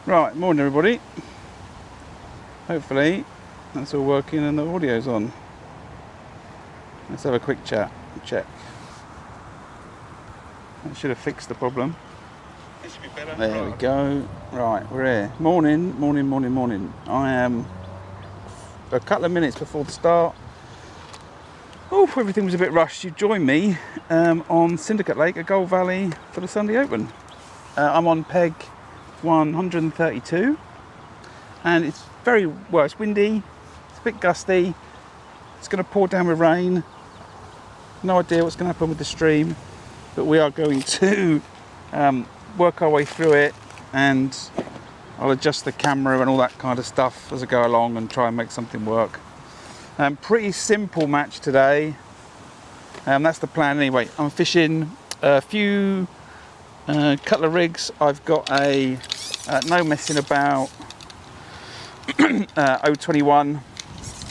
Right, morning everybody. Hopefully that's all working and the audio's on. Let's have a quick check. That should have fixed the problem. This should be better. There we go. Right, we're here. Morning. I am a couple of minutes before the start. Oh, everything was a bit rushed. You joined me on Syndicate Lake at Gold Valley for the Sunday Open. I'm on peg 132 and it's it's windy, it's a bit gusty, it's going to pour down with rain. No idea what's going to happen with the stream, but we are going to work our way through it, and I'll adjust the camera and all that kind of stuff as I go along and try and make something work. Pretty simple match today, that's the plan anyway. I'm fishing a few couple of rigs. I've got a no messing about 021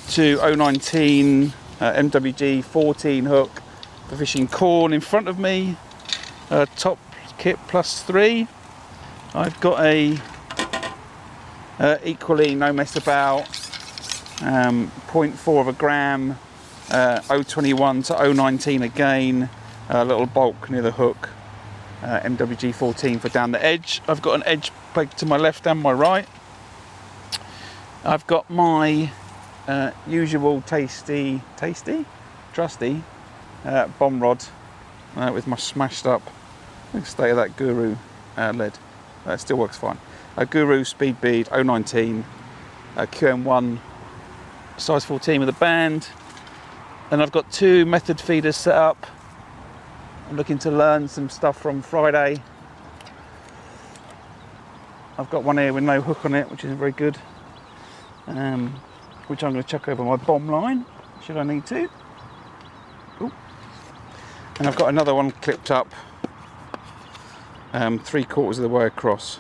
to 019 MWG 14 hook for fishing corn in front of me, top kit +3. I've got a equally no mess about 0.4 of a gram 021 to 019 again, a little bulk near the hook, MWG 14 for down the edge. I've got an edge peg to my left and my right. I've got my usual trusty bomb rod with my smashed up state of that Guru lead. It still works fine. A Guru Speed Bead 019, QM1 size 14 with a band, and I've got two method feeders set up. I'm looking to learn some stuff from Friday. I've got one here with no hook on it, which isn't very good, which I'm going to chuck over my bomb line, should I need to. Ooh. And I've got another one clipped up 3/4 of the way across.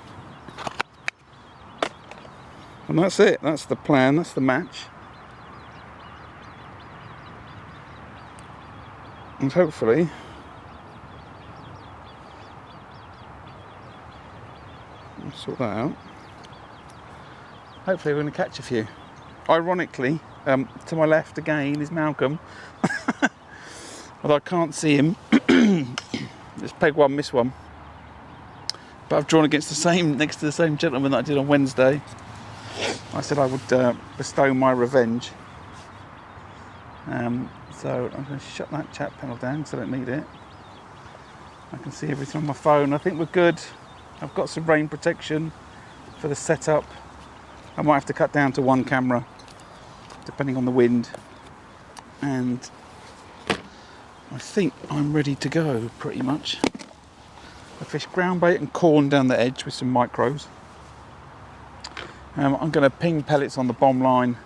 And that's it, that's the plan, that's the match. And hopefully I'll sort that out. Hopefully we're going to catch a few. Ironically, to my left again is Malcolm. Although I can't see him. It's peg one, miss one. But I've drawn next to the same gentleman that I did on Wednesday. I said I would bestow my revenge. So I'm going to shut that chat panel down because I don't need it. I can see everything on my phone. I think we're good. I've got some rain protection for the setup. I might have to cut down to one camera depending on the wind, and I think I'm ready to go pretty much. I fish ground bait and corn down the edge with some micros. I'm going to ping pellets on the bomb line,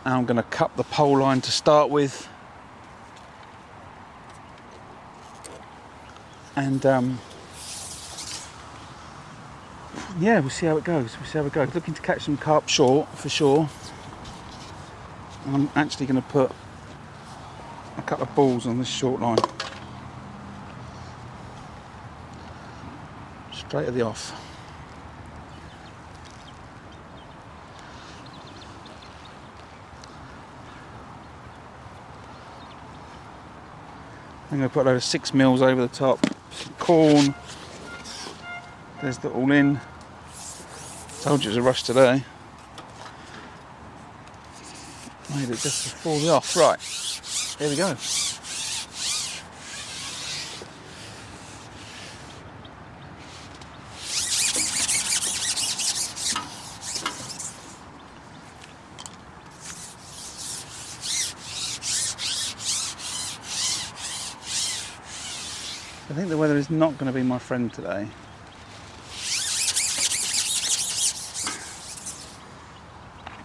and I'm going to cut the pole line to start with, and yeah, we'll see how it goes. Looking to catch some carp short for sure. And I'm actually going to put a couple of balls on this short line. Straight at the off. I'm going to put a load of 6 mils over the top. Some corn. There's the all in. Told you it was a rush today. Made it just before the off. Right, here we go. I think the weather is not going to be my friend today.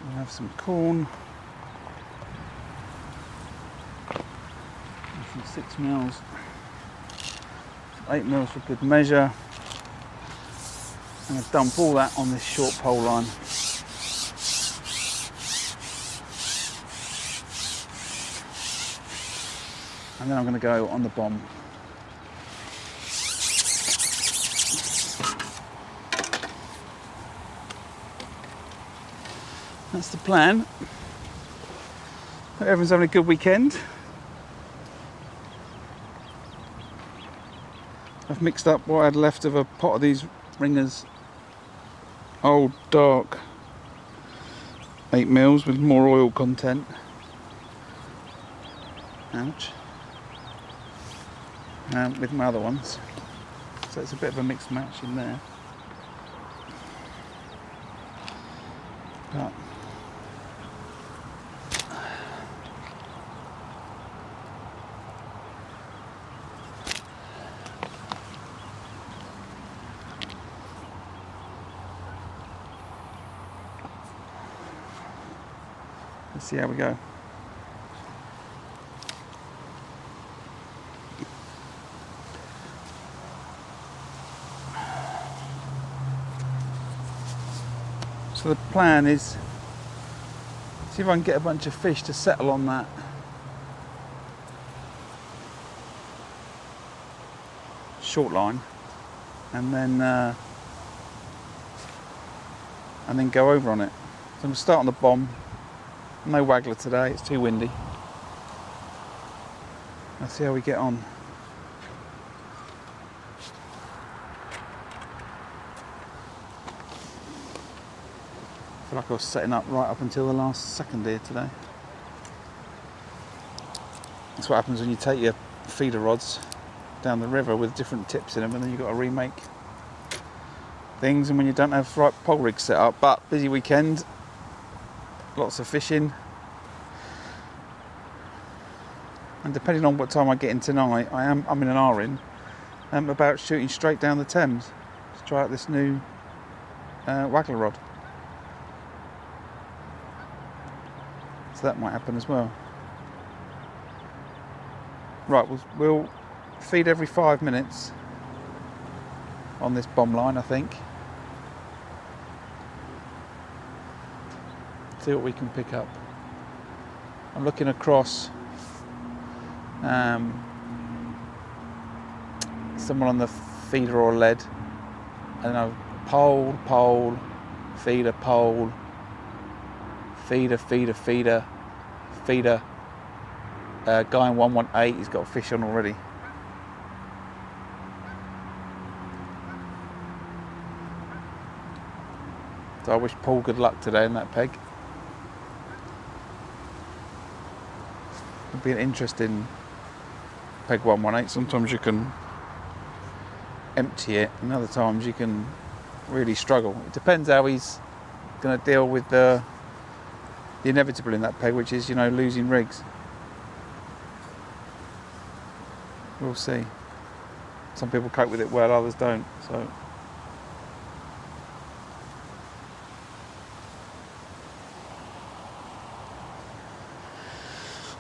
We'll have some corn. Some 6 mils. 8 mils for good measure. I'm going to dump all that on this short pole line. And then I'm going to go on the bomb. That's the plan. Hope everyone's having a good weekend. I've mixed up what I had left of a pot of these Ringers Old Dark 8mm with more oil content. Ouch. With my other ones. So it's a bit of a mixed match in there. But let's see how we go. So the plan is see if I can get a bunch of fish to settle on that short line, and then go over on it. So I'm going to start on the bomb. No waggler today, it's too windy. Let's see how we get on. I feel like I was setting up right up until the last second here today. That's what happens when you take your feeder rods down the river with different tips in them, and then you've got to remake things, and when you don't have right pole rigs set up. But busy weekend, lots of fishing, and depending on what time I get in tonight, I'm in an R-in. I'm about shooting straight down the Thames to try out this new waggler rod. So that might happen as well. Right, we'll feed every 5 minutes on this bomb line, I think. See what we can pick up. I'm looking across someone on the feeder or lead. I don't know, pole, feeder, pole, feeder, guy in 118, he's got a fish on already. So I wish Paul good luck today in that peg. It'll be an interesting peg 118. Sometimes you can empty it, and other times you can really struggle. It depends how he's going to deal with the inevitable in that peg, which is, you know, losing rigs. We'll see. Some people cope with it well, others don't. So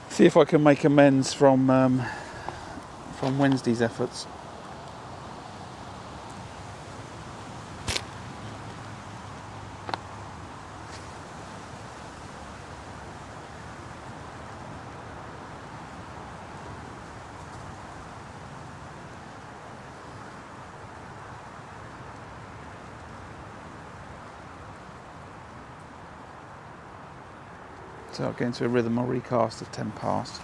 see if I can make amends from Wednesday's efforts. So I'll get into a rhythm. I'll recast at 10 past.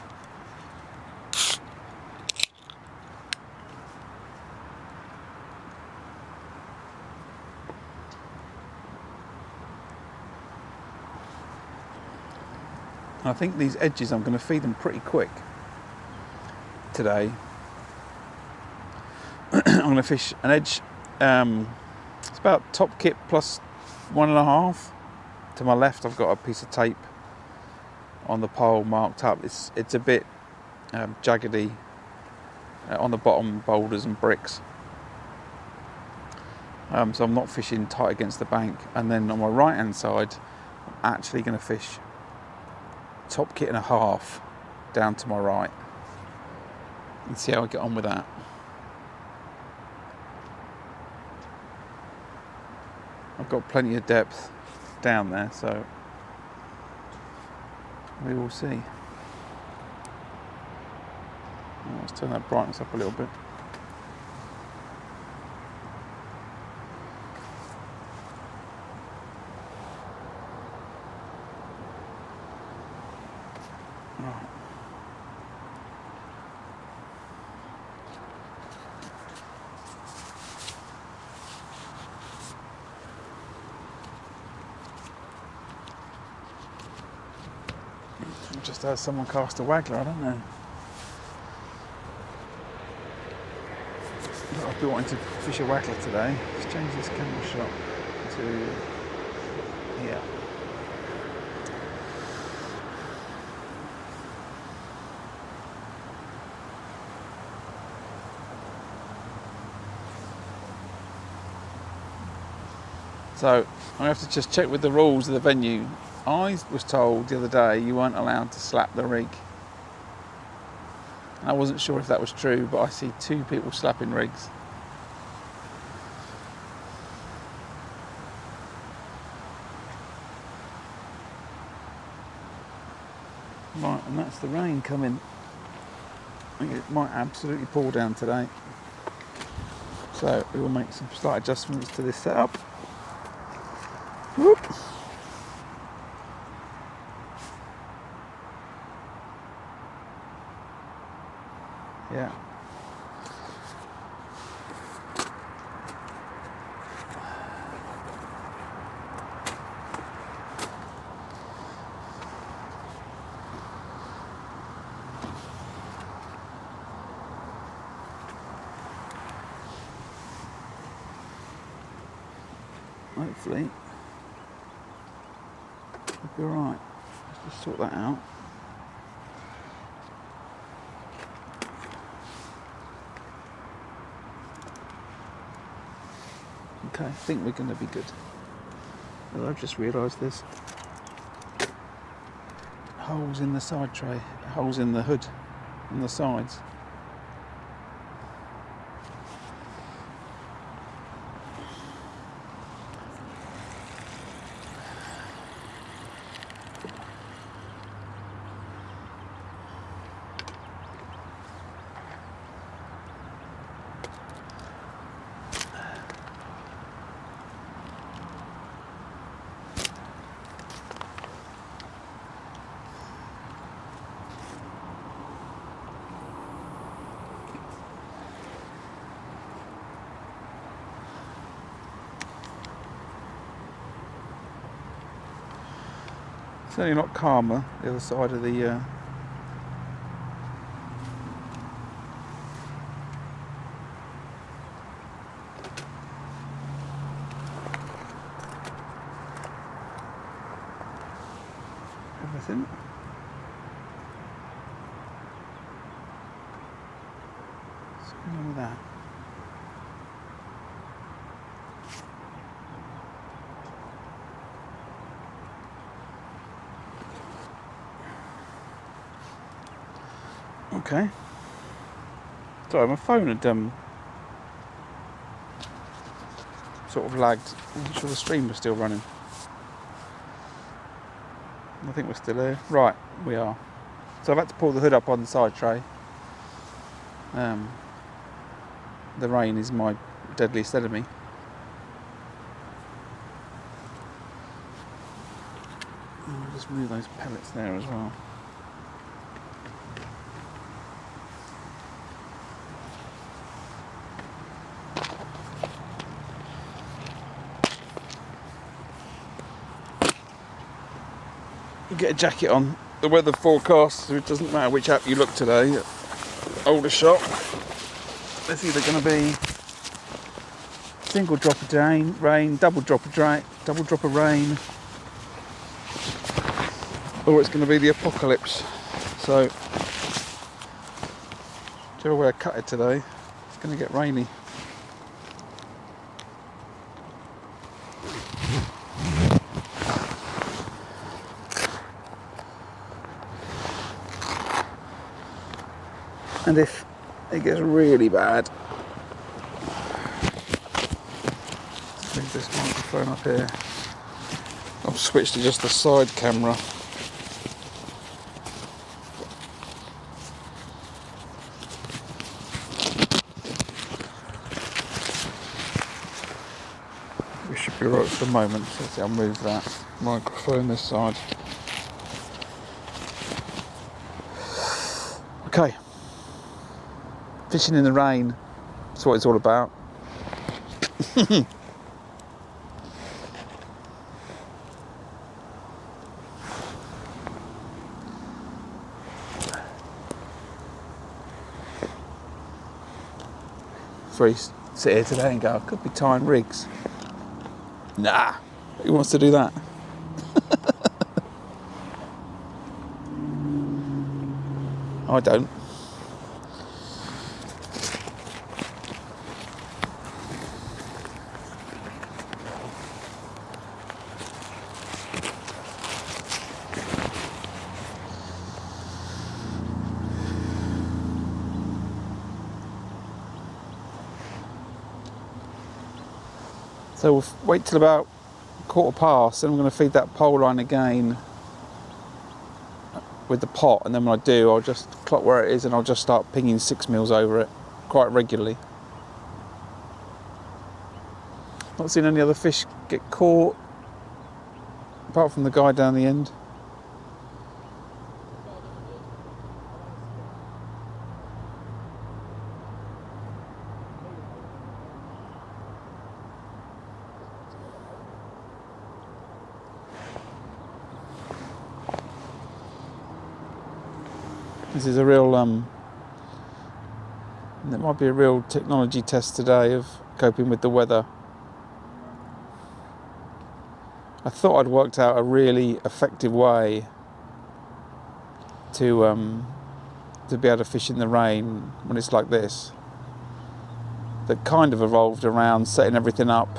I think these edges, I'm going to feed them pretty quick today. I'm going to fish an edge. It's about top kip plus 1.5. To my left, I've got a piece of tape on the pole marked up. It's a bit jaggedy on the bottom, boulders and bricks. So I'm not fishing tight against the bank. And then on my right hand side, I'm actually going to fish top kit and a half down to my right and see how I get on with that. I've got plenty of depth down there, so we will see. Let's turn that brightness up a little bit. I've just heard someone cast a waggler, I don't know. But I'll be wanting to fish a waggler today. Let's change this camera shot to here. So I have to just check with the rules of the venue. I was told the other day you weren't allowed to slap the rig. I wasn't sure if that was true, but I see 2 people slapping rigs. Right, and that's the rain coming. I think it might absolutely pour down today. So we will make some slight adjustments to this setup. Whoop. Yeah. Hopefully it'll be alright. Let's just sort that out. Okay, I think we're going to be good. Well, I've just realised there's holes in the side tray, holes in the hood on the sides. Certainly not calmer, the other side of the everything. What's going on with that? Okay. Sorry, my phone had sort of lagged. I wasn't sure the stream was still running. I think we're still there. Right, we are. So I've had to pull the hood up on the side tray. The rain is my deadliest enemy. I'll just move those pellets there as well. Get a jacket on. The weather forecast, so it doesn't matter which app you look today. Older shot. There's either going to be single drop of rain, double drop of rain, or it's going to be the apocalypse. So, whichever way I cut it today, it's going to get rainy. And if it gets really bad, let's move this microphone up here. I'll switch to just the side camera. We should be right for the moment, so I'll move that microphone this side. Okay. Fishing in the rain, that's what it's all about. very sit here today and go, I could be tying rigs. Nah, who wants to do that? I don't. So we'll wait till about 1:15, and I'm going to feed that pole line again with the pot, and then when I do, I'll just clock where it is and I'll just start pinging 6mm over it quite regularly. Not seen any other fish get caught apart from the guy down the end. This is a real, it might be a real technology test today of coping with the weather. I thought I'd worked out a really effective way to be able to fish in the rain when it's like this. That kind of evolved around setting everything up,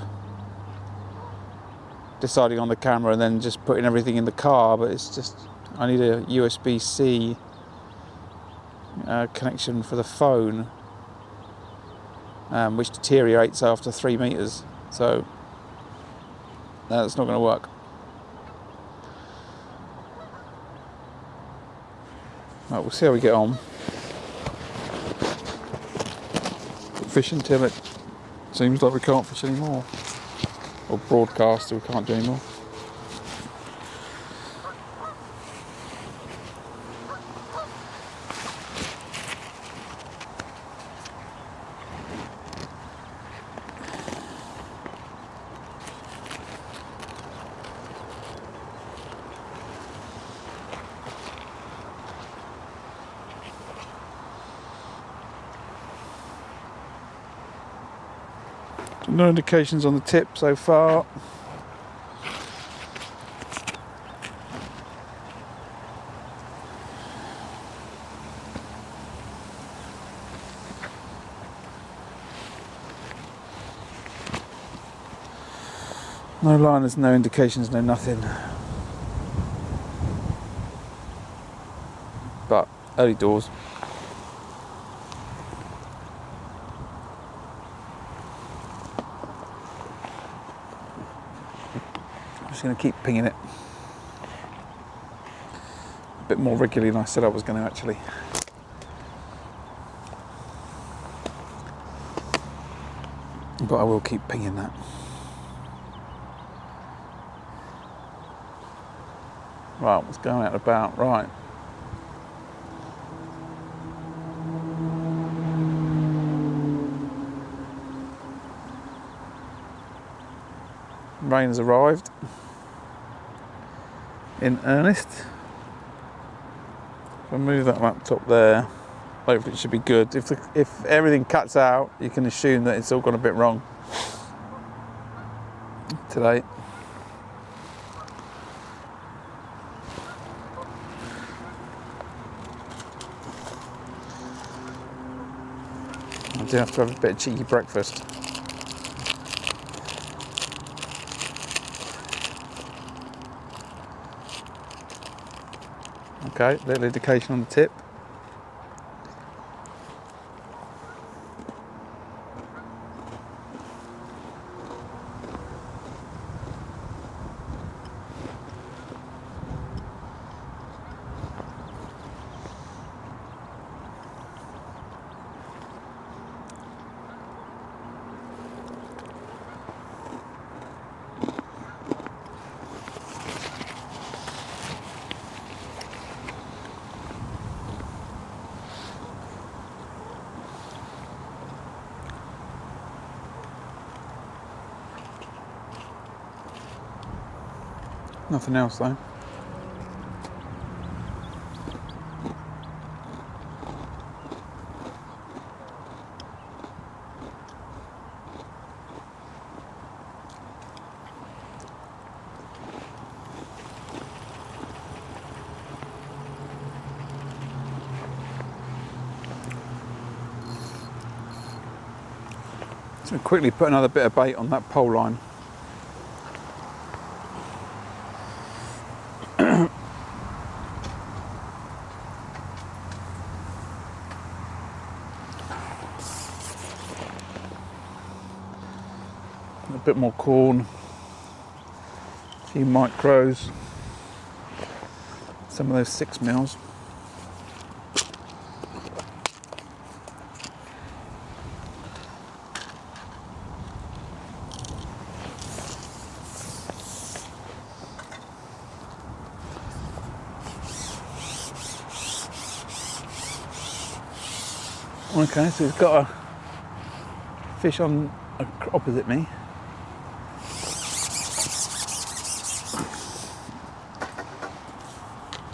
deciding on the camera, and then just putting everything in the car. But it's just, I need a USB-C connection for the phone, which deteriorates after 3 meters, so that's not going to work. Right, we'll see how we get on. Fish until it seems like we can't fish anymore, or broadcast so we can't do anymore. No indications on the tip so far. No liners, no indications, no nothing. But early doors. Going to keep pinging it a bit more regularly than I said I was going to actually. But I will keep pinging that. Right, what's going out about? Right. Rain has arrived. In earnest. If I move that laptop there, hopefully it should be good. If everything cuts out, you can assume that it's all gone a bit wrong today. I do have to have a bit of cheeky breakfast. Okay, little indication on the tip. Nothing else though. So quickly put another bit of bait on that pole line. A bit more corn, a few micros, some of those 6mm. Okay, so we've got a fish on opposite me.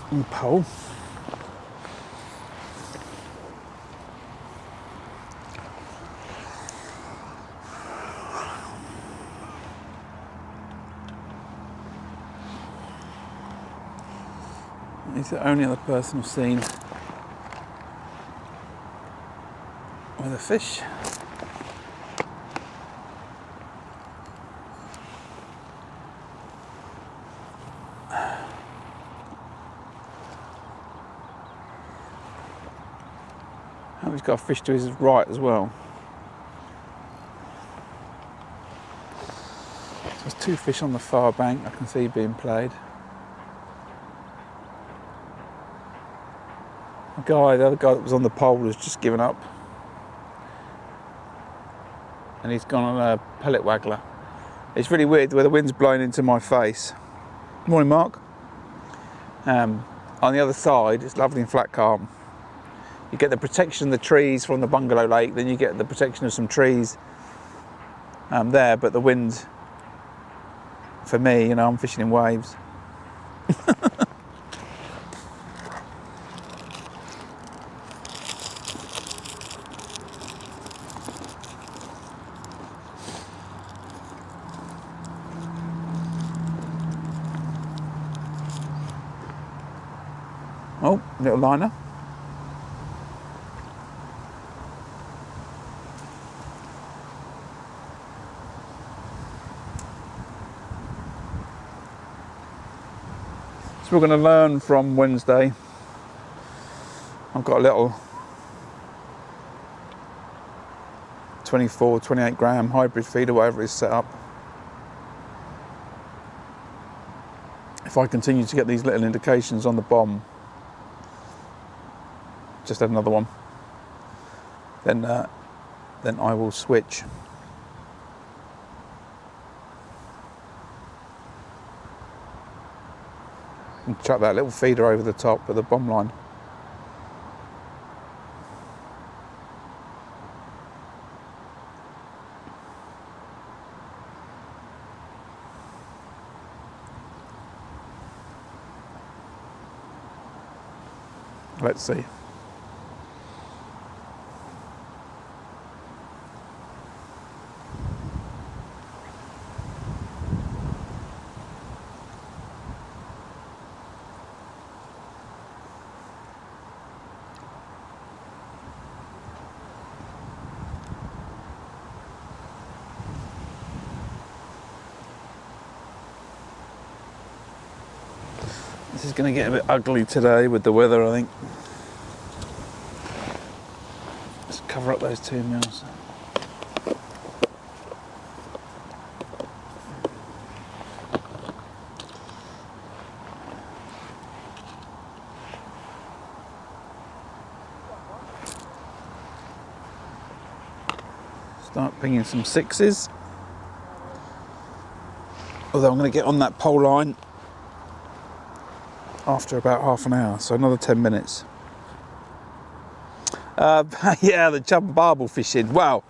On the pole. He's the only other person I've seen with a fish. And he's got a fish to his right as well. So there's 2 fish on the far bank I can see being played. The other guy that was on the pole has just given up. And he's gone on a pellet waggler. It's really weird where the wind's blowing into my face. Good morning, Mark. On the other side, it's lovely and flat calm. You get the protection of the trees from the bungalow lake, then you get the protection of some trees there, but the wind, for me, I'm fishing in waves. Oh, little liner. So we're going to learn from Wednesday. I've got a little 24, 28 gram hybrid feed or whatever is set up. If I continue to get these little indications on the bomb, just add another one, then I will switch. And chuck that little feeder over the top of the bomb line. Let's see. This is going to get a bit ugly today with the weather, I think. Let's cover up those 2mm. Start pinging some 6s. Although I'm going to get on that pole line after about half an hour, so another 10 minutes. Yeah, the chub and barbel fishing. Wow,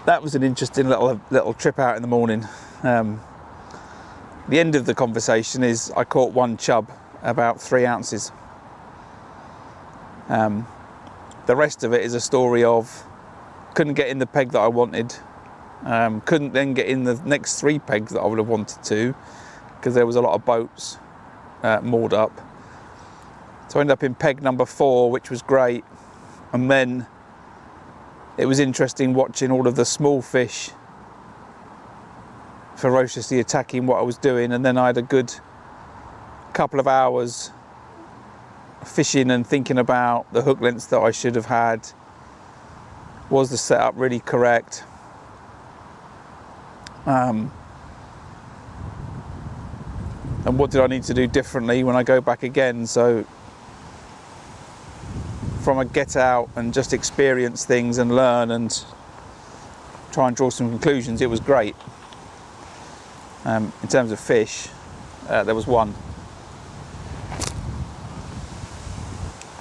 that was an interesting little trip out in the morning. The end of the conversation is I caught one chub, about 3 ounces. The rest of it is a story of couldn't get in the peg that I wanted, couldn't then get in the next 3 pegs that I would have wanted to, because there was a lot of boats moored up. So I ended up in peg number 4, which was great, and then it was interesting watching all of the small fish ferociously attacking what I was doing, and then I had a good couple of hours fishing and thinking about the hook lengths that I should have had. Was the setup really correct? And what did I need to do differently when I go back again? So from a get out and just experience things and learn and try and draw some conclusions, it was great. In terms of fish, there was one.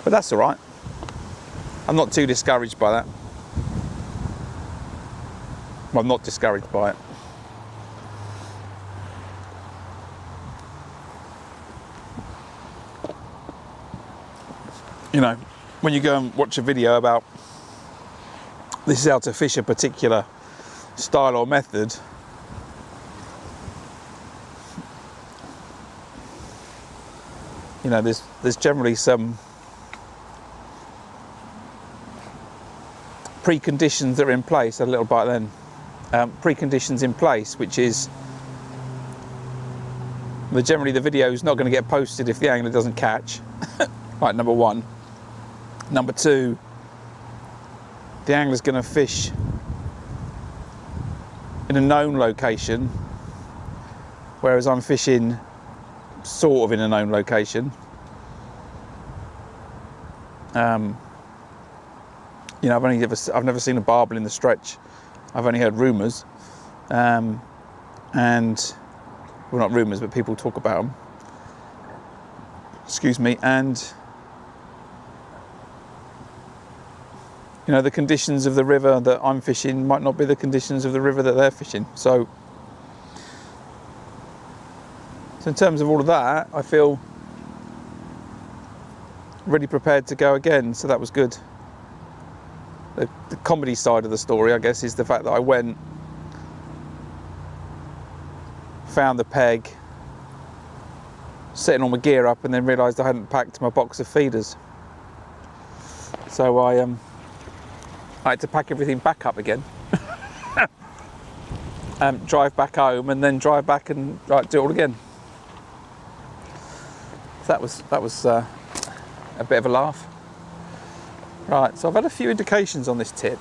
But that's all right. I'm not too discouraged by that. Well, I'm not discouraged by it. You know, when you go and watch a video about this is how to fish a particular style or method, you know, there's generally some preconditions that are in place. A little bit then, preconditions in place, which is that generally the video is not going to get posted if the angler doesn't catch. Right, number one. Number two, the angler's going to fish in a known location, whereas I'm fishing sort of in a known location. You know, I've never seen a barbel in the stretch. I've only heard rumours, and well, not rumours, but people talk about them. Excuse me. And you know, the conditions of the river that I'm fishing might not be the conditions of the river that they're fishing. So in terms of all of that, I feel really prepared to go again. So that was good. The comedy side of the story, I guess, is the fact that I went, found the peg, setting all my gear up, and then realised I hadn't packed my box of feeders. So I had to pack everything back up again, drive back home, and then drive back and do it all again. So that was a bit of a laugh. Right, so I've had a few indications on this tip.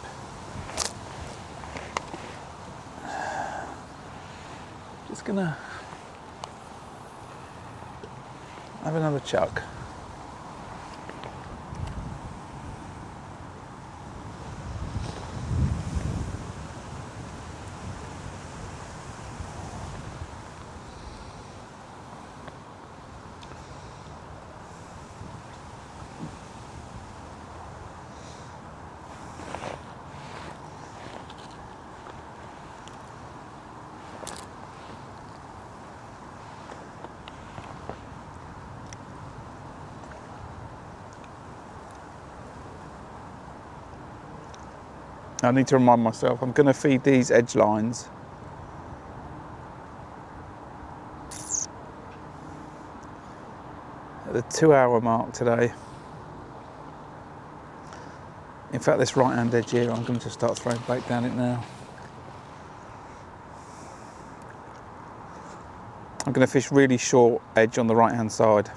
Just gonna have another chuck. I need to remind myself, I'm going to feed these edge lines at the 2 hour mark today. In fact, this right hand edge here, I'm going to start throwing bait down it now. I'm going to fish really short edge on the right hand side,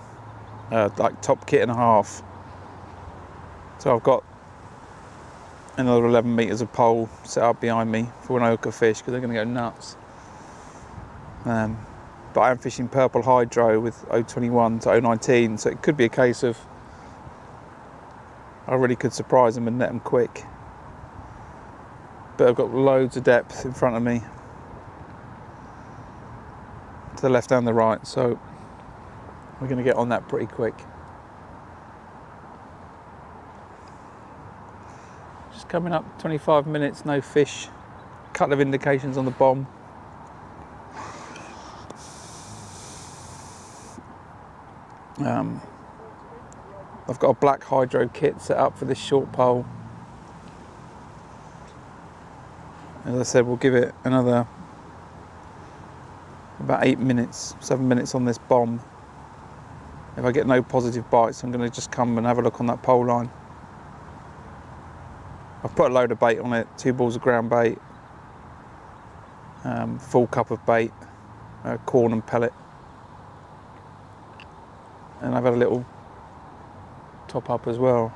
like top kit and a half. So I've got another 11 metres of pole set up behind me for when I hook a fish, because they're going to go nuts. But I am fishing purple hydro with 021 to 019, so it could be a case of I really could surprise them and net them quick. But I've got loads of depth in front of me, to the left and the right, so we're going to get on that pretty quick. Coming up 25 minutes, no fish, couple of indications on the bomb. I've got a black hydro kit set up for this short pole. As I said, we'll give it another about 8 minutes, 7 minutes on this bomb. If I get no positive bites, I'm going to just come and have a look on that pole line. I've put a load of bait on it, 2 balls of ground bait, full cup of bait, corn and pellet, and I've had a little top up as well.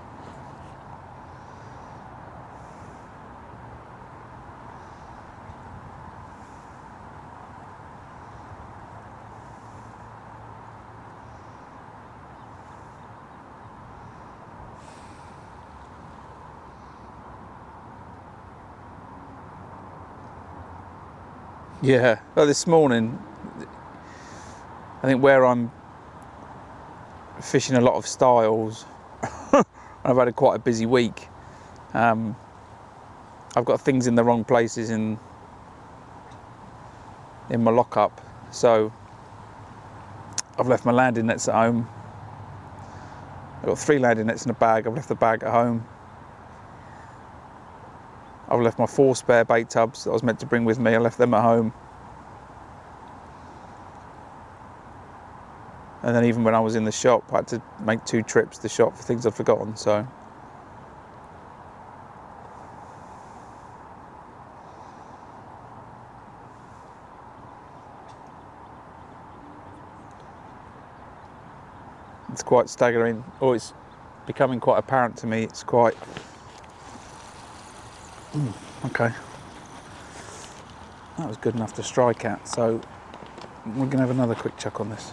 Yeah, well, this morning, I think where I'm fishing a lot of styles, I've had quite a busy week. I've got things in the wrong places in my lockup, so I've left my landing nets at home. I've got 3 landing nets in a bag. I've left the bag at home. I've left my 4 spare bait tubs that I was meant to bring with me. I left them at home. And then even when I was in the shop, I had to make 2 trips to the shop for things I'd forgotten, so. It's quite staggering, or it's becoming quite apparent to me. It's quite, okay. That was good enough to strike at, so we're gonna have another quick chuck on this.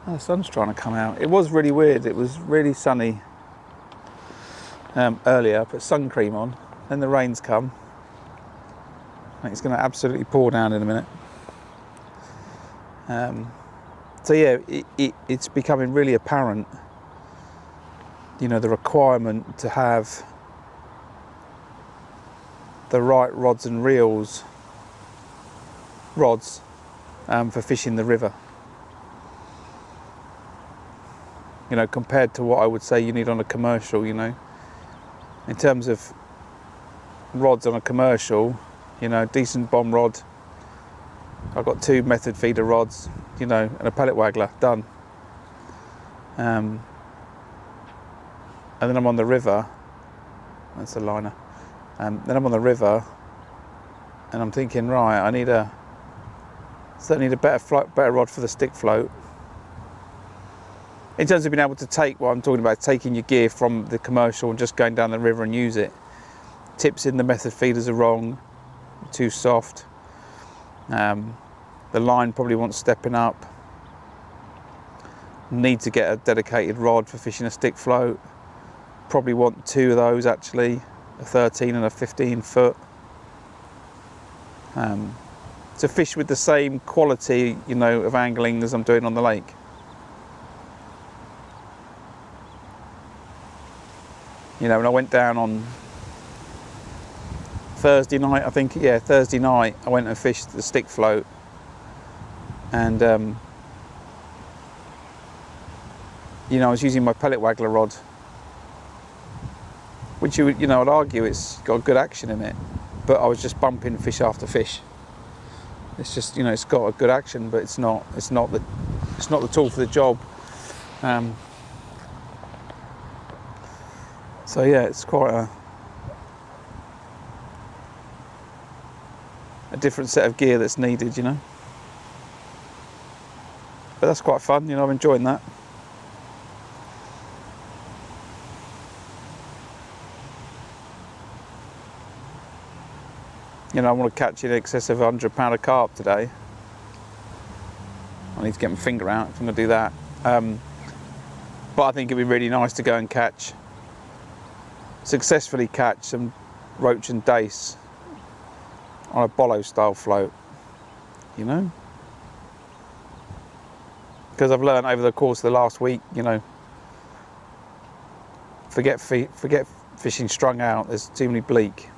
Oh, the sun's trying to come out. It was really weird. It was really sunny earlier. I put sun cream on, then the rain's come. I think it's going to absolutely pour down in a minute. So yeah, it's becoming really apparent, you know, the requirement to have the right rods and reels, for fishing the river. You know, compared to what I would say you need on a commercial, you know. In terms of rods on a commercial, you know, decent bomb rod. I've got 2 method feeder rods, you know, and a pellet waggler, done. And then I'm on the river. That's a liner. Then I'm on the river, and I'm thinking, right, I certainly need a better rod for the stick float. In terms of being able to take what I'm talking about, taking your gear from the commercial and just going down the river and use it. Tips in the method feeders are wrong, too soft. The line probably wants stepping up. Need to get a dedicated rod for fishing a stick float. Probably want 2 of those actually, a 13 and a 15 foot. To fish with the same quality, you know, of angling as I'm doing on the lake. You know, when I went down on Thursday night, I think, yeah, Thursday night, I went and fished the stick float, and you know, I was using my pellet waggler rod, which you know, I'd argue it's got good action in it, but I was just bumping fish after fish. It's just, you know, it's got a good action, but it's not the tool for the job. So yeah, it's quite a different set of gear that's needed, you know. But that's quite fun, you know, I'm enjoying that. You know, I want to catch in excess of 100 pound of carp today. I need to get my finger out if I'm going to do that. But I think it'd be really nice to go and successfully catch some roach and dace on a bollo style float, you know. Because I've learned over the course of the last week, you know, forget fishing strung out. There's too many bleak.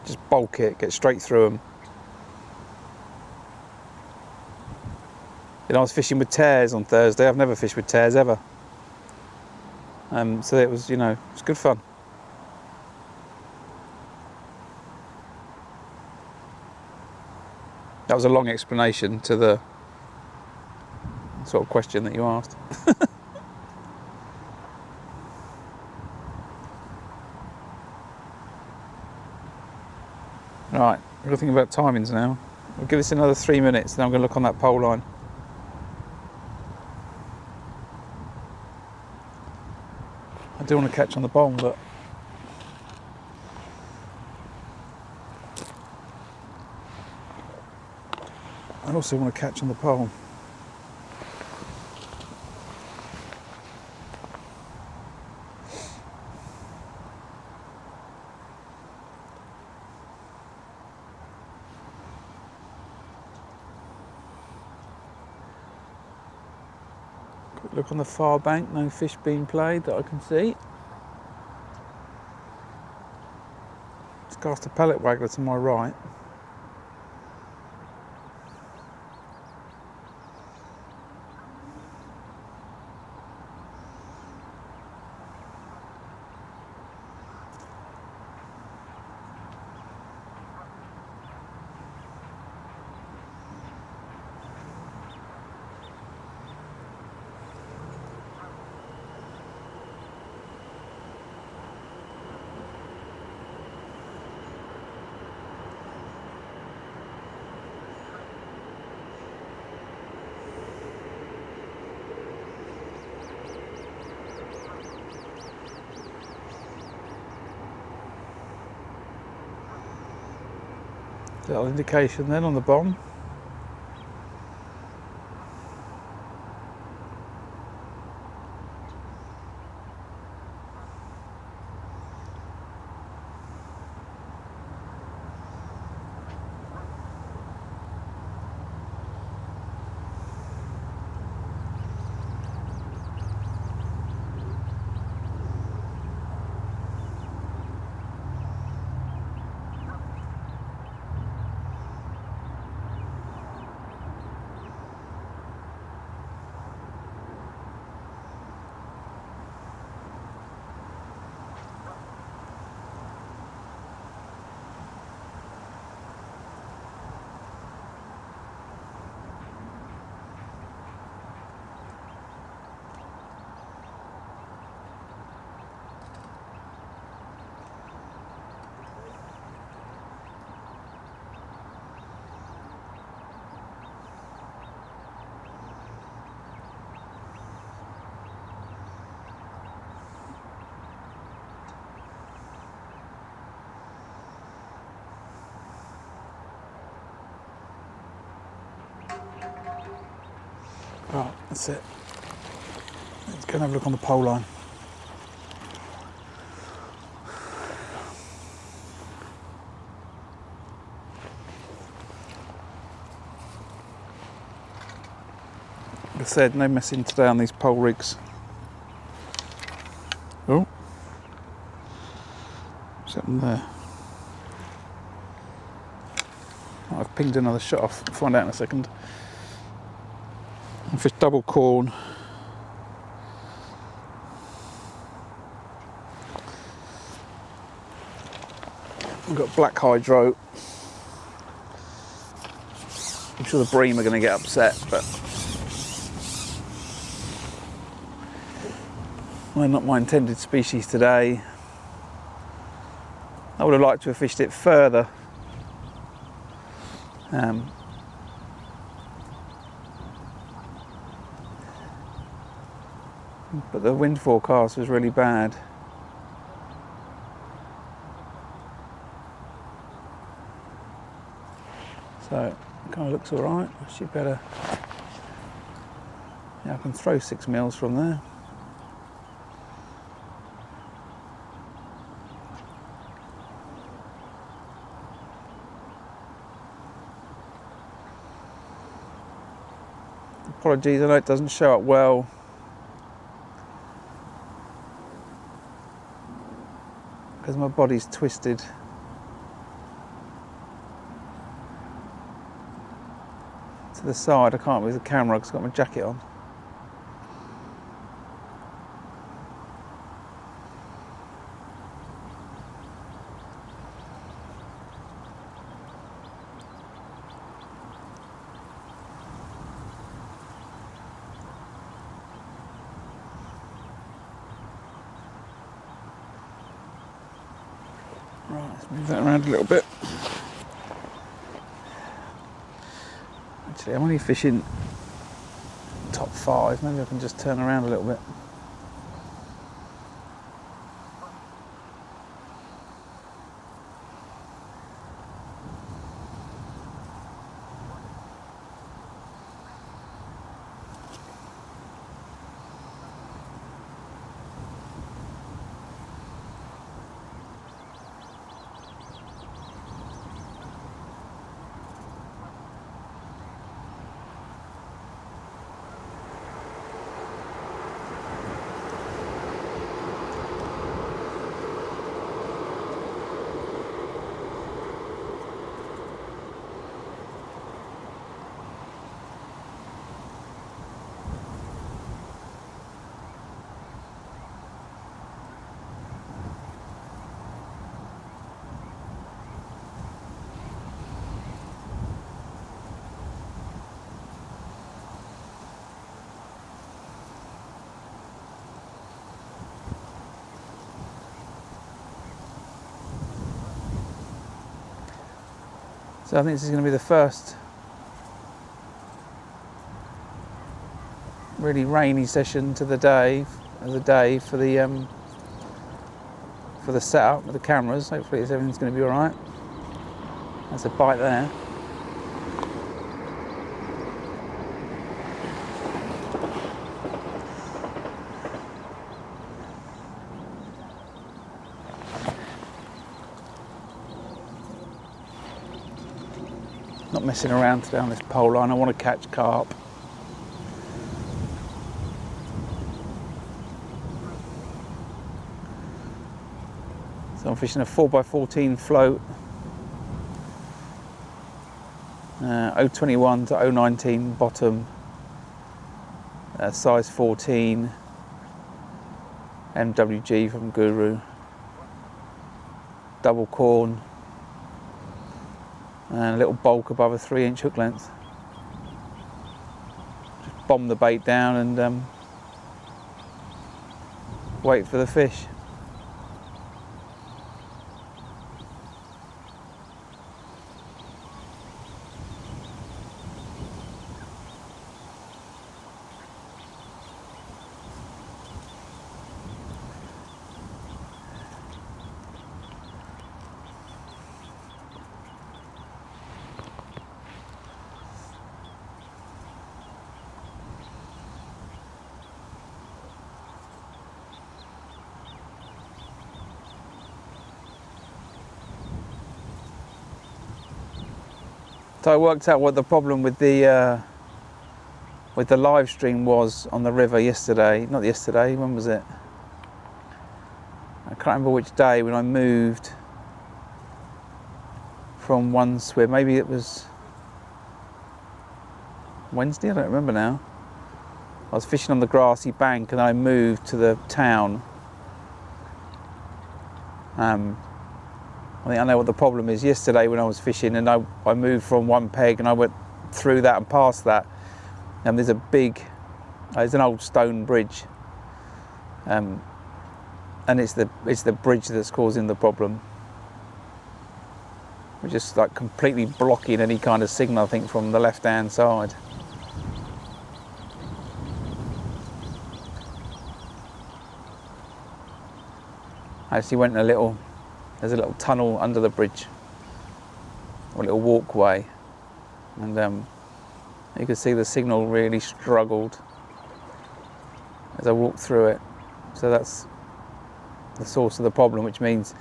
Just bulk it, get straight through them. You know, I was fishing with tears on Thursday. I've never fished with tears ever. So it was, you know, it's good fun. That was a long explanation to the sort of question that you asked. Right, we're going to think about timings now. We'll give this another 3 minutes, then I'm going to look on that pole line. I do want to catch on the bong, but I also want to catch on the pole. Quick look on the far bank, no fish being played that I can see. Let's cast a pellet waggler to my right. Little indication then on the bomb. Right, that's it. Let's go and have a look on the pole line. Like I said, no messing today on these pole rigs. Oh, what's happened there? I've pinged another shot off. I'll find out in a second. I fished double corn. We've got black hydro. I'm sure the bream are going to get upset, but they're not my intended species today. I would have liked to have fished it further. But the wind forecast was really bad. So it kind of looks all right. I should better. Yeah, I can throw 6 mils from there. Apologies, I know it doesn't show up well. Because my body's twisted. To the side, I can't move the camera because I've got my jacket on. Right, let's move that around a little bit. Actually, I'm only fishing top 5. Maybe I can just turn around a little bit. So I think this is going to be the first really rainy session to the day for the setup with the cameras. Hopefully everything's going to be all right. That's a bite there. Not messing around down this pole line. I want to catch carp. So I'm fishing a 4x14 float, 021 to 019 bottom, size 14, MWG from Guru, double corn, and a little bulk above a 3-inch hook length. Just bomb the bait down and wait for the fish. So I worked out what the problem with the live stream was on the river yesterday. Not yesterday, when was it? I can't remember which day when I moved from one swim. Maybe it was Wednesday, I don't remember now. I was fishing on the grassy bank and I moved to the town. I think I know what the problem is. Yesterday when I was fishing and I moved from one peg and I went through that and past that, and there's an old stone bridge, and it's the bridge that's causing the problem. We're just like completely blocking any kind of signal, I think, from the left hand side. I actually went there's a little tunnel under the bridge, or a little walkway, and you could see the signal really struggled as I walked through it. So that's the source of the problem, which means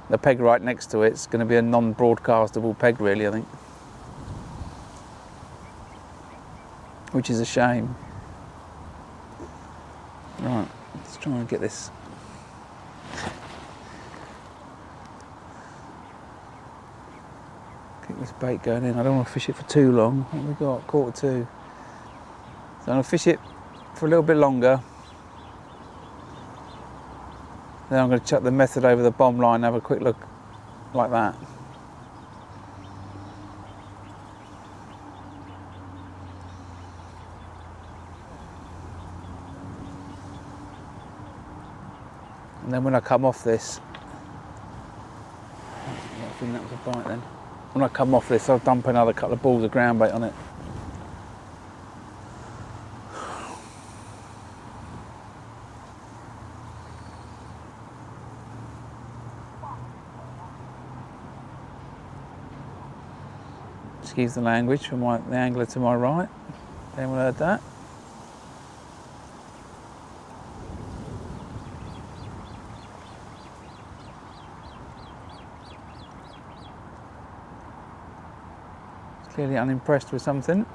the peg right next to it's going to be a non-broadcastable peg, really, I think, which is a shame. Right, let's try and get this. Keep this bait going in. I don't want to fish it for too long. What have we got? 1/4 to. So I'm going to fish it for a little bit longer. Then I'm going to chuck the method over the bomb line and have a quick look like that. And then when I come off this, think that was a bite then. When I come off this, I'll dump another couple of balls of ground bait on it. Excuse the language from the angler to my right. Anyone heard that? Clearly unimpressed with something.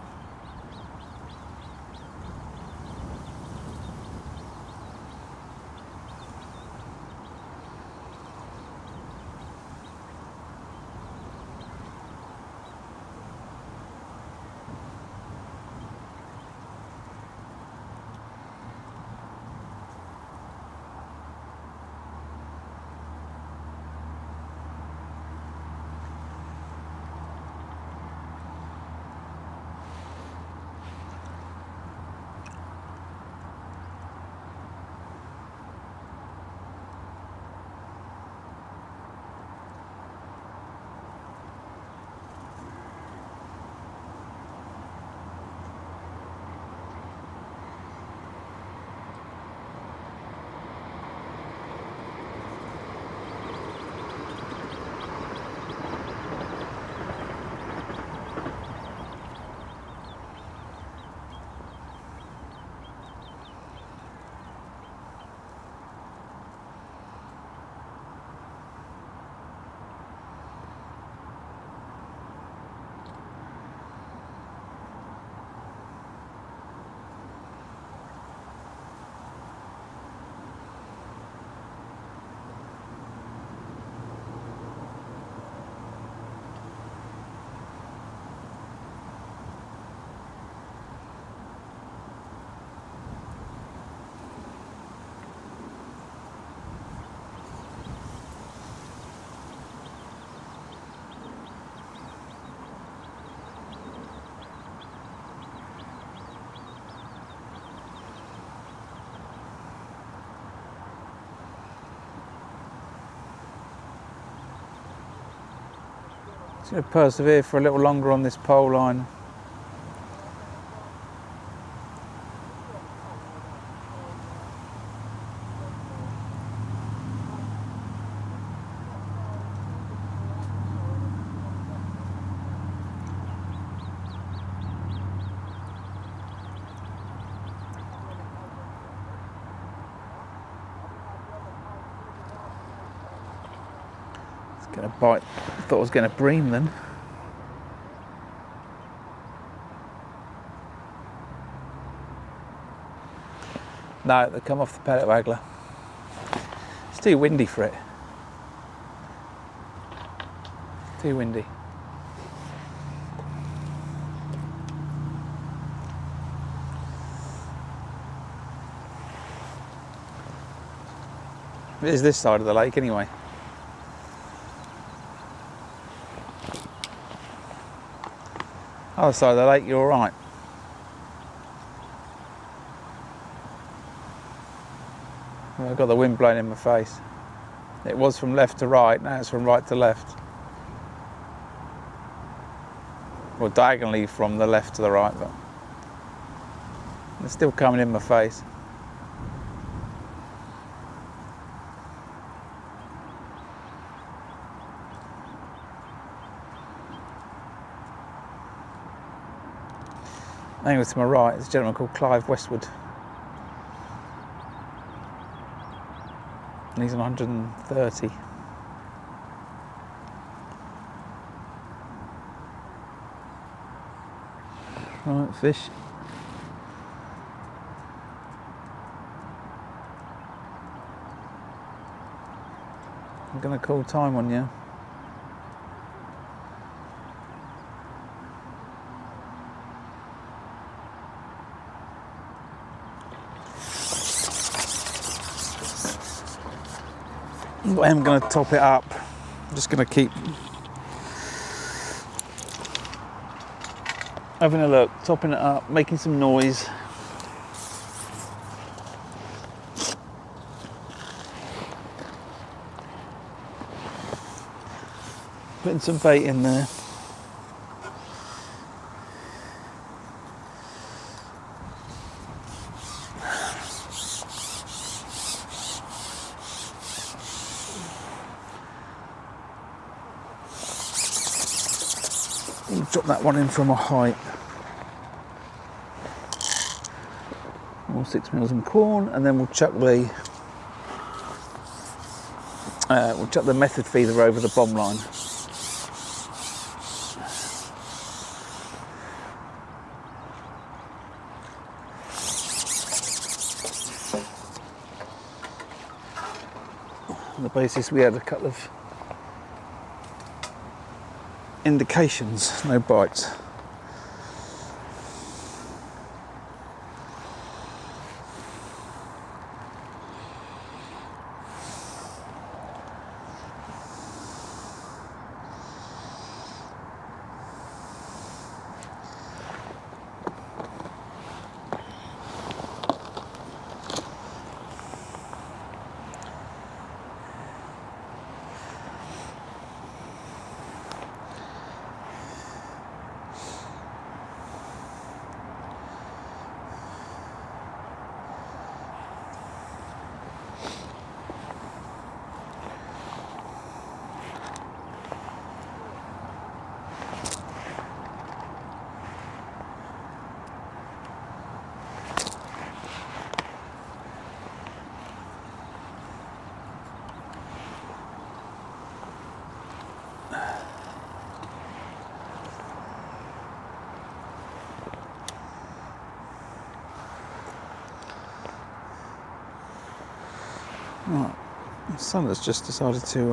Just going to persevere for a little longer on this pole line. It's going to bite. I thought I was going to bream then. No, they come off the pellet waggler. It's too windy for it. Too windy. It is this side of the lake anyway. Other side of the lake, you're all right. I've got the wind blowing in my face. It was from left to right, now it's from right to left. Well, diagonally from the left to the right, but it's still coming in my face. Anyway, to my right, there's a gentleman called Clive Westwood. And he's on 130. Right, fish. I'm gonna call time on you. I am going to top it up. I'm just going to keep having a look, topping it up, making some noise. Putting some bait in there. We'll drop that one in from a height. More 6 mils in corn, and then we'll chuck the method feeder over the bomb line. On the basis we had a couple of indications, no bites. Right, the sun has just decided to,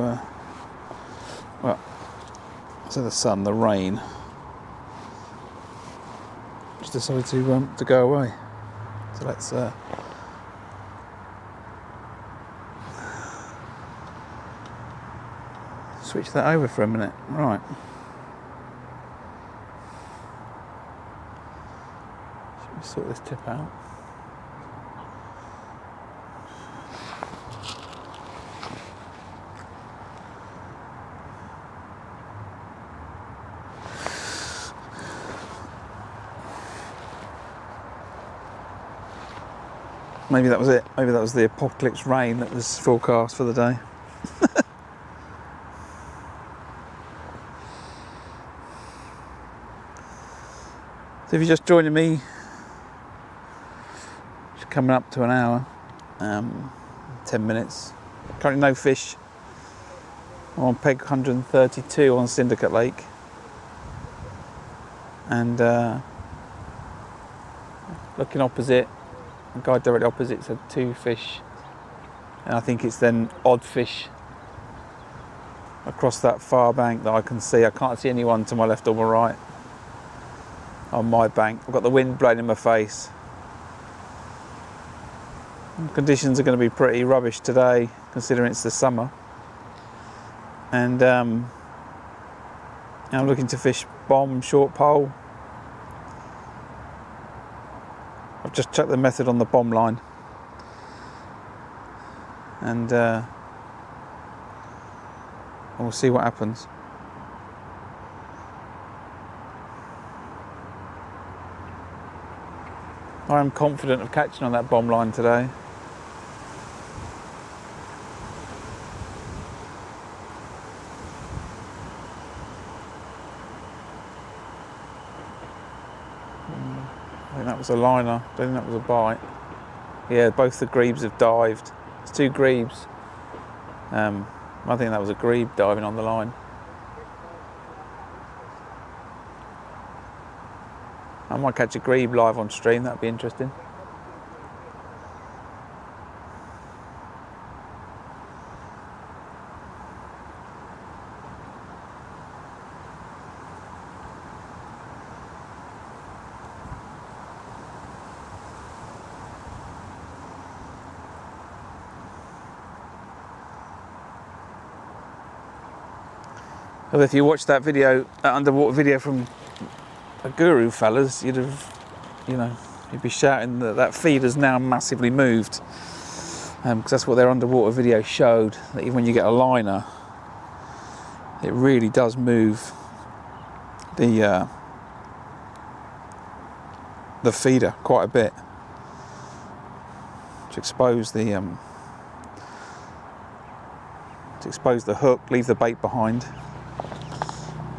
well, I say the sun, the rain, just decided to go away. So let's switch that over for a minute. Right. Should we sort this tip out? Maybe that was it. Maybe that was the apocalypse rain that was forecast for the day. So if you're just joining me, it's coming up to an hour, 10 minutes. Currently no fish. I'm on peg 132 on Syndicate Lake. And looking opposite, the guy directly opposite said 2 fish, and I think it's then odd fish across that far bank that I can see. I can't see anyone to my left or my right on my bank. I've got the wind blowing in my face. Conditions are going to be pretty rubbish today considering it's the summer, and I'm looking to fish bomb, short pole. I've just chucked the method on the bomb line, and we'll see what happens. I am confident of catching on that bomb line today. I think that was a liner, I don't think that was a bite. Yeah, both the grebes have dived. It's 2 grebes. I think that was a grebe diving on the line. I might catch a grebe live on stream, that'd be interesting. Well, if you watched that video, that underwater video from a Guru fellas, you'd have, you'd be shouting that that feeder's now massively moved, because that's what their underwater video showed, that even when you get a liner, it really does move the feeder quite a bit to expose the hook, leave the bait behind,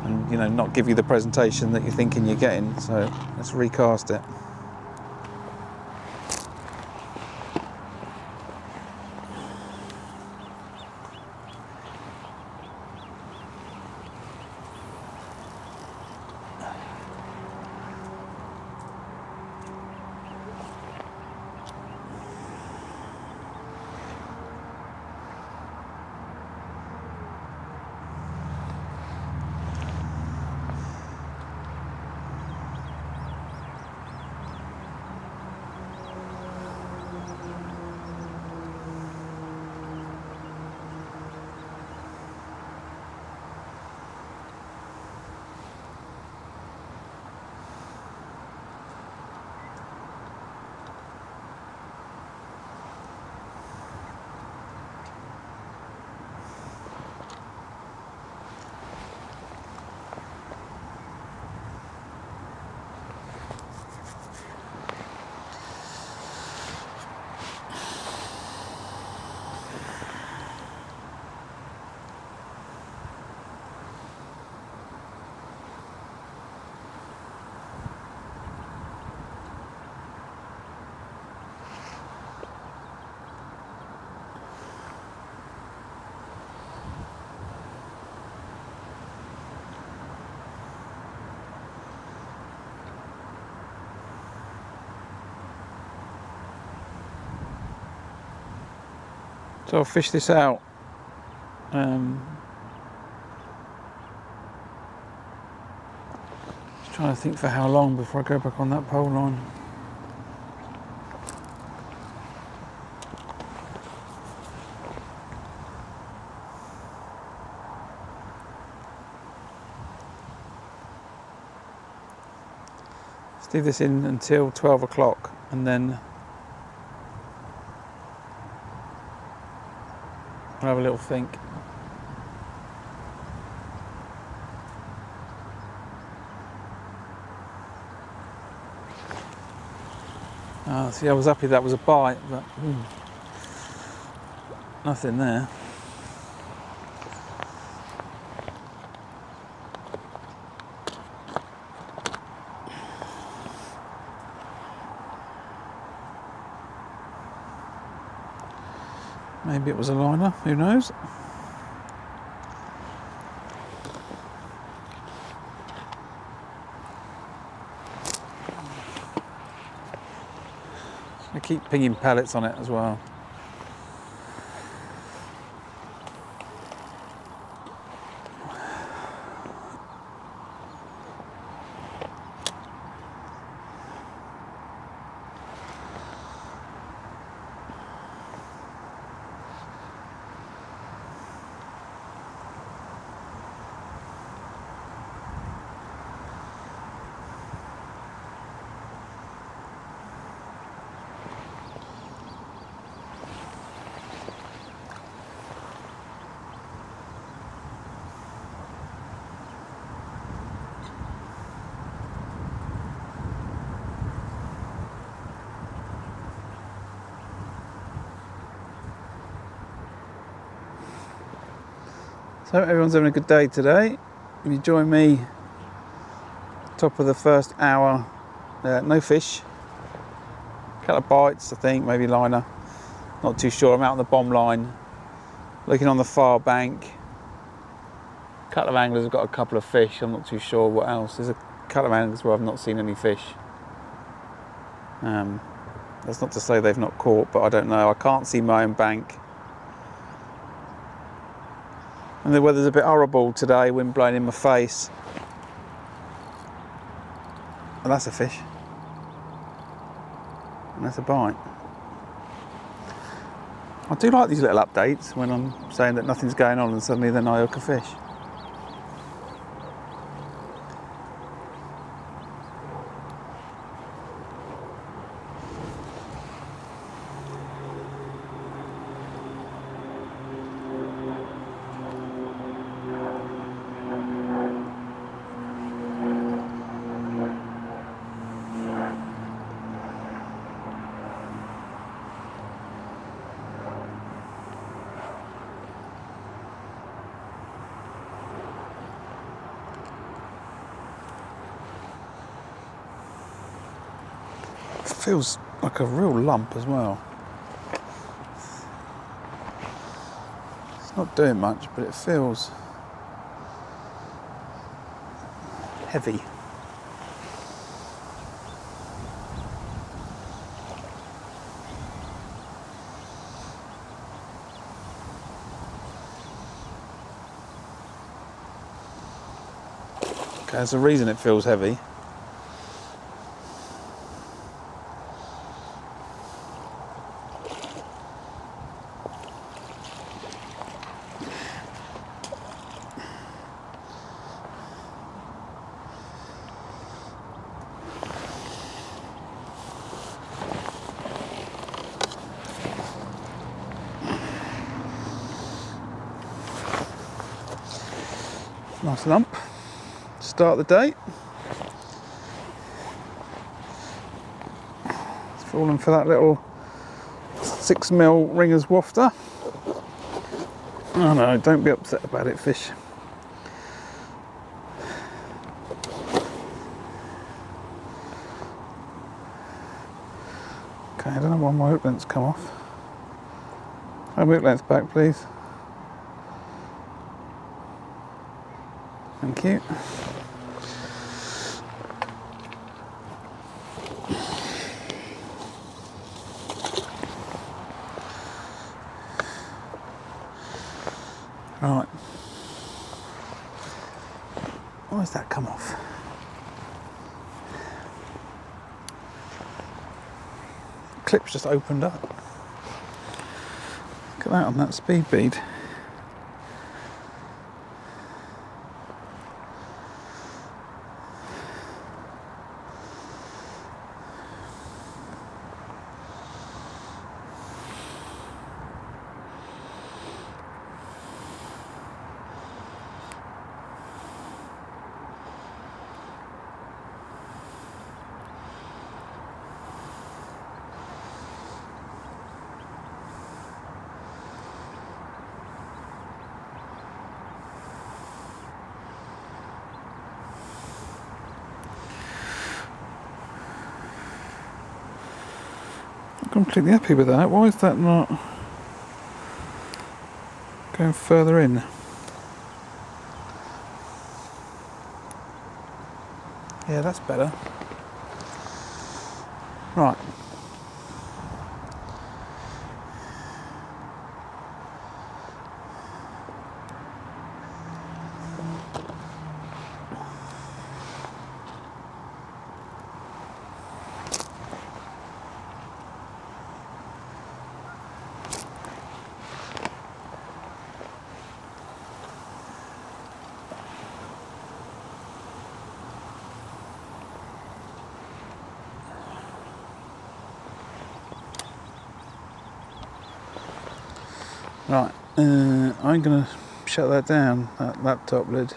and not give you the presentation that you're thinking you're getting. So let's recast it. So I'll fish this out. Just trying to think for how long before I go back on that pole line. Let's leave this in until 12 o'clock and then I'll have a little think. See, I was happy that was a bite, but nothing there. Maybe it was a liner, who knows? I keep pinging pellets on it as well. So everyone's having a good day today. You join me top of the first hour. No fish, a couple of bites I think, maybe liner, not too sure. I'm out on the bomb line looking on the far bank. A couple of anglers have got a couple of fish, I'm not too sure what else. There's a couple of anglers where I've not seen any fish. That's not to say they've not caught, but I don't know. I can't see my own bank. And the weather's a bit horrible today, wind blowing in my face. And that's a fish. And that's a bite. I do like these little updates when I'm saying that nothing's going on and suddenly then I hook a fish. Feels like a real lump as well. It's not doing much, but it feels heavy. Okay, there's a reason it feels heavy. Nice lump. Start the day. It's fallen for that little 6mm ringer's wafter. Oh no, don't be upset about it, fish. Okay, I don't know why my hook length's come off. My hook length back, please. Thank you. Right. Why has that come off? Clip's just opened up. Look at that on that speed bead. Completely happy with that. Why is that not going further in? Yeah, that's better. Right. Right, I'm going to shut that down, that laptop lid.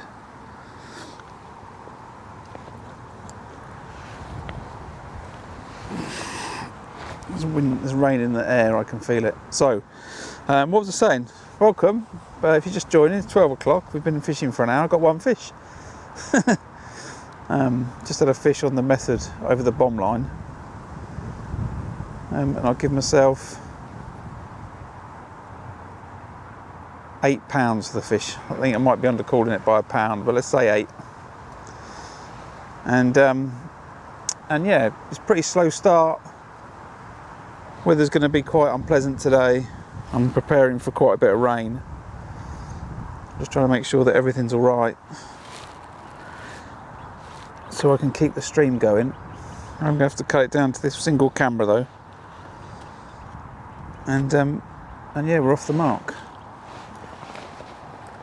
There's rain in the air, I can feel it. So, what was I saying? Welcome, if you're just joining, it's 12 o'clock, we've been fishing for an hour, got one fish. Just had a fish on the method over the bomb line. And I'll give myself £8 for the fish. I think I might be undercalling it by £1, but let's say 8. And yeah, it's a pretty slow start. Weather's going to be quite unpleasant today. I'm preparing for quite a bit of rain. Just trying to make sure that everything's all right, so I can keep the stream going. I'm going to have to cut it down to this single camera though. And yeah, we're off the mark.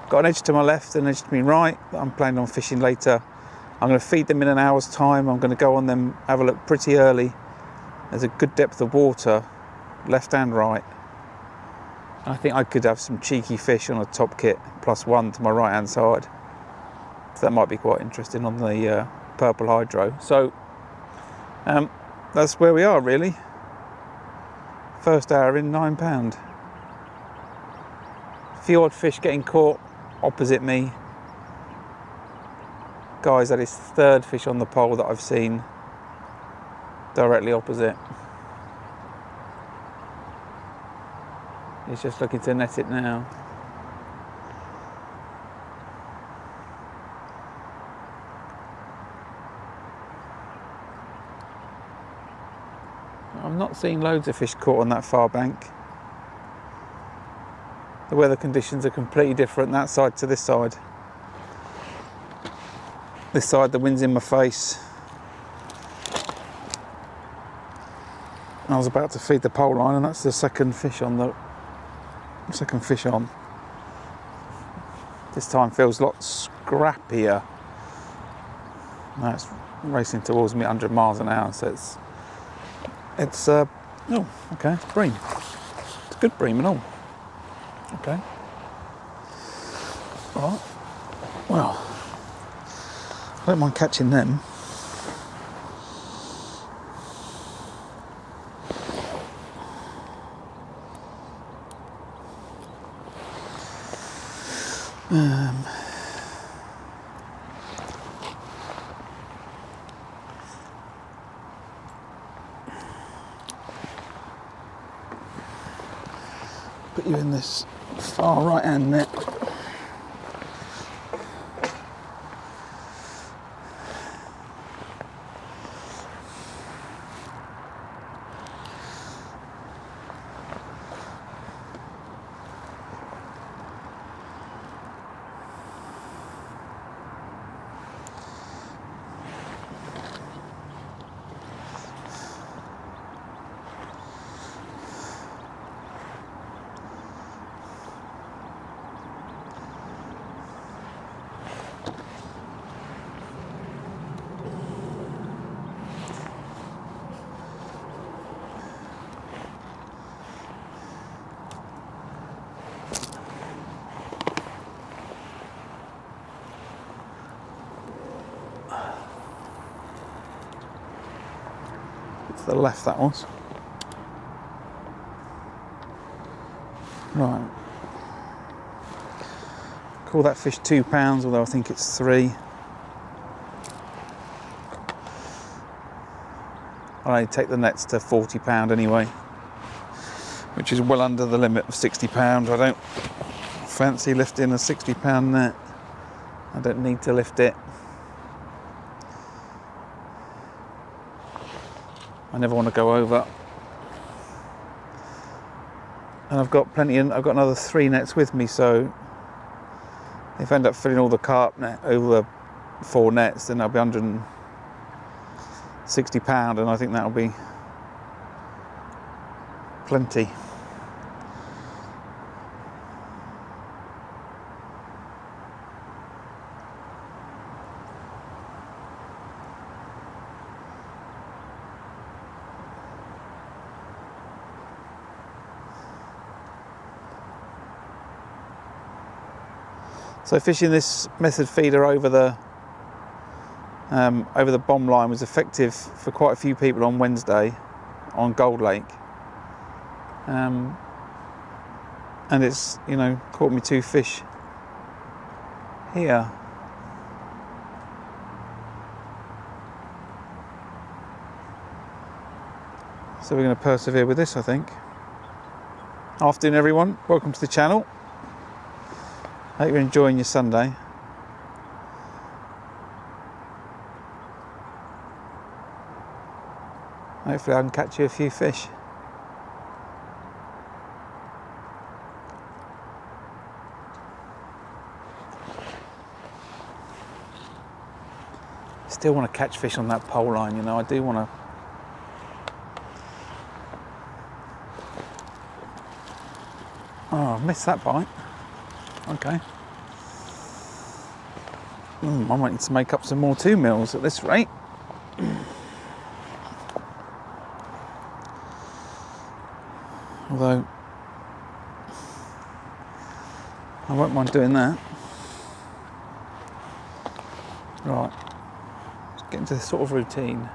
Got an edge to my left and an edge to my right that I'm planning on fishing later. I'm going to feed them in an hour's time. I'm going to go on them, have a look pretty early. There's a good depth of water, left and right. I think I could have some cheeky fish on a top kit, +1 to my right hand side. So that might be quite interesting on the purple hydro. So that's where we are really. First hour in, £9. A few odd fish getting caught opposite me. Guy's had his 3rd fish on the pole that I've seen. directly opposite. He's just looking to net it now. I'm not seeing loads of fish caught on that far bank. The weather conditions are completely different that side to this side. This side the wind's in my face. I was about to feed the pole line and that's the second fish on. This time feels a lot scrappier. Now it's racing towards me 100 miles an hour, so it's oh, okay, it's bream. It's a good bream and all. Okay. All right. Well, I don't mind catching them. Put you in this far right hand net. To the left that was. Right. Call that fish £2, although I think it's 3. I only take the nets to £40 anyway, which is well under the limit of £60. I don't fancy lifting a £60 net. I don't need to lift it. I never want to go over. And I've got another 3 nets with me, so if I end up filling all the carp net over the 4 nets, then that'll be £160, and I think that'll be plenty. So fishing this method feeder over the bomb line was effective for quite a few people on Wednesday on Gold Lake, and it's, you know, caught me 2 fish here. So we're going to persevere with this, I think. Afternoon everyone, welcome to the channel. Hope you're enjoying your Sunday. Hopefully I can catch you a few fish. Still want to catch fish on that pole line, you know, I do want to. Oh, I've missed that bite. Okay. I might need to make up some more 2 mils at this rate. Although I won't mind doing that. Right, let's get into this sort of routine.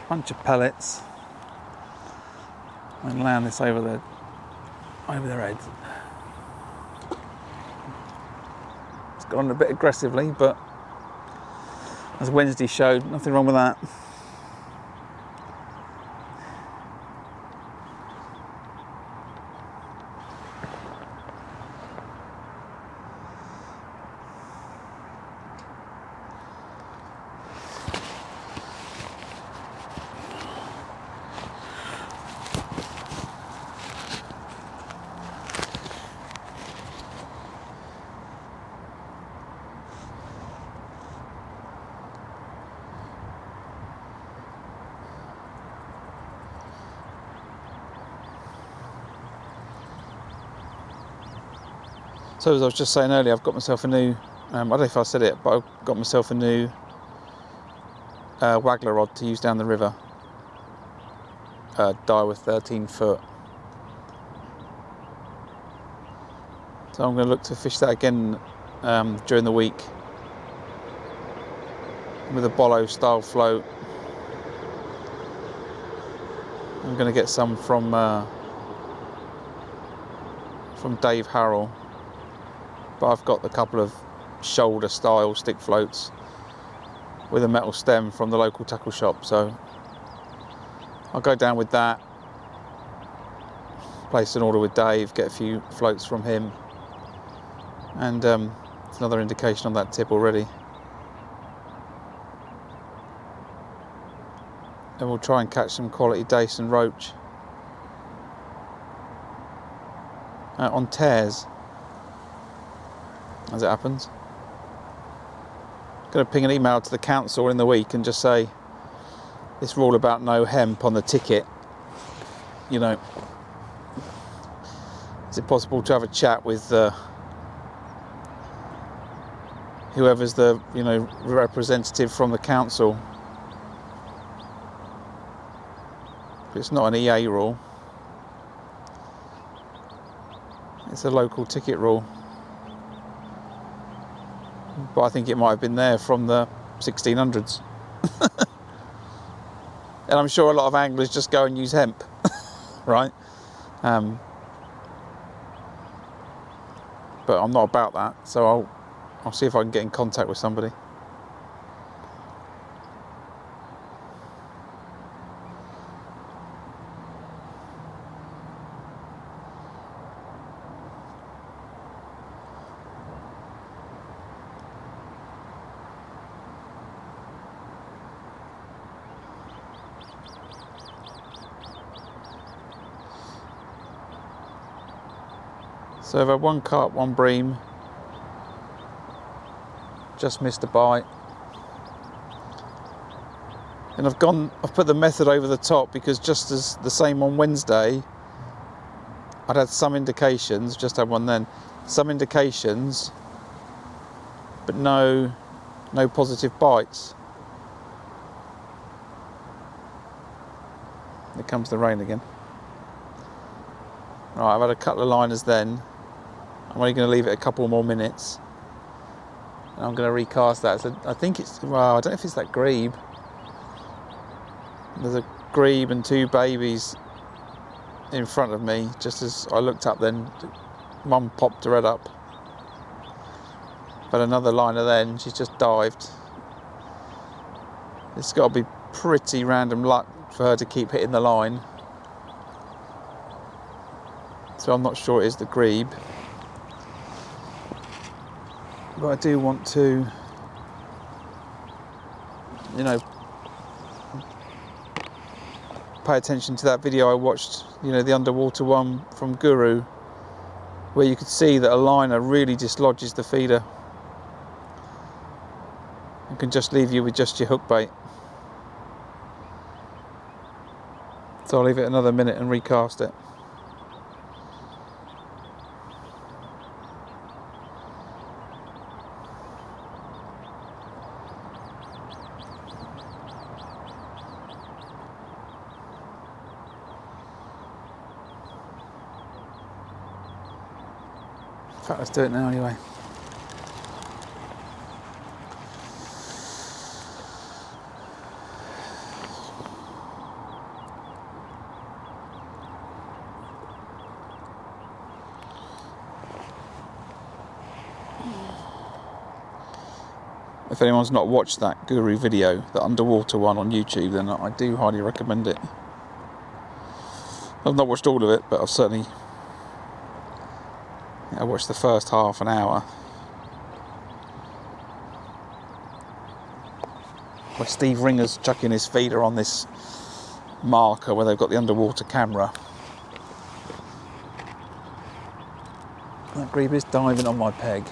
Bunch of pellets and land this over their heads. It's gone a bit aggressively, but as Wednesday showed, nothing wrong with that. So as I was just saying earlier, I've got myself a new, I don't know if I said it, but I've got myself a new waggler rod to use down the river. Daiwa 13 foot. So I'm going to look to fish that again during the week with a Bolo style float. I'm going to get some from Dave Harrell, but I've got a couple of shoulder style stick floats with a metal stem from the local tackle shop, so I'll go down with that, place an order with Dave, get a few floats from him, and it's another indication on that tip already. And we'll try and catch some quality dace and roach on tears, as it happens. Going to ping an email to the council in the week and just say this rule about no hemp on the ticket, you know, is it possible to have a chat with whoever's the, you know, representative from the council? It's not an EA rule, it's a local ticket rule, but I think it might have been there from the 1600s. And I'm sure a lot of anglers just go and use hemp, right? But I'm not about that, so I'll see if I can get in contact with somebody. So I've had one carp, one bream, just missed a bite. And I've put the method over the top because just as the same on Wednesday, I'd had some indications, just had one then, some indications, but no positive bites. Here comes the rain again. Right, I've had a couple of liners then. I'm only going to leave it a couple more minutes. And I'm going to recast that. So I think it's, well, I don't know if it's that grebe. There's a grebe and two babies in front of me. Just as I looked up then, one popped her head up. But another liner then, she's just dived. It's got to be pretty random luck for her to keep hitting the line. So I'm not sure it is the grebe. But I do want to, you know, pay attention to that video I watched, you know, the underwater one from Guru, where you could see that a liner really dislodges the feeder and can just leave you with just your hook bait. So I'll leave it another minute and recast it. In fact, let's do it now anyway. If anyone's not watched that guru video, the underwater one on YouTube, then I do highly recommend it. I've not watched all of it, but I've certainly I watched the first half an hour where Steve Ringer's chucking his feeder on this marker where they've got the underwater camera. That grebe is diving on my peg.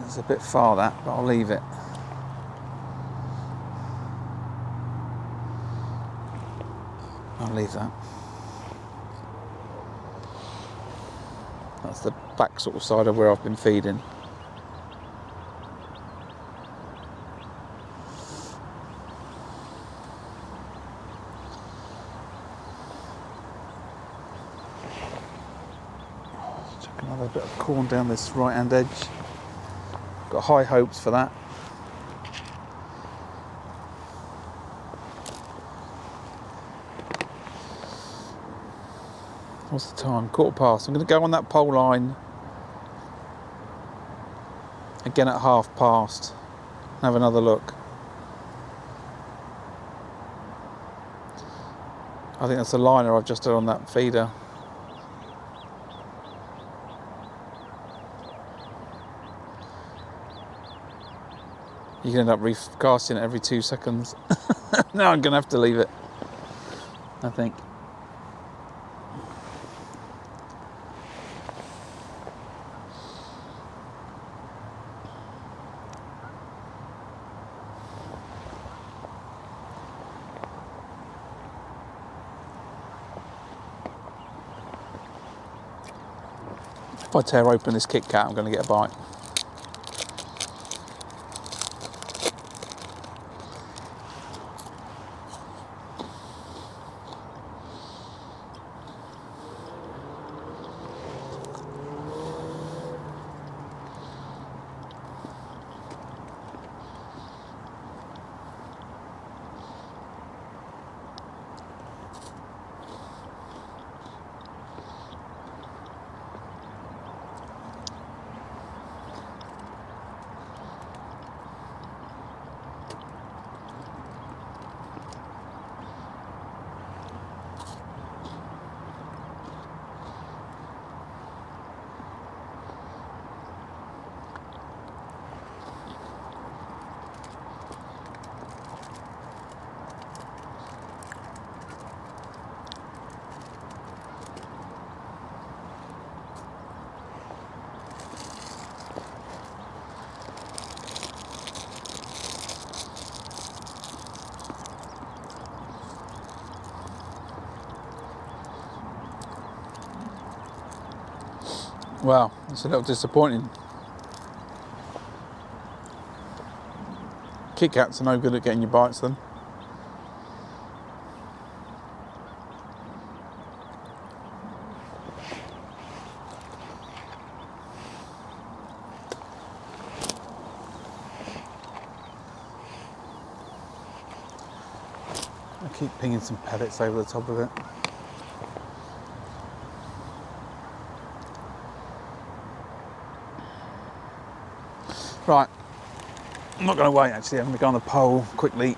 It's a bit far that, but I'll leave it. I'll leave that. That's the back sort of side of where I've been feeding. Chuck another bit of corn down this right hand edge. Got high hopes for that. What's the time? 1:15. I'm going to go on that pole line again at past. Have another look. I think that's the liner I've just done on that feeder. You can end up recasting it every 2 seconds. No, I'm going to have to leave it, I think. If I tear open this Kit Kat, I'm going to get a bite. Wow, it's a little disappointing. Kit Kats are no good at getting your bites then. I keep pinging some pellets over the top of it. Right, I'm not going to wait actually, I'm going to go on the pole quickly.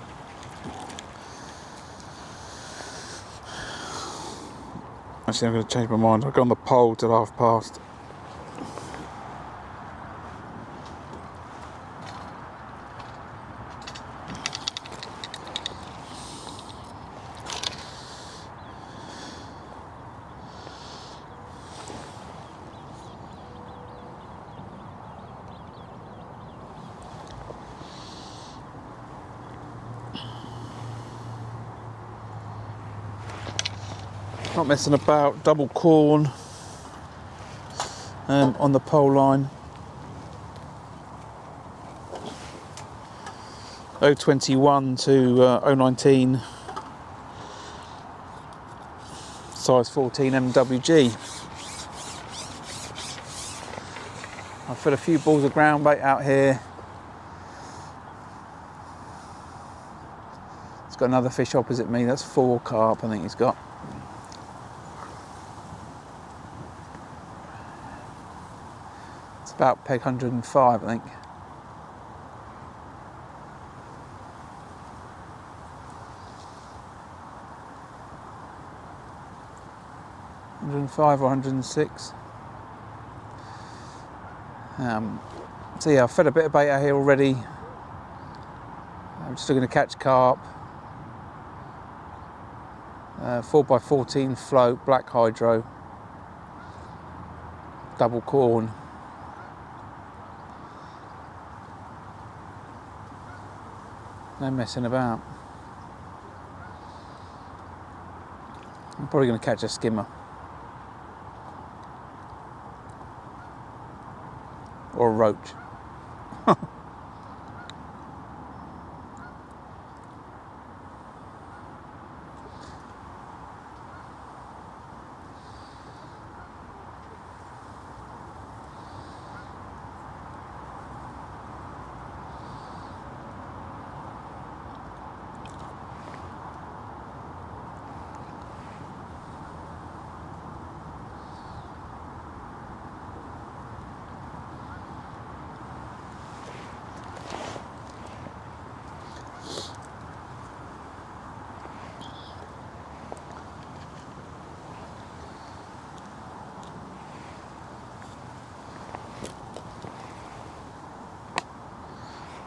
Actually, I'm going to change my mind, I'll go on the pole till past. Not messing about, double corn on the pole line. 021 to 019, size 14 MWG. I've fed a few balls of ground bait out here. He's got another fish opposite me. That's 4 carp, I think he's got. It's about peg 105, I think. $105 or 106. So yeah, I've fed a bit of bait out here already. I'm just looking to catch carp. 4x14 float, black hydro, double corn. No messing about. I'm probably going to catch a skimmer. Or a roach.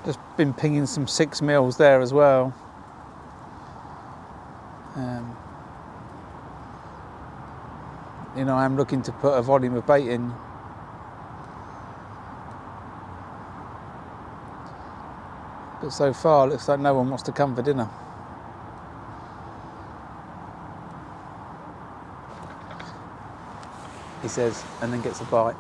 Just been pinging some 6 mils there as well. You know, I'm looking to put a volume of bait in. But so far, it looks like no one wants to come for dinner. He says, and then gets a bite.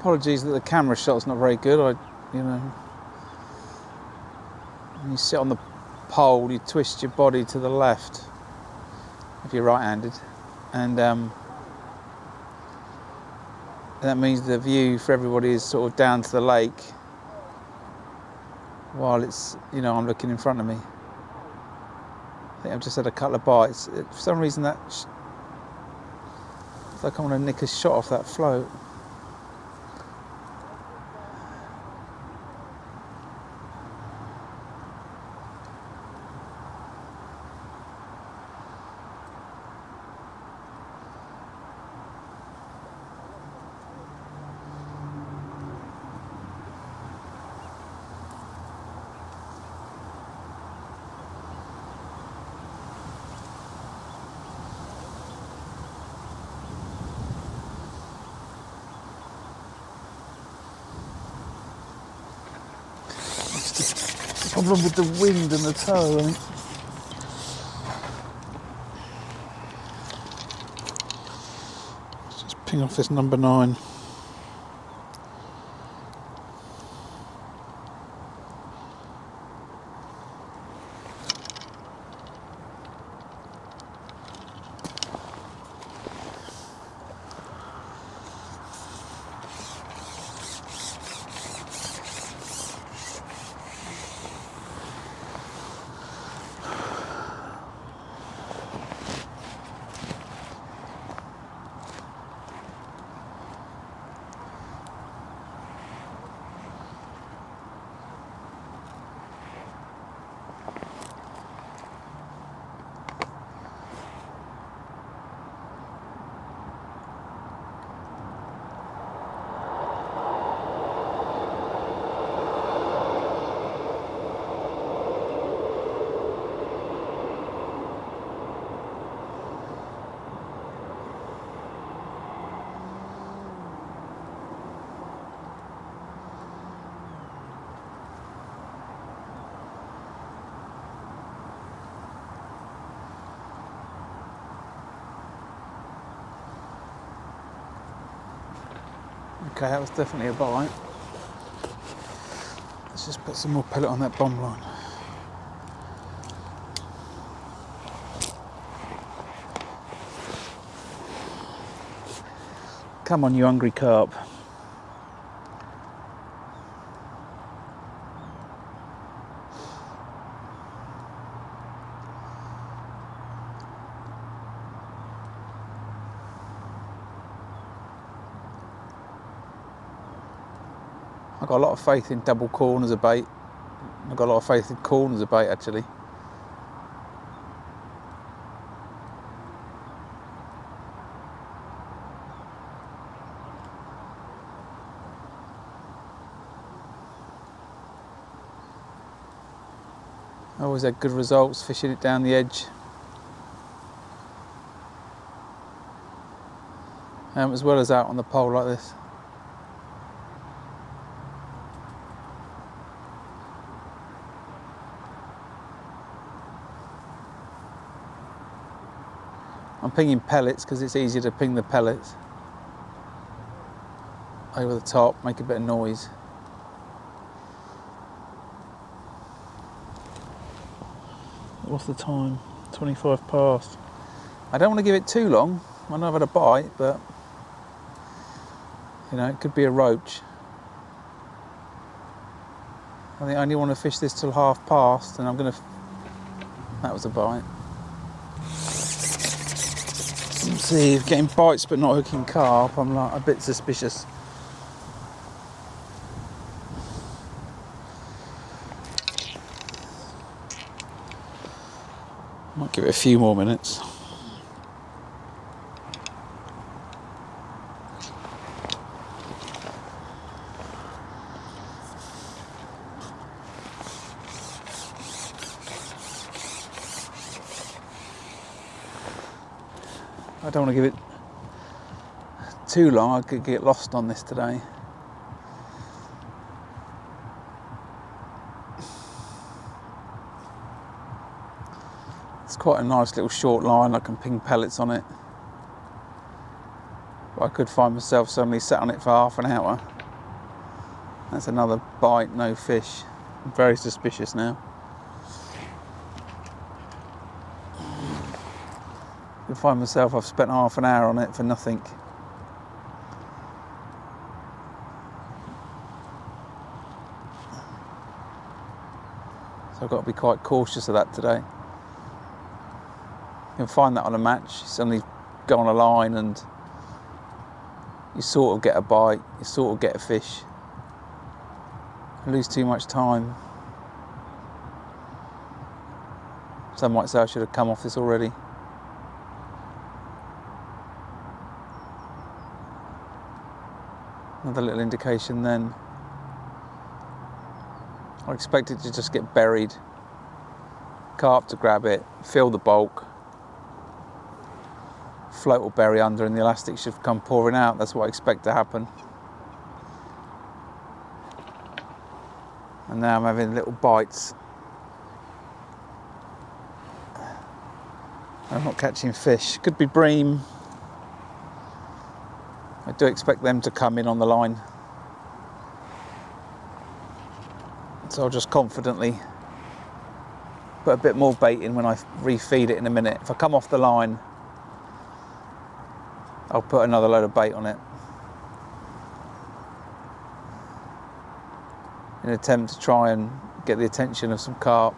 Apologies that the camera shot's not very good. You know, when you sit on the pole, you twist your body to the left if you're right-handed, and that means the view for everybody is sort of down to the lake, while it's, you know, I'm looking in front of me. I think I've just had a couple of bites. For some reason, it's like I want to nick a shot off that float. Problem with the wind and the tow, I think. Let's just ping off this number 9. Okay, that was definitely a bite. Let's just put some more pellet on that bomb line. Come on, you hungry carp. I've got a lot of faith in double corn as a bait. I've got a lot of faith in corn as a bait, actually. I always had good results fishing it down the edge. As well as out on the pole like this. I'm pinging pellets because it's easier to ping the pellets over the top, make a bit of noise. What's the time? 25 past. I don't want to give it too long. I know I've had a bite, but you know, it could be a roach. I think I only want to fish this till 1/2 and I'm going to... That was a bite. Let's see, getting bites but not hooking carp, I'm like a bit suspicious. Might give it a few more minutes. I don't want to give it too long, I could get lost on this today. It's quite a nice little short line, I can ping pellets on it. But I could find myself suddenly sat on it for half an hour. That's another bite, no fish. I'm very suspicious now. I find myself, I've spent half an hour on it for nothing. So I've got to be quite cautious of that today. You can find that on a match, you suddenly go on a line and you sort of get a bite, you sort of get a fish. You lose too much time. Some might say I should have come off this already. Another little indication then. I expect it to just get buried. Carp to grab it, feel the bulk. Float will bury under and the elastic should come pouring out. That's what I expect to happen. and now I'm having little bites. I'm not catching fish. Could be bream. I do expect them to come in on the line. So I'll just confidently put a bit more bait in when I refeed it in a minute. If I come off the line, I'll put another load of bait on it, in an attempt to try and get the attention of some carp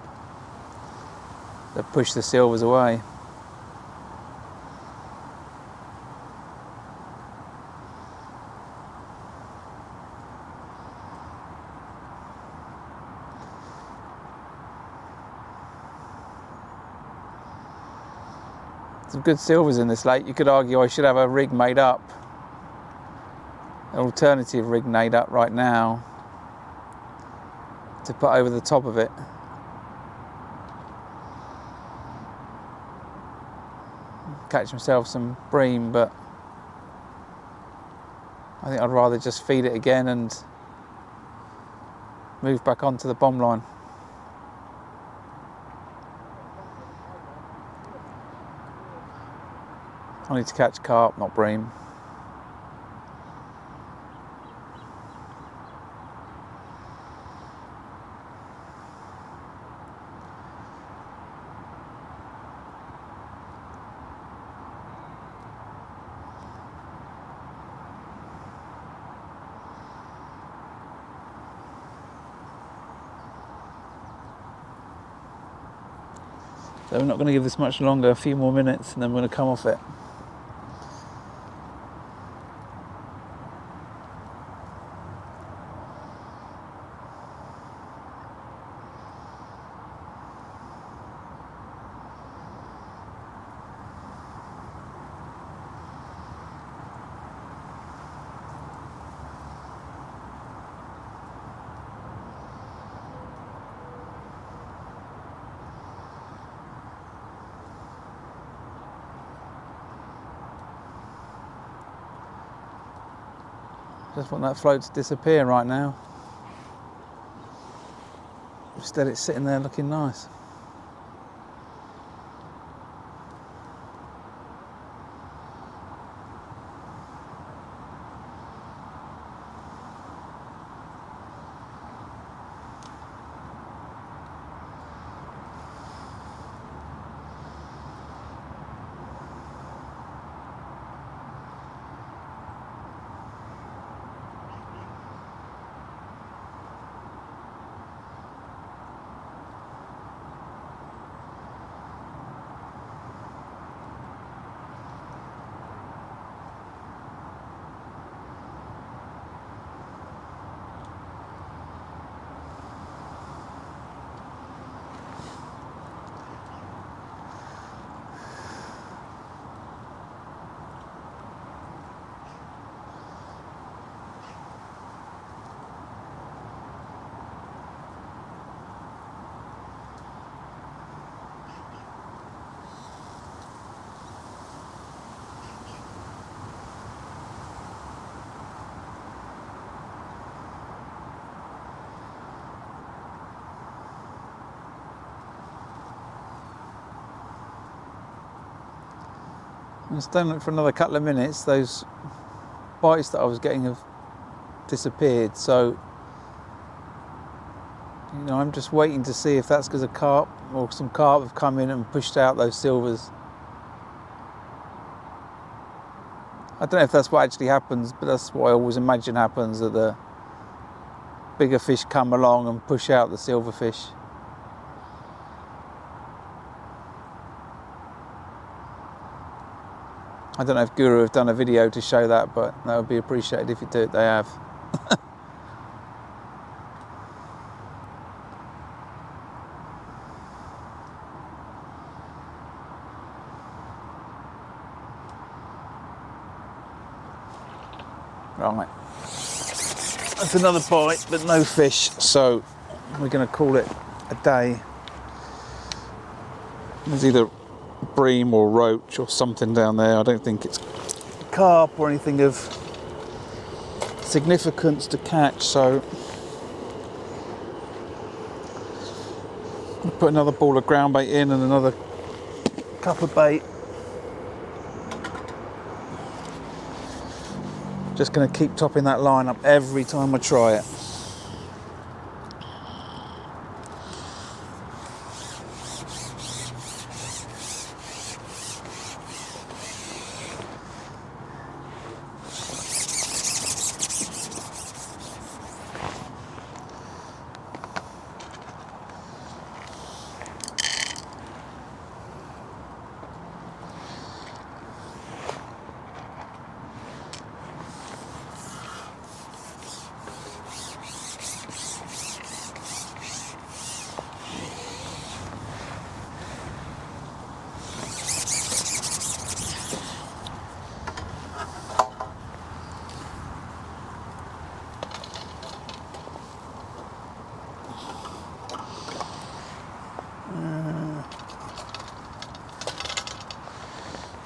that push the silvers away. Some good silvers in this lake. You could argue I should have a rig made up, an alternative rig made up right now to put over the top of it. Catch myself some bream, but I think I'd rather just feed it again and move back onto the bomb line. I need to catch carp, not bream. So we're not going to give this much longer, a few more minutes, and then we're going to come off it. Just want that float to disappear right now. Instead it's sitting there looking nice. I'm staying on it for another couple of minutes. Those bites that I was getting have disappeared, so I'm just waiting to see if that's because a carp or some carp have come in and pushed out those silvers. I don't know if that's what actually happens, but that's what I always imagine happens, that the bigger fish come along and push out the silverfish. I don't know if Guru have done a video to show that, but that would be appreciated if you do. They have. Right. That's another bite, but no fish, so we're going to call it a day. There's either bream or roach or something down there. I don't think it's carp or anything of significance to catch, so Put another ball of ground bait in and another cup of bait. Just going to keep topping that line up every time I try it.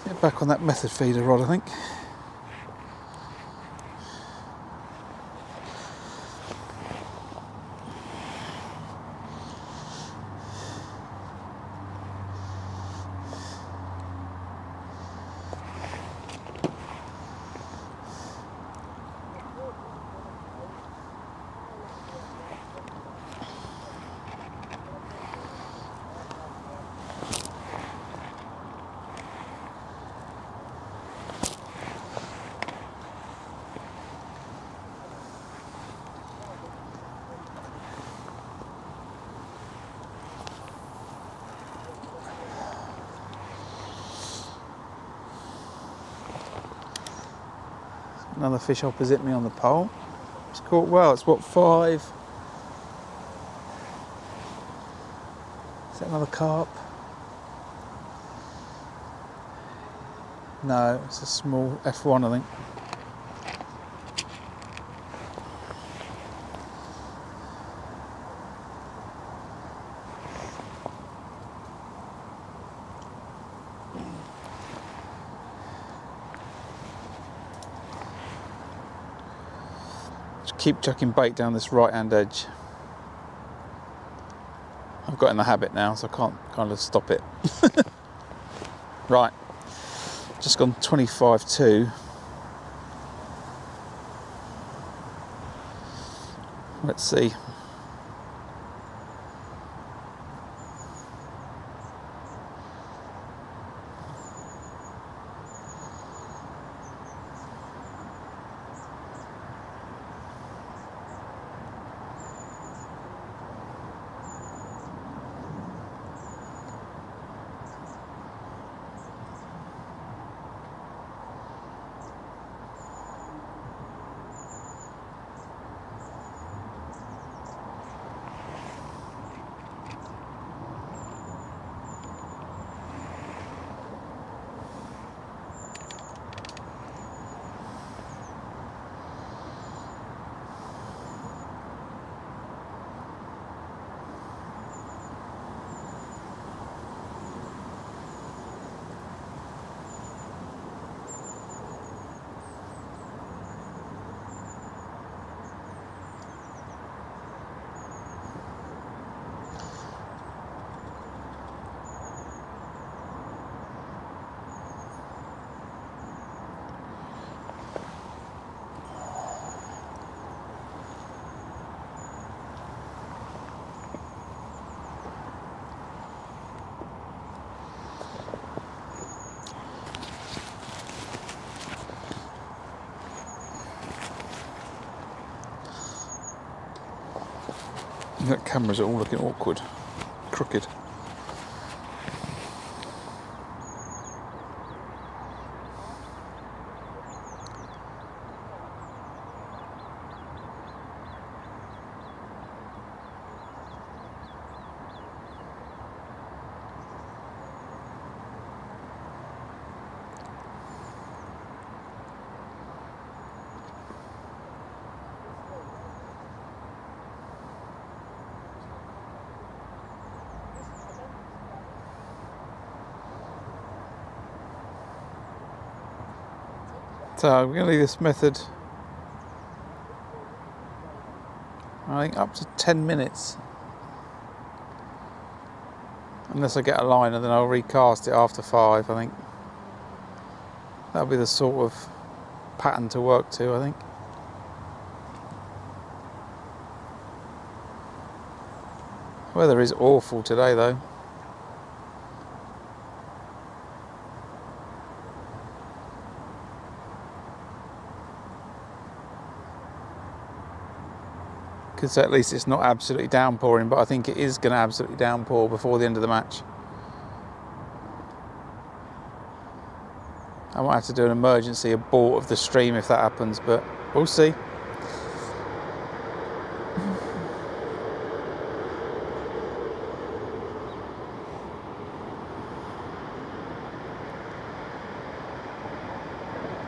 Get back on that method feeder rod, I think. Another fish opposite me on the pole. It's caught well. It's what, 5? Is that another carp? No, it's a small F1, I think. Keep chucking bait down this right hand edge. I've got in the habit now, so I can't kind of stop it. Right, just gone 25-2. Let's see. That cameras are all looking awkward, crooked. So we're going to leave this method, I think, up to 10 minutes. Unless I get a line and then I'll recast it after 5, I think. That'll be the sort of pattern to work to, I think. Weather is awful today though. Could say at least it's not absolutely downpouring, but I think it is going to absolutely downpour before the end of the match. I might have to do an emergency abort of the stream if that happens, but we'll see.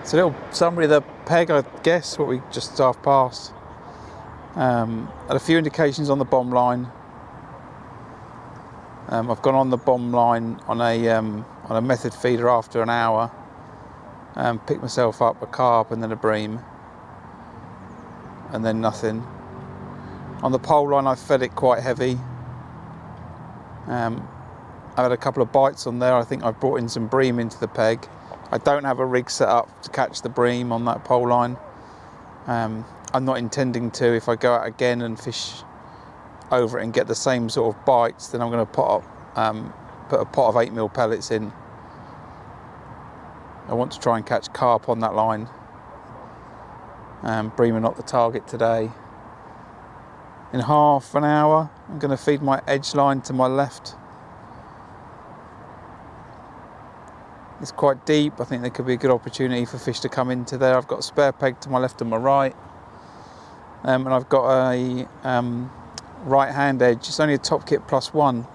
It's a little summary of the peg, I guess, what we just half past. Had a few indications on the bomb line. I've gone on the bomb line on a method feeder after an hour. Picked myself up a carp and then a bream, and then nothing. On the pole line I fed it quite heavy. I had a couple of bites on there. I think I've brought in some bream into the peg. I don't have a rig set up to catch the bream on that pole line. I'm not intending to. If I go out again and fish over it and get the same sort of bites, then I'm going to put a pot of 8mm pellets in. I want to try and catch carp on that line. Bream are not the target today. In half an hour, I'm going to feed my edge line to my left. It's quite deep. I think there could be a good opportunity for fish to come into there. I've got a spare peg to my left and my right. And I've got a right hand edge. It's only a top kit +1.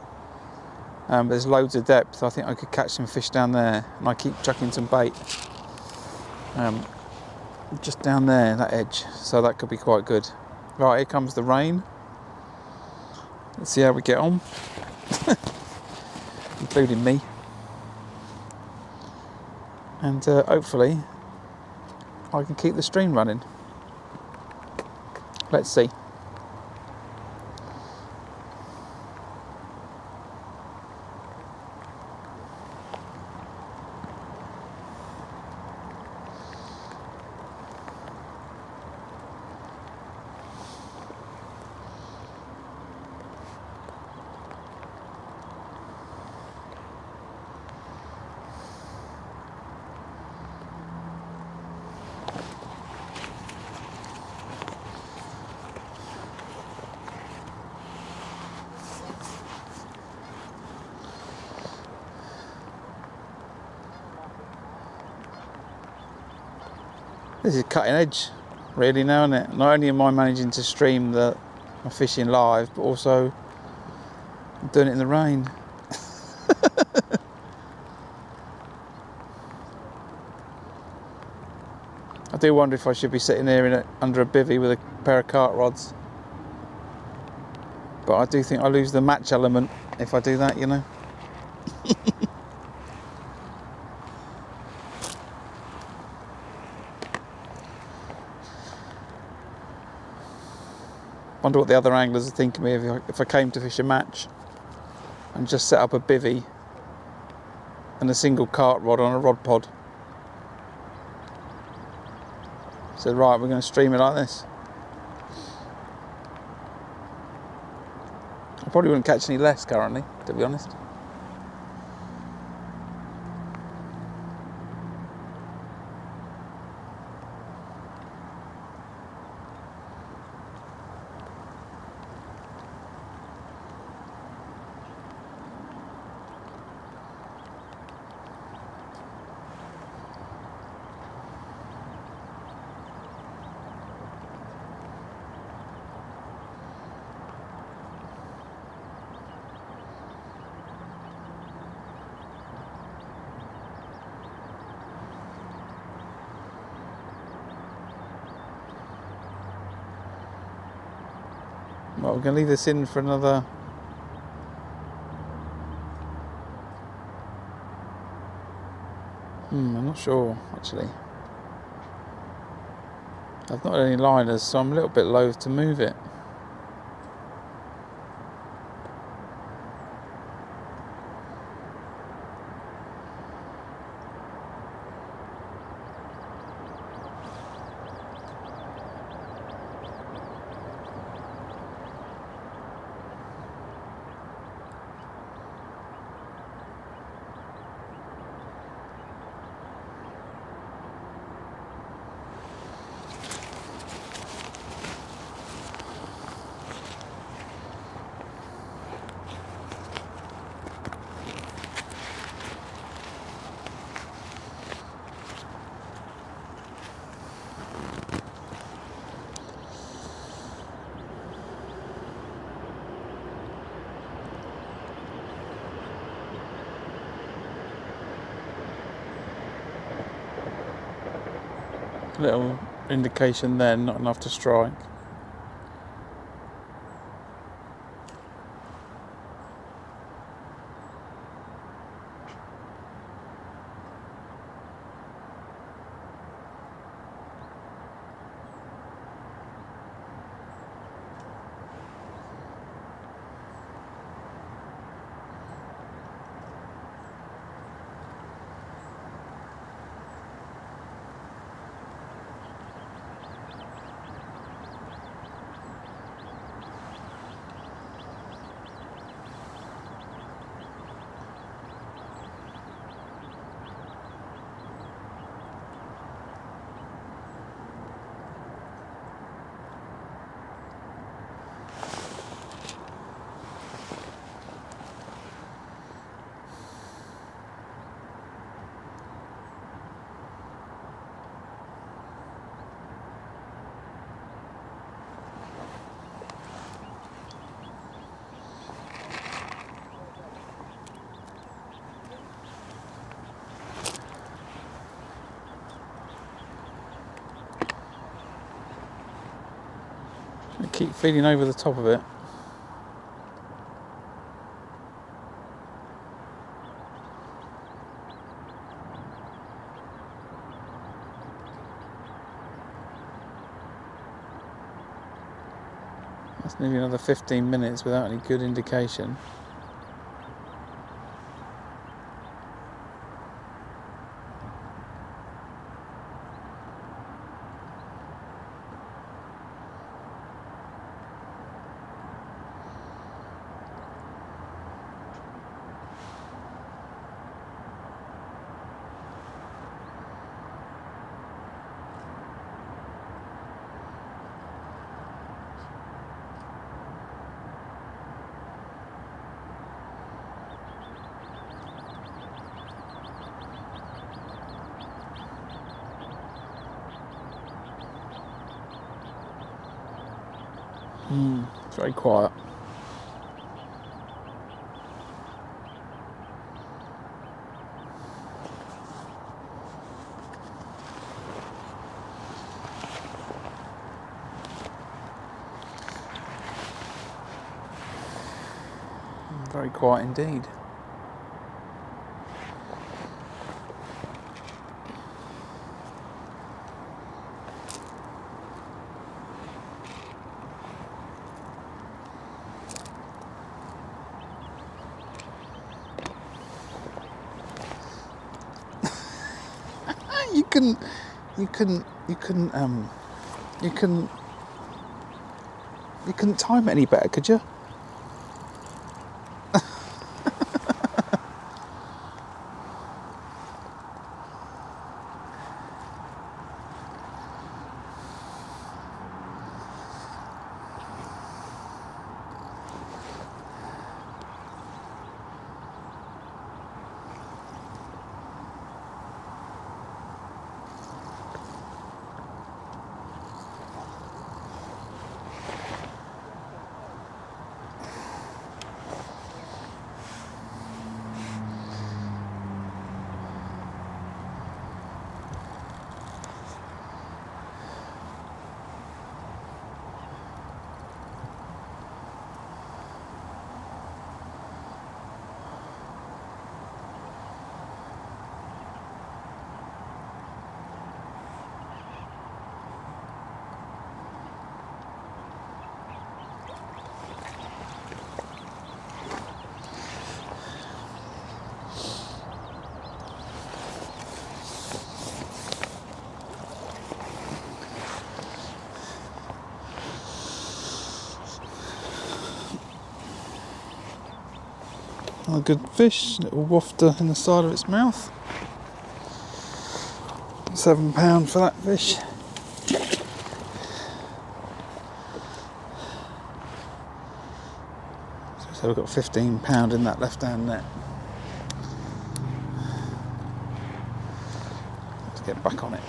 There's loads of depth. I think I could catch some fish down there. And I keep chucking some bait. Just down there, that edge. So that could be quite good. Right, here comes the rain. Let's see how we get on. Including me. And hopefully I can keep the stream running. Let's see. This is cutting edge, really, now, isn't it? Not only am I managing to stream my fishing live, but also I'm doing it in the rain. I do wonder if I should be sitting here under a bivvy with a pair of cart rods. But I do think I lose the match element if I do that, you know. Wonder what the other anglers are thinking of me if I came to fish a match and just set up a bivvy and a single cart rod on a rod pod. Said, right, we're going to stream it like this. I probably wouldn't catch any less currently, to be honest. Well, we're going to leave this in for another I'm not sure actually. I've not had any liners, so I'm a little bit loath to move it. little indication then, not enough to strike. Keep feeding over the top of it. That's nearly another 15 minutes without any good indication. It's very quiet. Very quiet indeed. You couldn't time it any better, could you? A good fish, little wafter in the side of its mouth. £7 for that fish. So we've got £15 in that left hand net. Let's get back on it.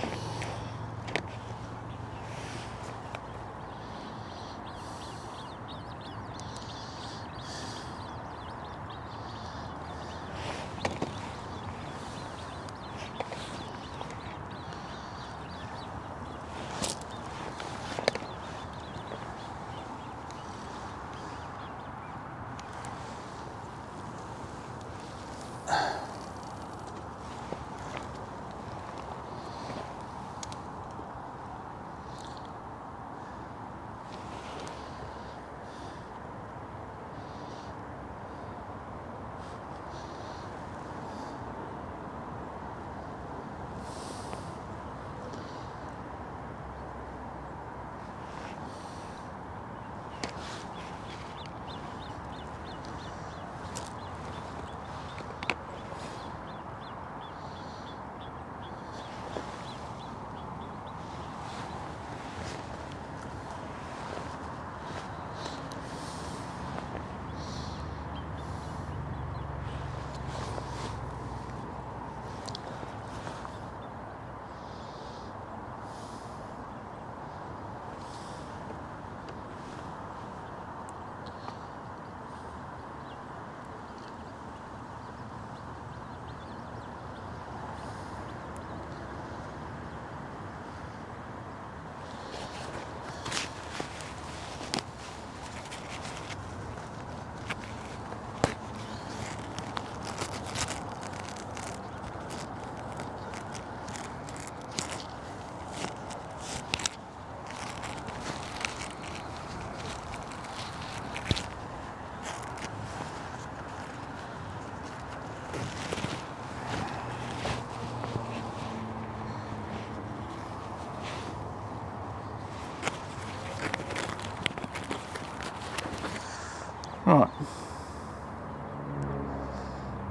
Right.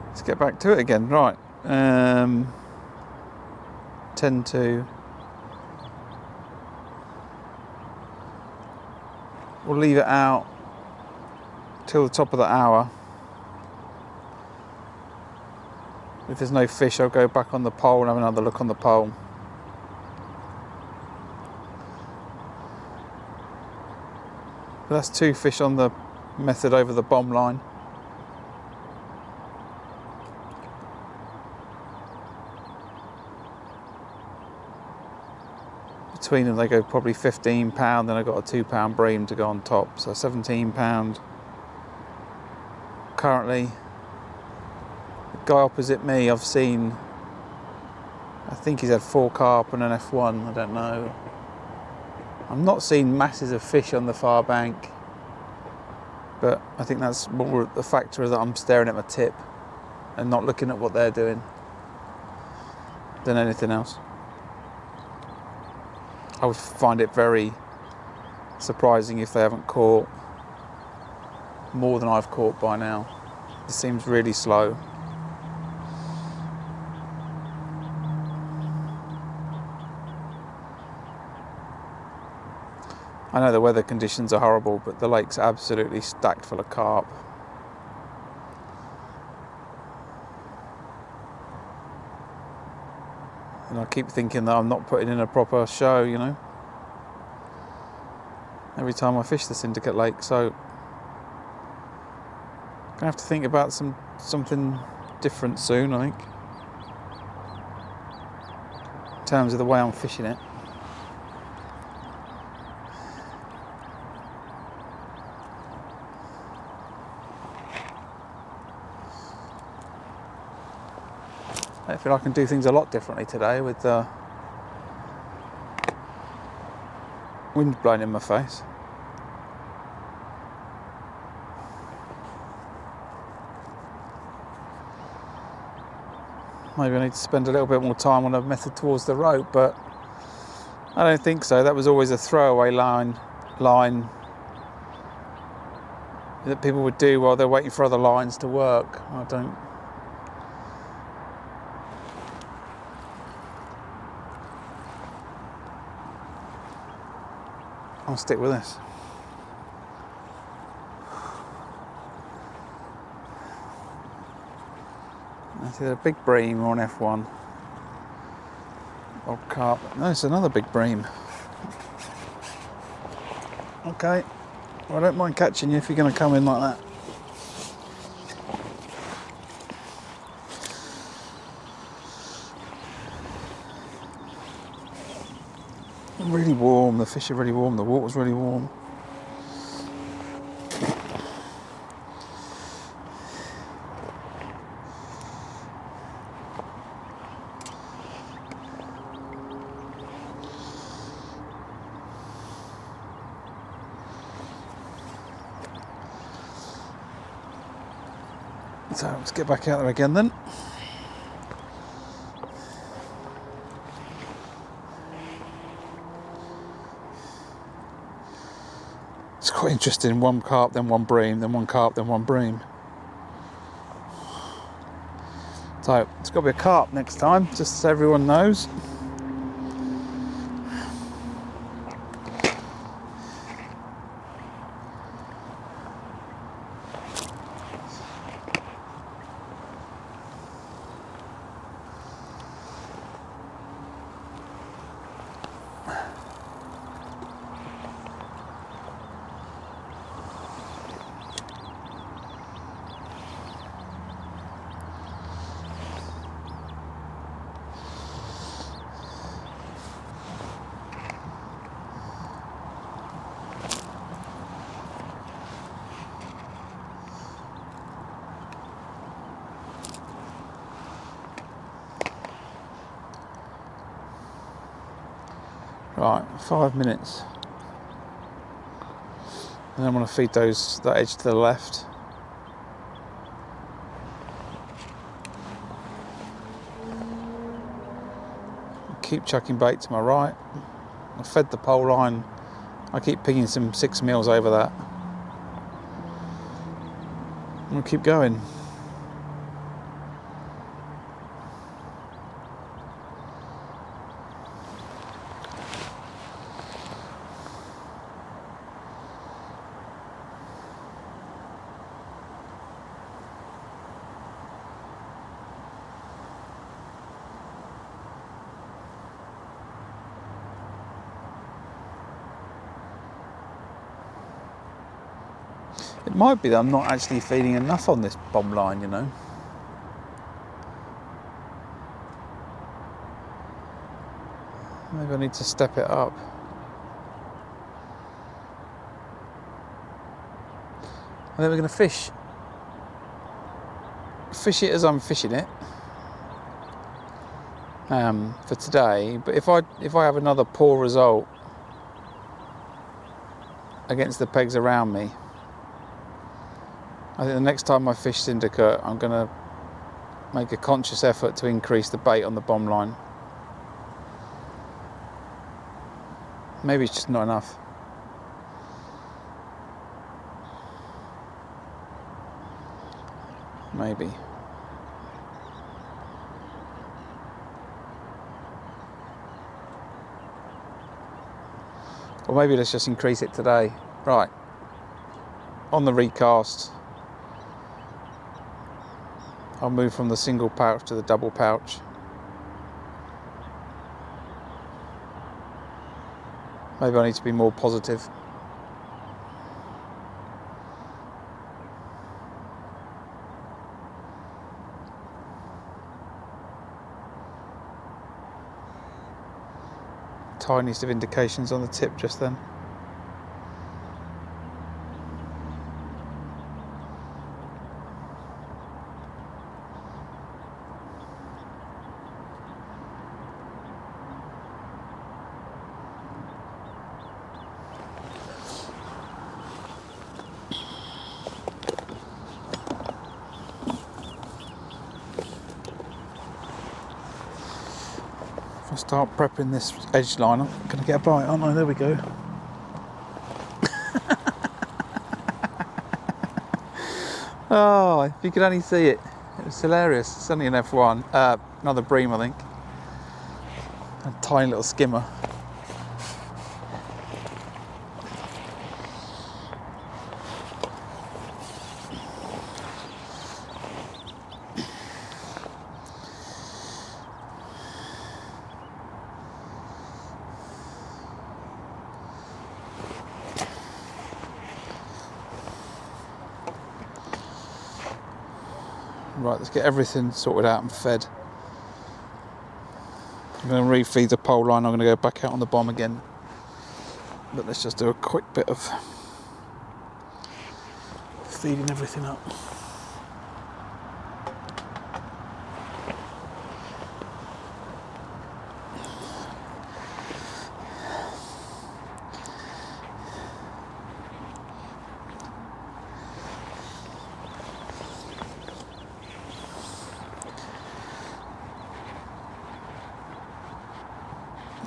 Let's get back to it again. Right. 10 to. We'll leave it out till the top of the hour. If there's no fish, I'll go back on the pole and have another look on the pole. But that's 2 fish on the method over the bomb line. Between them they go probably £15, then I've got a £2 bream to go on top, so £17 currently. The guy opposite me, I've seen, I think he's had 4 carp and an F1, I don't know. I'm not seeing masses of fish on the far bank, but I think that's more the factor that I'm staring at my tip and not looking at what they're doing than anything else. I would find it very surprising if they haven't caught more than I've caught by now. It seems really slow. I know the weather conditions are horrible, but the lake's absolutely stacked full of carp. And I keep thinking that I'm not putting in a proper show, you know, every time I fish the Syndicate Lake. So I'm gonna have to think about something different soon, I think, in terms of the way I'm fishing it. I feel I can do things a lot differently today with the wind blowing in my face. Maybe I need to spend a little bit more time on a method towards the rope, but I don't think so. That was always a throwaway line that people would do while they're waiting for other lines to work. I'll stick with this. That's either a big bream or an F1. Or carp. No, it's another big bream. Okay. Well, I don't mind catching you if you're going to come in like that. Really warm, the fish are really warm, the water's really warm. So let's get back out there again then. It's quite interesting, 1 carp, then 1 bream, then 1 carp, then 1 bream. So it's got to be a carp next time, just so everyone knows. Right, 5 minutes. And then I'm going to feed that edge to the left. Keep chucking bait to my right. I fed the pole line. I keep pinging some 6 mils over that. We'll keep going. It might be that I'm not actually feeding enough on this bomb line, you know. Maybe I need to step it up. And then we're going to fish it as I'm fishing it for today. But if I have another poor result against the pegs around me, I think the next time I fish syndicate, I'm going to make a conscious effort to increase the bait on the bomb line. Maybe it's just not enough. Maybe. Or maybe let's just increase it today. Right. On the recast, I'll move from the single pouch to the double pouch. Maybe I need to be more positive. Tiniest of indications on the tip just then. If I start prepping this edge line, I'm going to get a bite, aren't I? There we go. Oh, if you could only see it. It was hilarious. It's only an F1. Another bream, I think. A tiny little skimmer. Right, let's get everything sorted out and fed. I'm going to refeed the pole line. I'm going to go back out on the bomb again. But let's just do a quick bit of feeding everything up.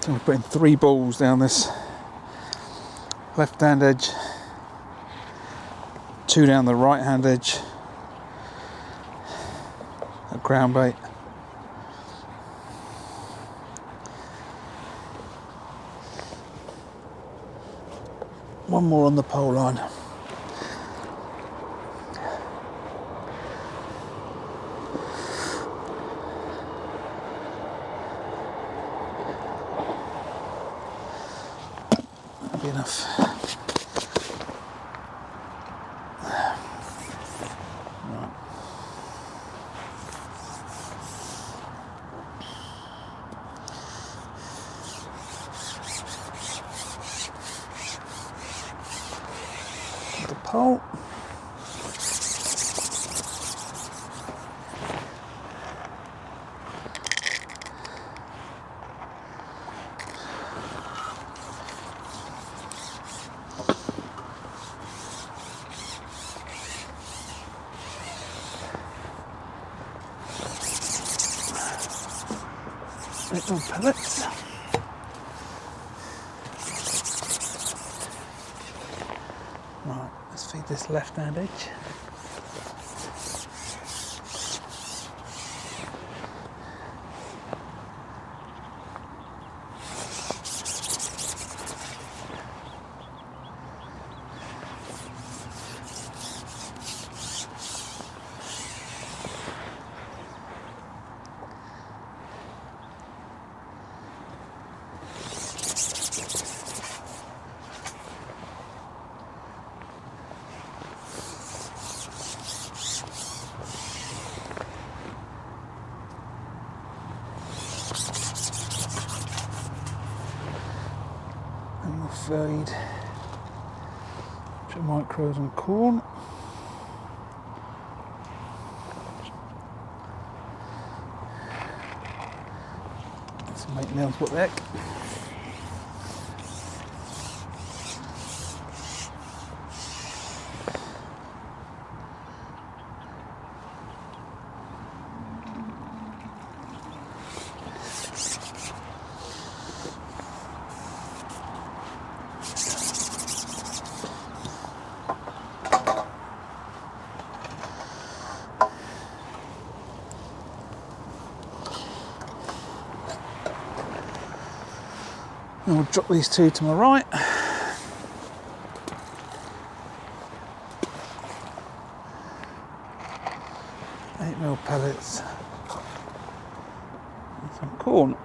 So we're putting 3 balls down this left hand edge, 2 down the right hand edge, a ground bait. One more on the pole line. That'll be enough. Right. The pole. Little pellets. Right, let's feed this left hand edge. feed. Some micros and corn. Some 8 mils, what the heck. And we'll drop these two to my right. 8 mil pellets. And some corn.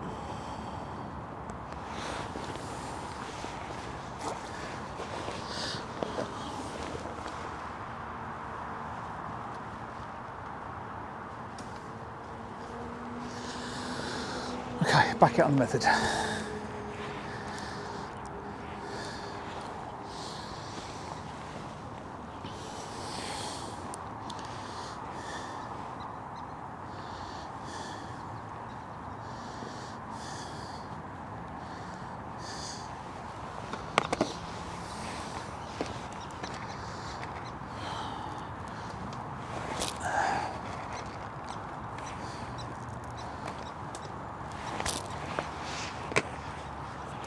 Okay, back out on the method.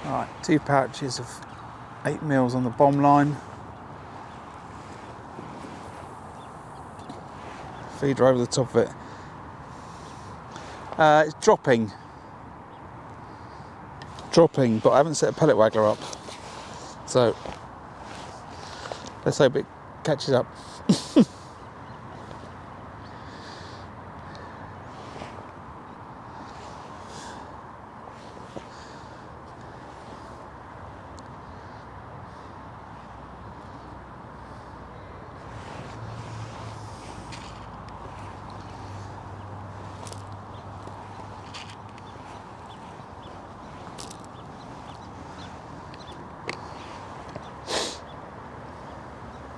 Right, 2 pouches of 8 mils on the bomb line. Feeder over the top of it. It's dropping, but I haven't set a pellet waggler up. So let's hope it catches up.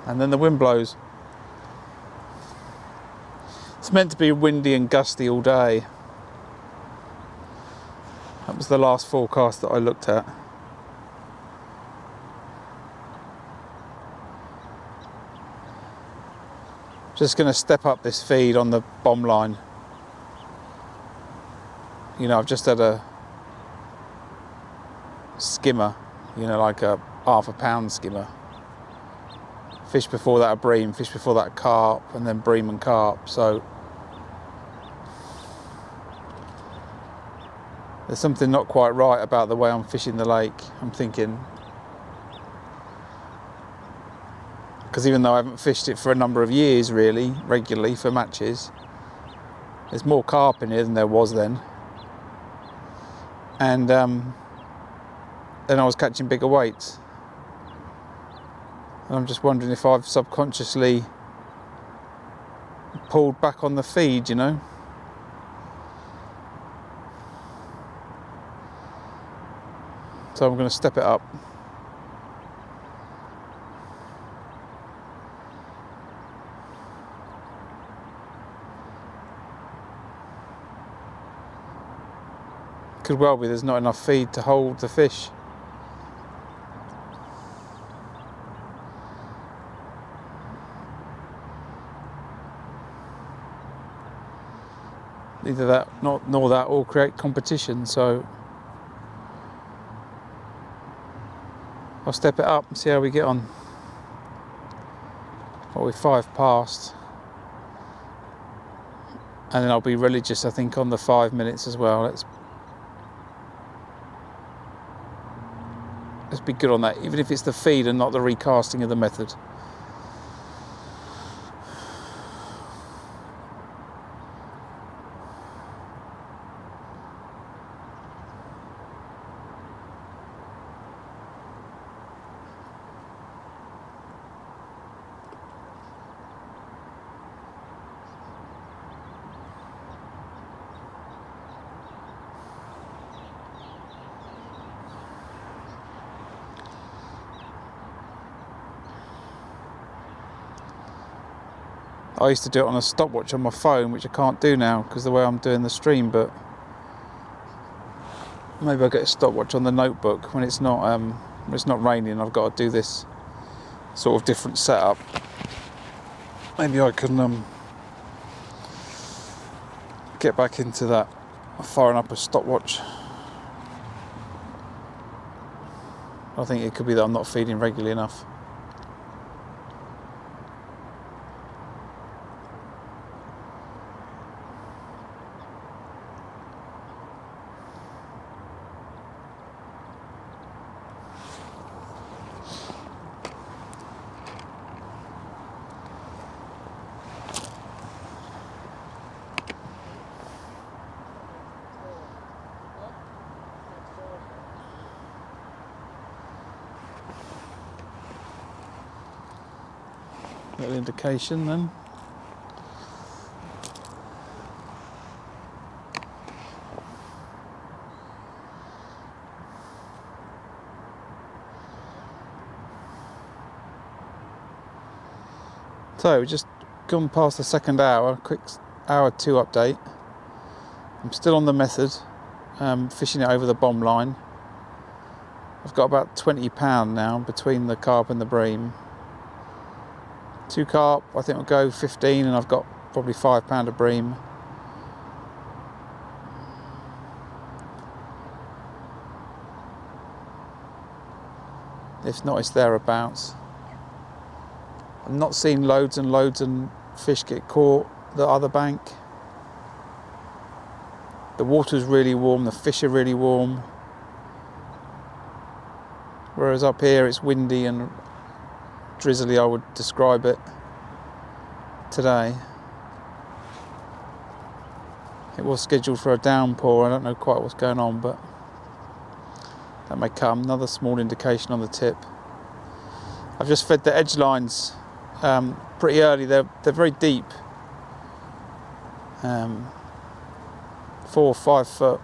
And then the wind blows. It's meant to be windy and gusty all day. That was the last forecast that I looked at. Just going to step up this feed on the bomb line. You know, I've just had a skimmer, you know, like a ½ pound skimmer. Fish before that a bream, fish before that a carp, and then bream and carp. So there's something not quite right about the way I'm fishing the lake, I'm thinking. Because even though I haven't fished it for a number of years really, regularly for matches, there's more carp in here than there was then. And then I was catching bigger weights. And I'm just wondering if I've subconsciously pulled back on the feed, you know. So I'm going to step it up. Could well be there's not enough feed to hold the fish. Either that, nor that, or create competition. So I'll step it up and see how we get on. Well, we're 5 past, and then I'll be religious, I think, on the 5 minutes as well. Let's be good on that, even if it's the feed and not the recasting of the method. I used to do it on a stopwatch on my phone, which I can't do now because the way I'm doing the stream, but maybe I'll get a stopwatch on the notebook when it's not raining. I've got to do this sort of different setup. Maybe I can get back into that, firing up a stopwatch. I think it could be that I'm not feeding regularly enough. Little indication then. So we've just gone past the second hour, quick hour 2 update. I'm still on the method, fishing it over the bomb line. I've got about £20 now between the carp and the bream. 2 carp, I think will go 15, and I've got probably £5 of bream. If not, it's thereabouts. I'm not seeing loads and loads of fish get caught the other bank. The water's really warm, the fish are really warm. Whereas up here it's windy and drizzly, I would describe it today. It was scheduled for a downpour. I don't know quite what's going on, but that may come. Another small indication on the tip. I've just fed the edge lines pretty early. They're very deep, 4 or 5 foot,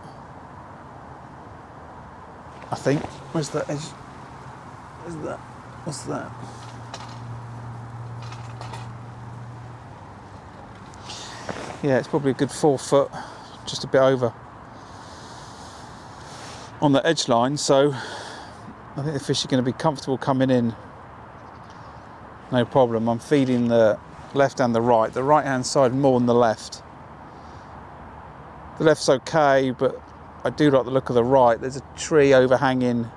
I think. Where's the edge? Where's that? What's that? Yeah, it's probably a good 4 foot, just a bit over, on the edge line. So I think the fish are going to be comfortable coming in, no problem. I'm feeding the left and the right hand side more than the left. The left's okay, but I do like the look of the right. There's a tree overhanging.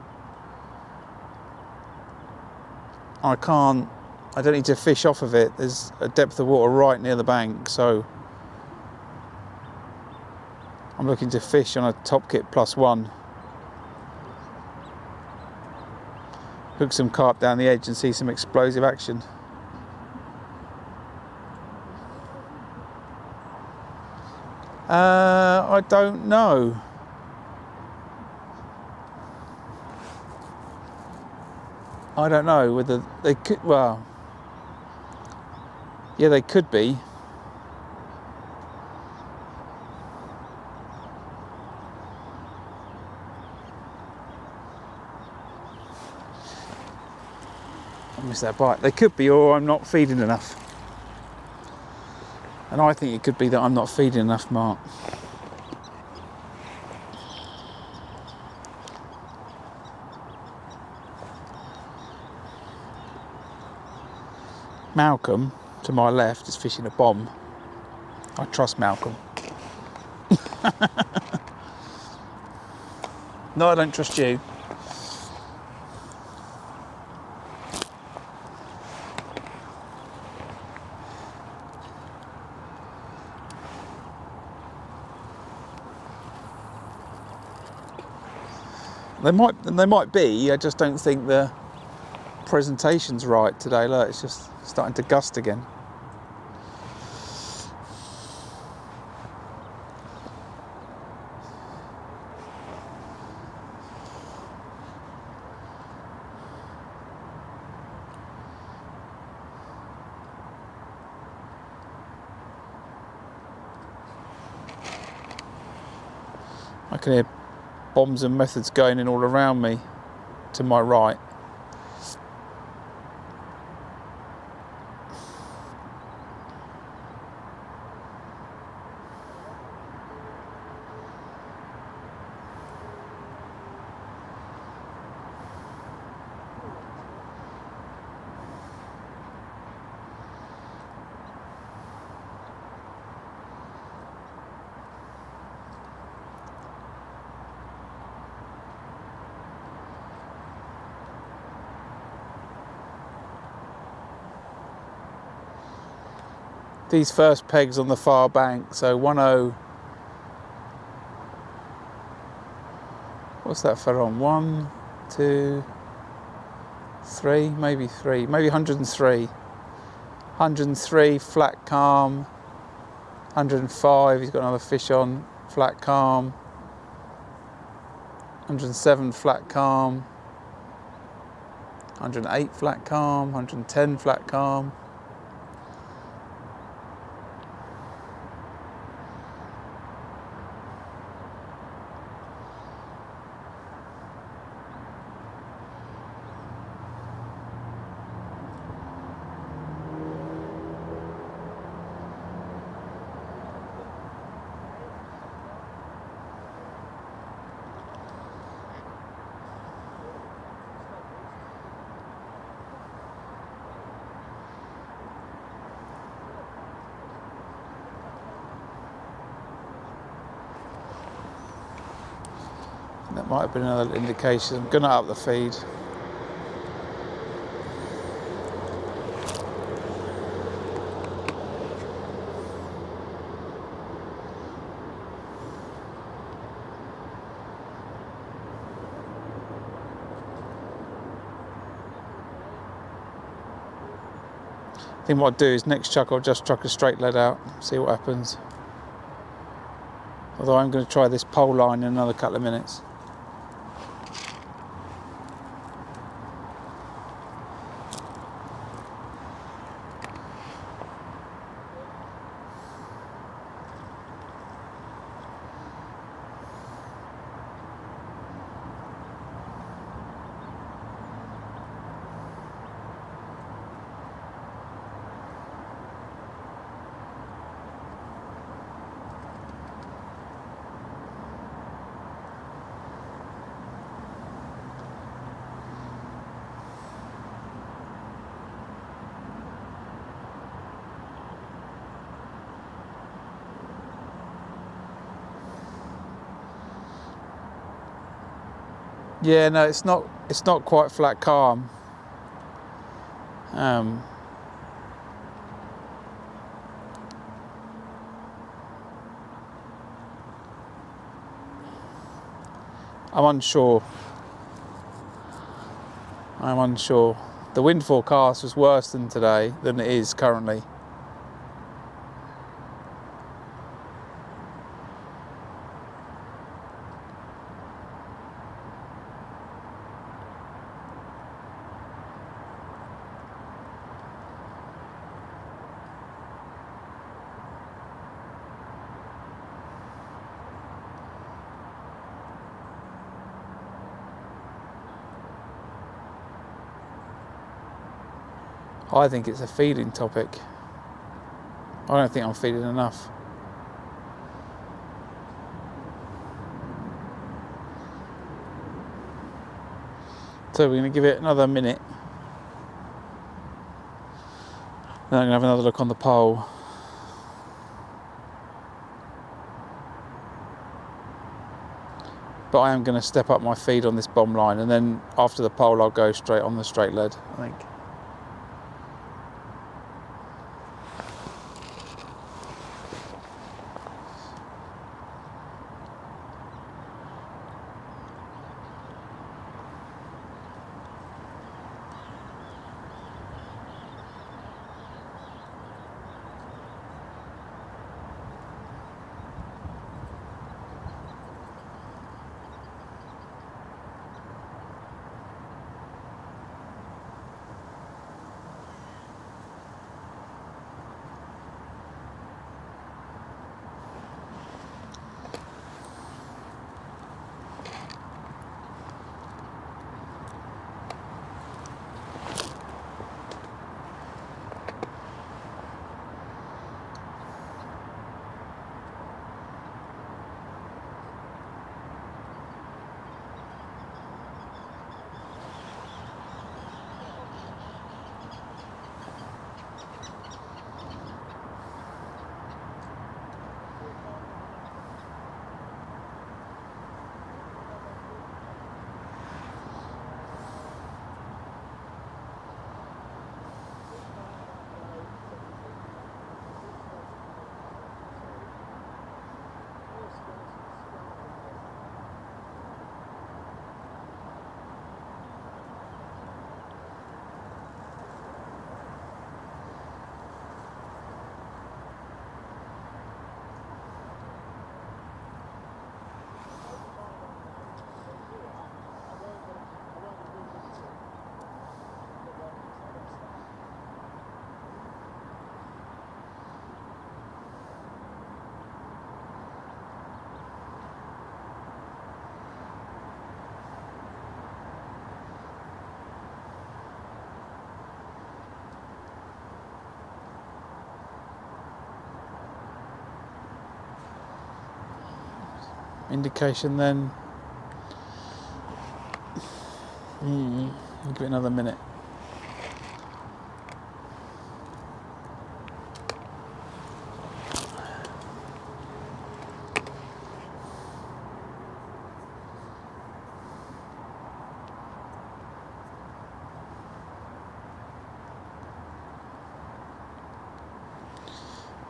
I don't need to fish off of it. There's a depth of water right near the bank, so I'm looking to fish on a top kit +1. Hook some carp down the edge and see some explosive action. I don't know. I don't know whether they could, well, yeah, they could be. I missed that bite. They could be, or I'm not feeding enough. And I think it could be that I'm not feeding enough, Mark. Malcolm, to my left, is fishing a bomb. I trust Malcolm. No, I don't trust you. They might be. I just don't think the presentation's right today. Look, it's just starting to gust again. I can hear bombs and methods going in all around me to my right. these first pegs on the far bank. So 10, what's that for on? 1, 2, 3, maybe 103. 103 flat calm. 105, he's got another fish on, flat calm. 107 flat calm. 108 flat calm. 110 flat calm. That might have been another indication. I'm going to up the feed. I think what I'll do is next chuck I'll just chuck a straight lead out, see what happens. Although I'm going to try this pole line in another couple of minutes. Yeah, no, it's not quite flat calm. I'm unsure. The wind forecast was worse than today than it is currently. I think it's a feeding topic. I don't think I'm feeding enough. So we're going to give it another minute. Then I'm going to have another look on the pole. But I am going to step up my feed on this bomb line, and then after the pole I'll go straight on the straight lead, I think. indication then. Give it another minute.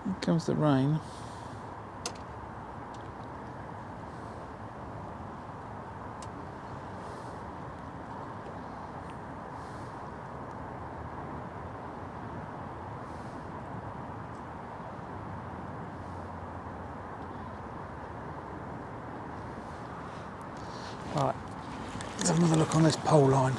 Here comes the rain. Right, let's have another look on this pole line.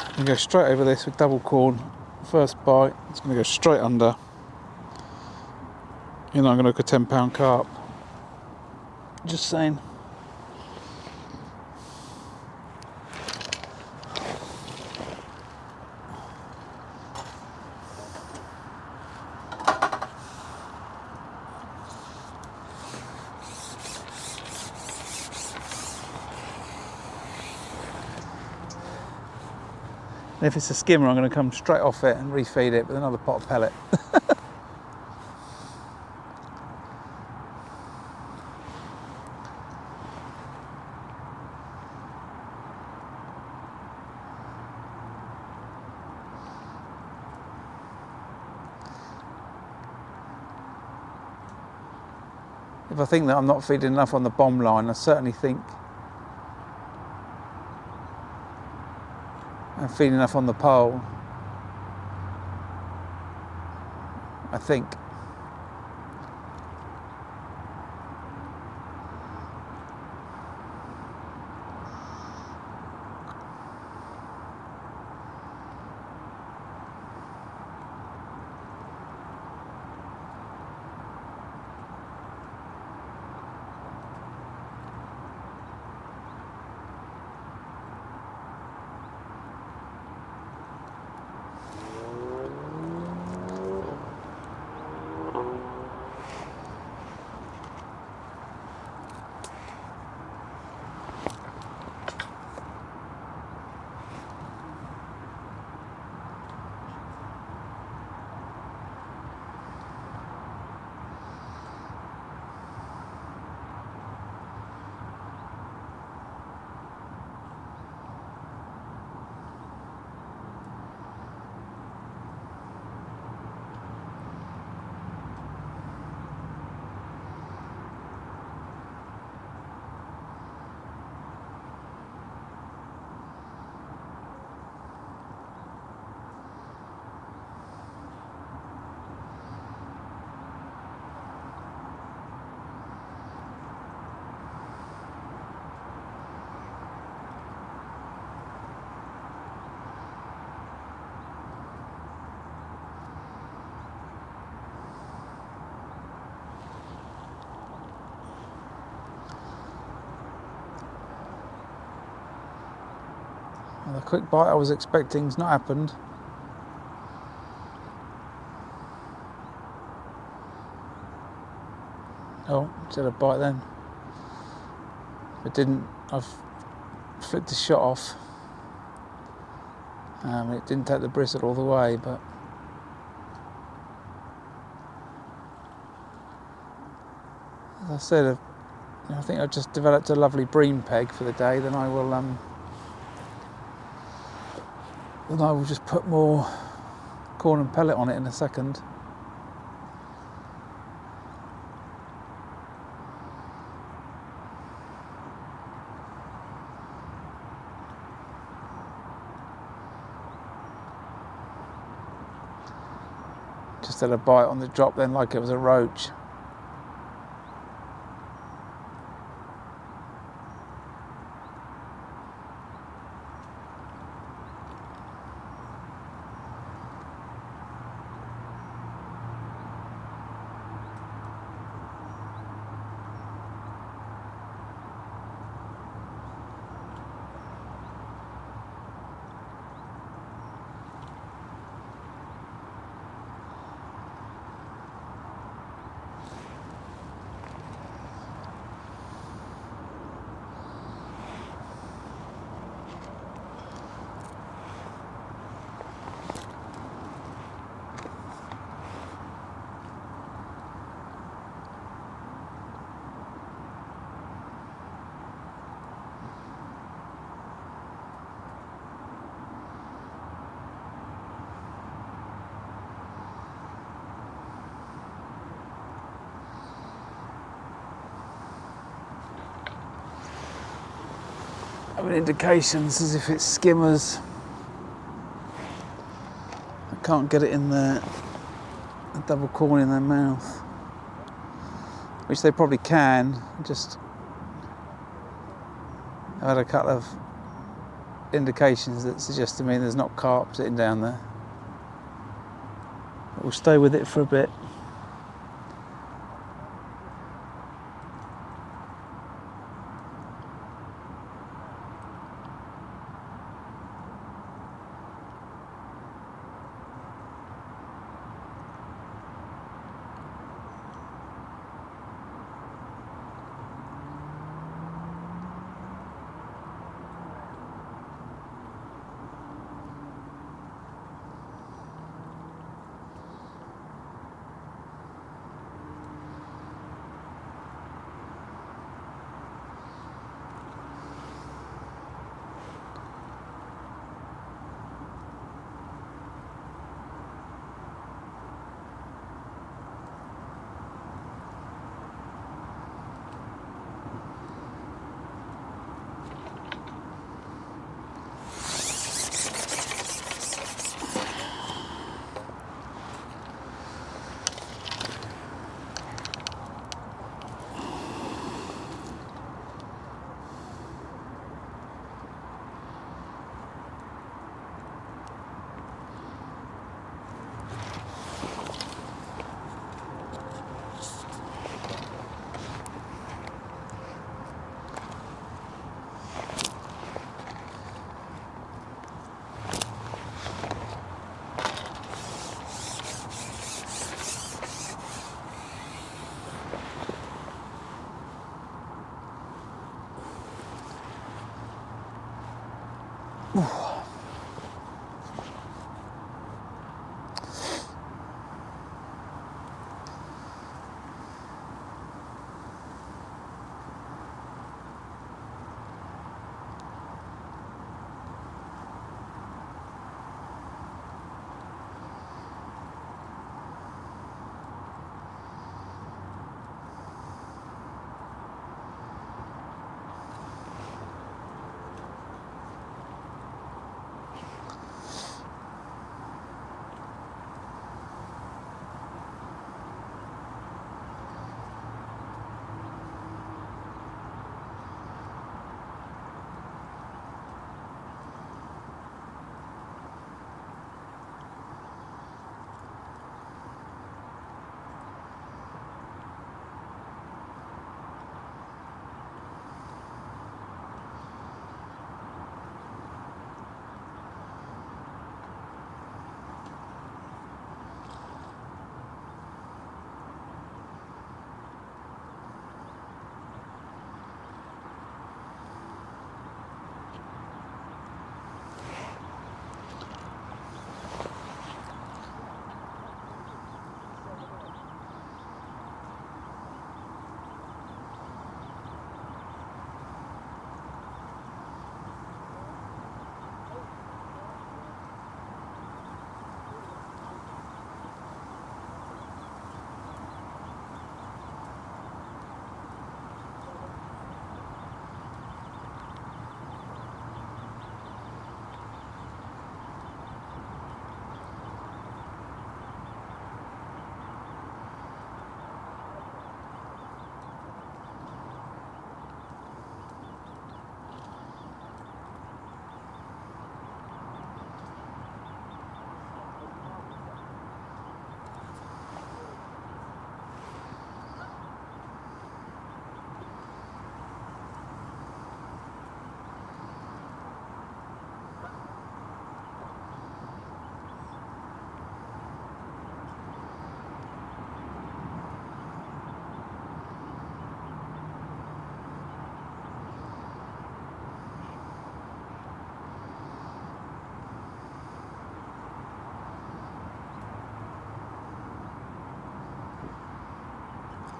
I'm going to go straight over this with double corn. First bite, it's going to go straight under. You know, I'm going to look at a £10 carp. Just saying. And if it's a skimmer, I'm going to come straight off it and refeed it with another pot of pellet. If I think that I'm not feeding enough on the bomb line, I certainly think I'm feeding enough on the pole. I think. The quick bite I was expecting's not happened. Oh, just had a bite then. If it didn't, I've flipped the shot off. It didn't take the bristle all the way, but as I said, I think I've just developed a lovely bream peg for the day. Then I will just put more corn and pellet on it in a second. Just had a bite on the drop then like it was a roach. giving indications as if it's skimmers. I can't get it in there, a double corn in their mouth, which they probably can. Just I've had a couple of indications that suggest to me there's not carp sitting down there. But we'll stay with it for a bit.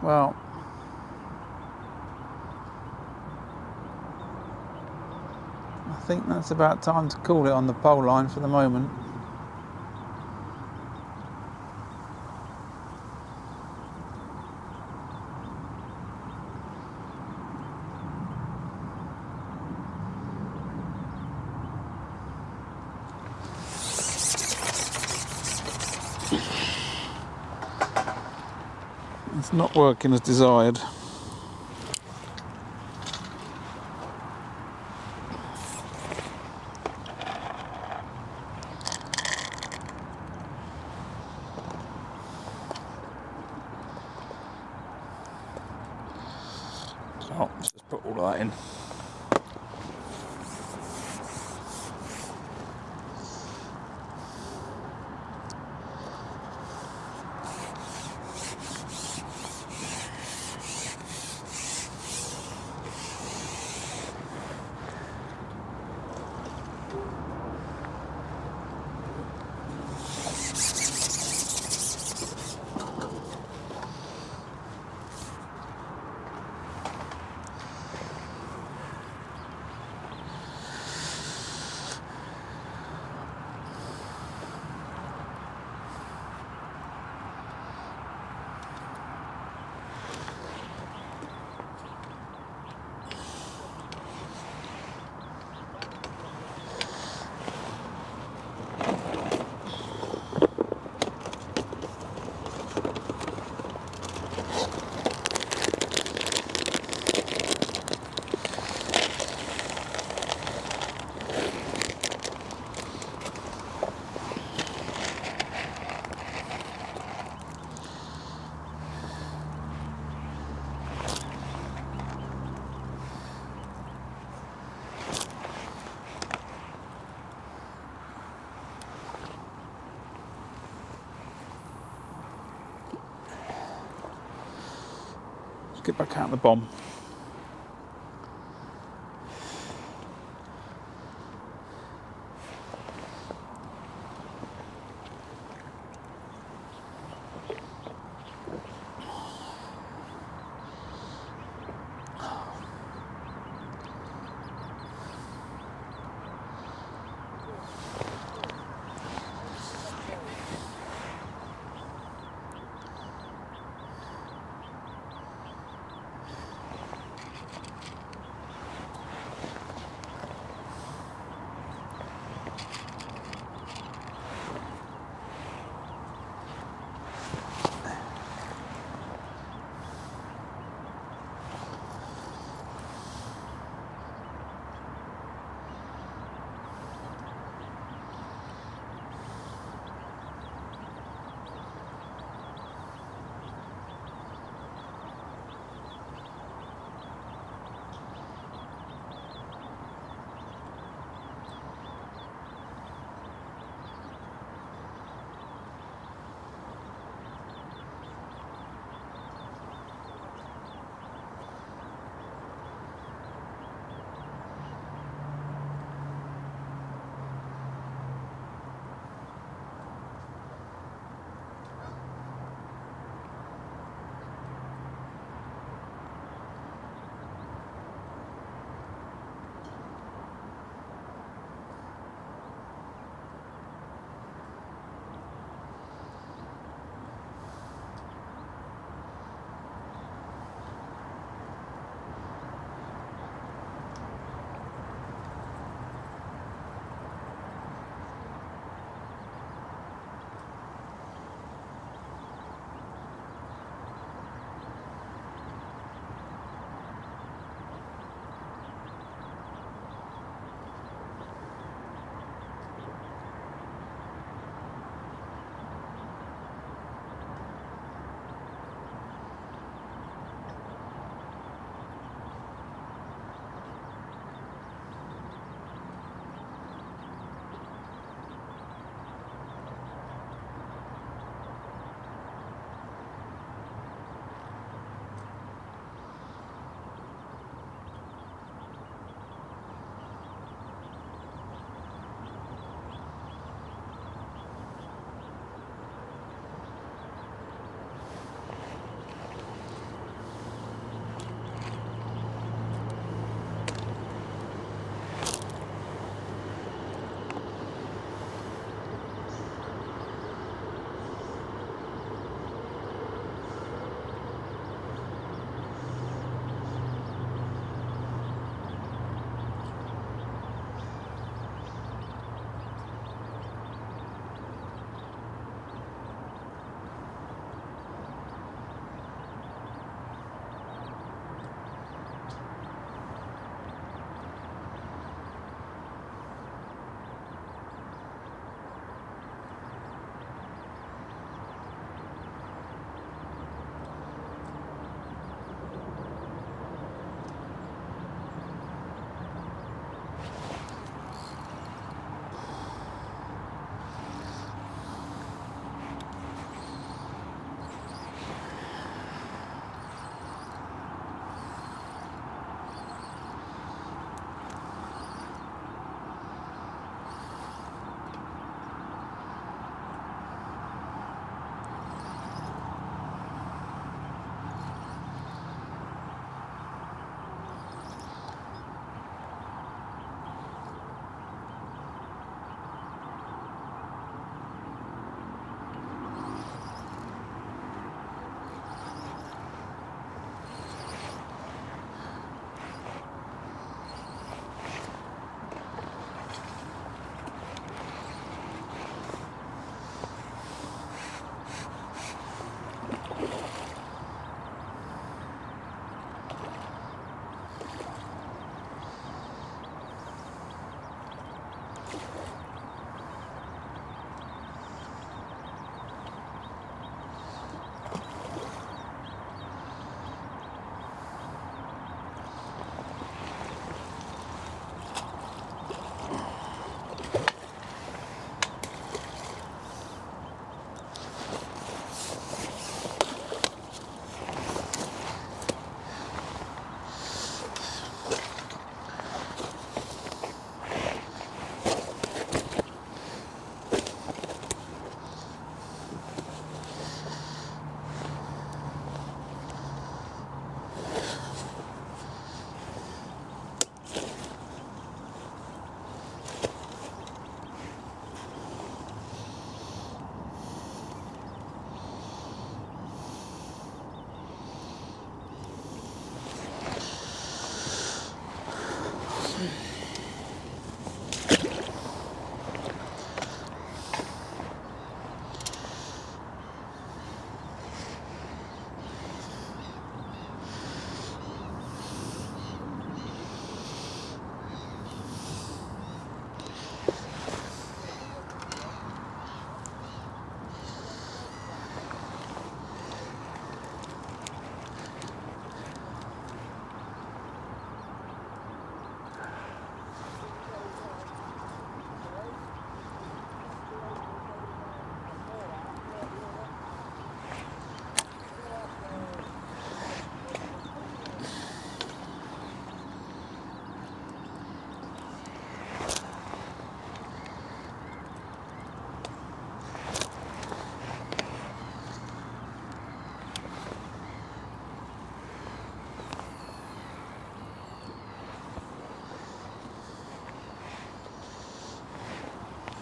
Well, I think that's about time to call it on the pole line for the moment. It's not working as desired. So let's just put all of that in. Get back out the bomb.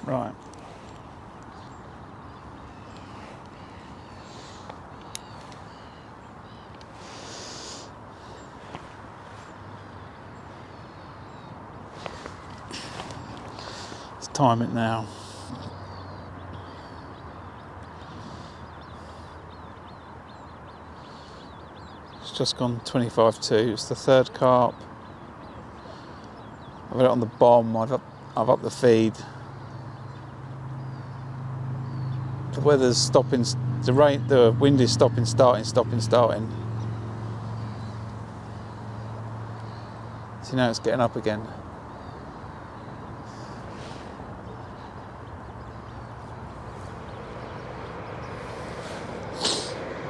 Right. Let's time it now. It's just gone 25-2. It's the third carp. I've got it on the bomb. I've upped the feed. The weather's stopping. The wind is stopping, starting. See, now it's getting up again.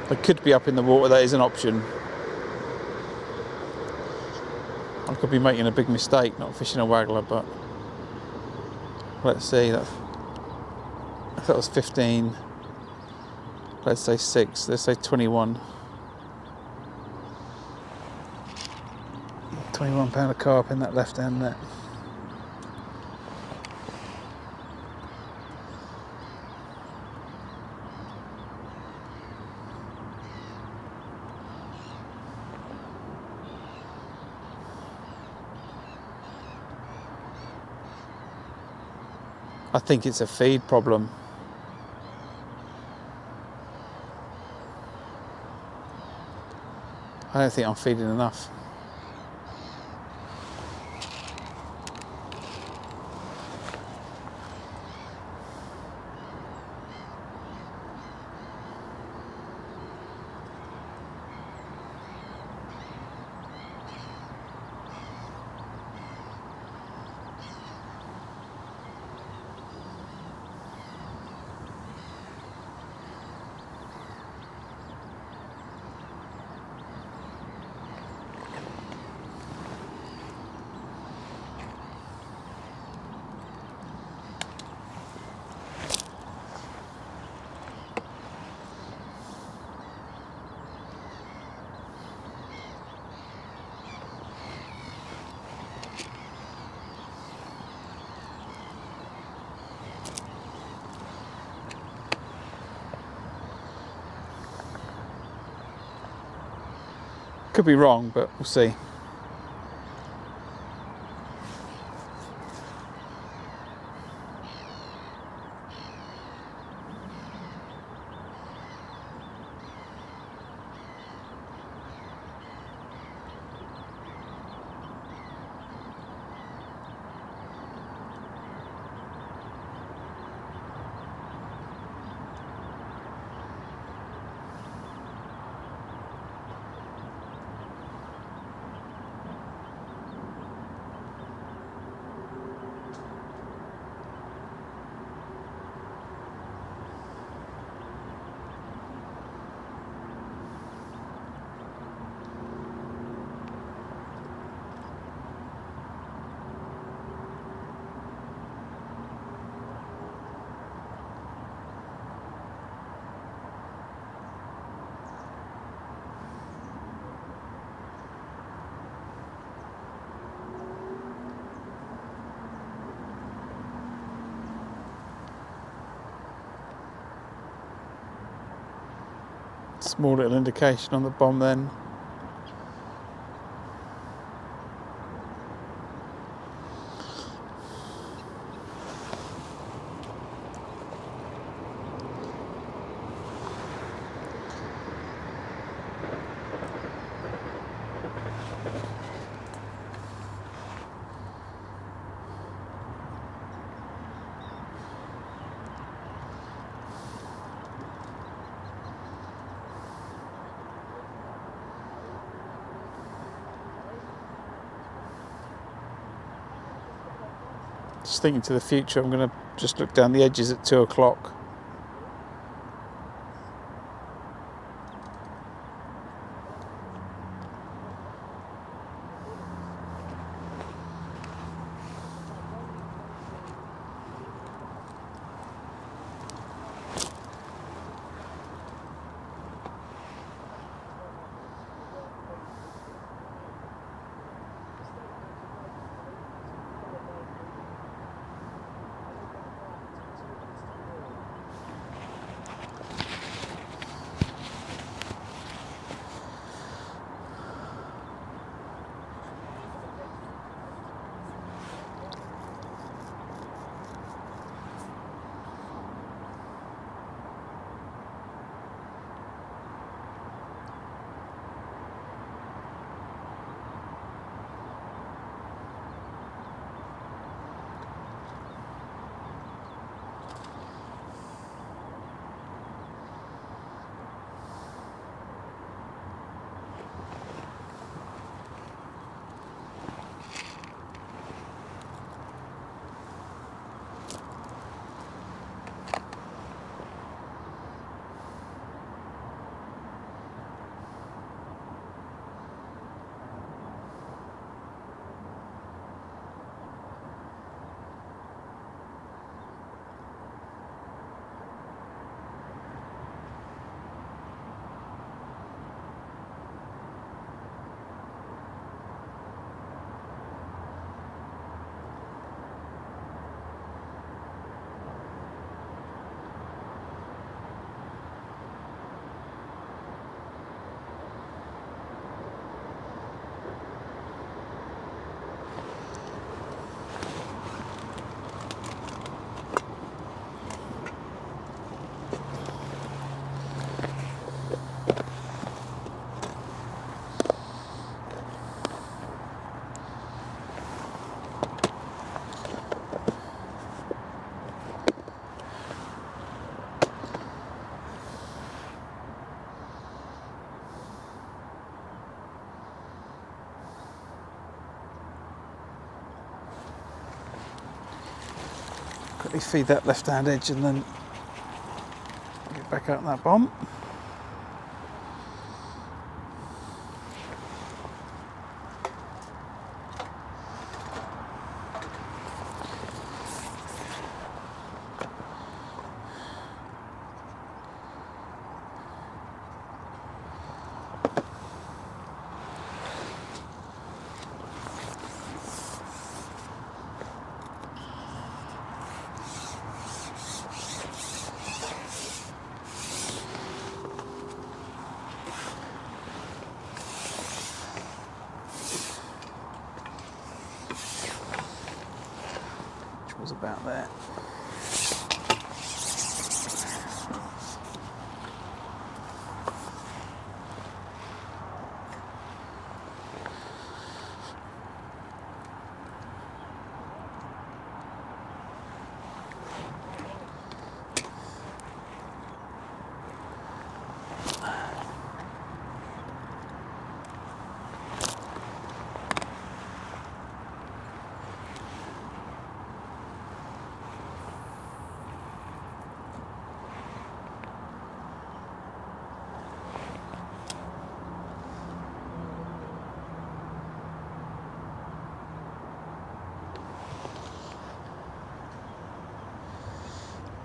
I could be up in the water. That is an option. I could be making a big mistake not fishing a waggler, but let's see. That was 15. Let's say 6. Let's say 21. 21 pound of carp in that left hand net. I think it's a feed problem. I don't think I'm feeding enough. Could be wrong, but we'll see. Small little indication on the bomb then. Just thinking to the future, I'm going to just look down the edges at 2 o'clock. quickly feed that left hand edge and then get back out that bomb. Was about there.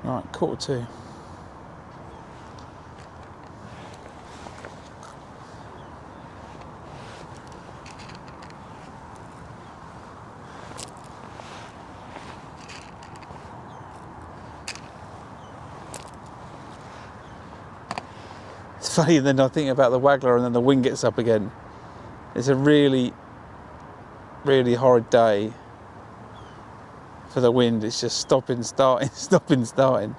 Right, 1:45. It's funny, then I think about the waggler and then the wind gets up again. It's a really, really horrid day for the wind. It's just stopping, starting, stopping, starting.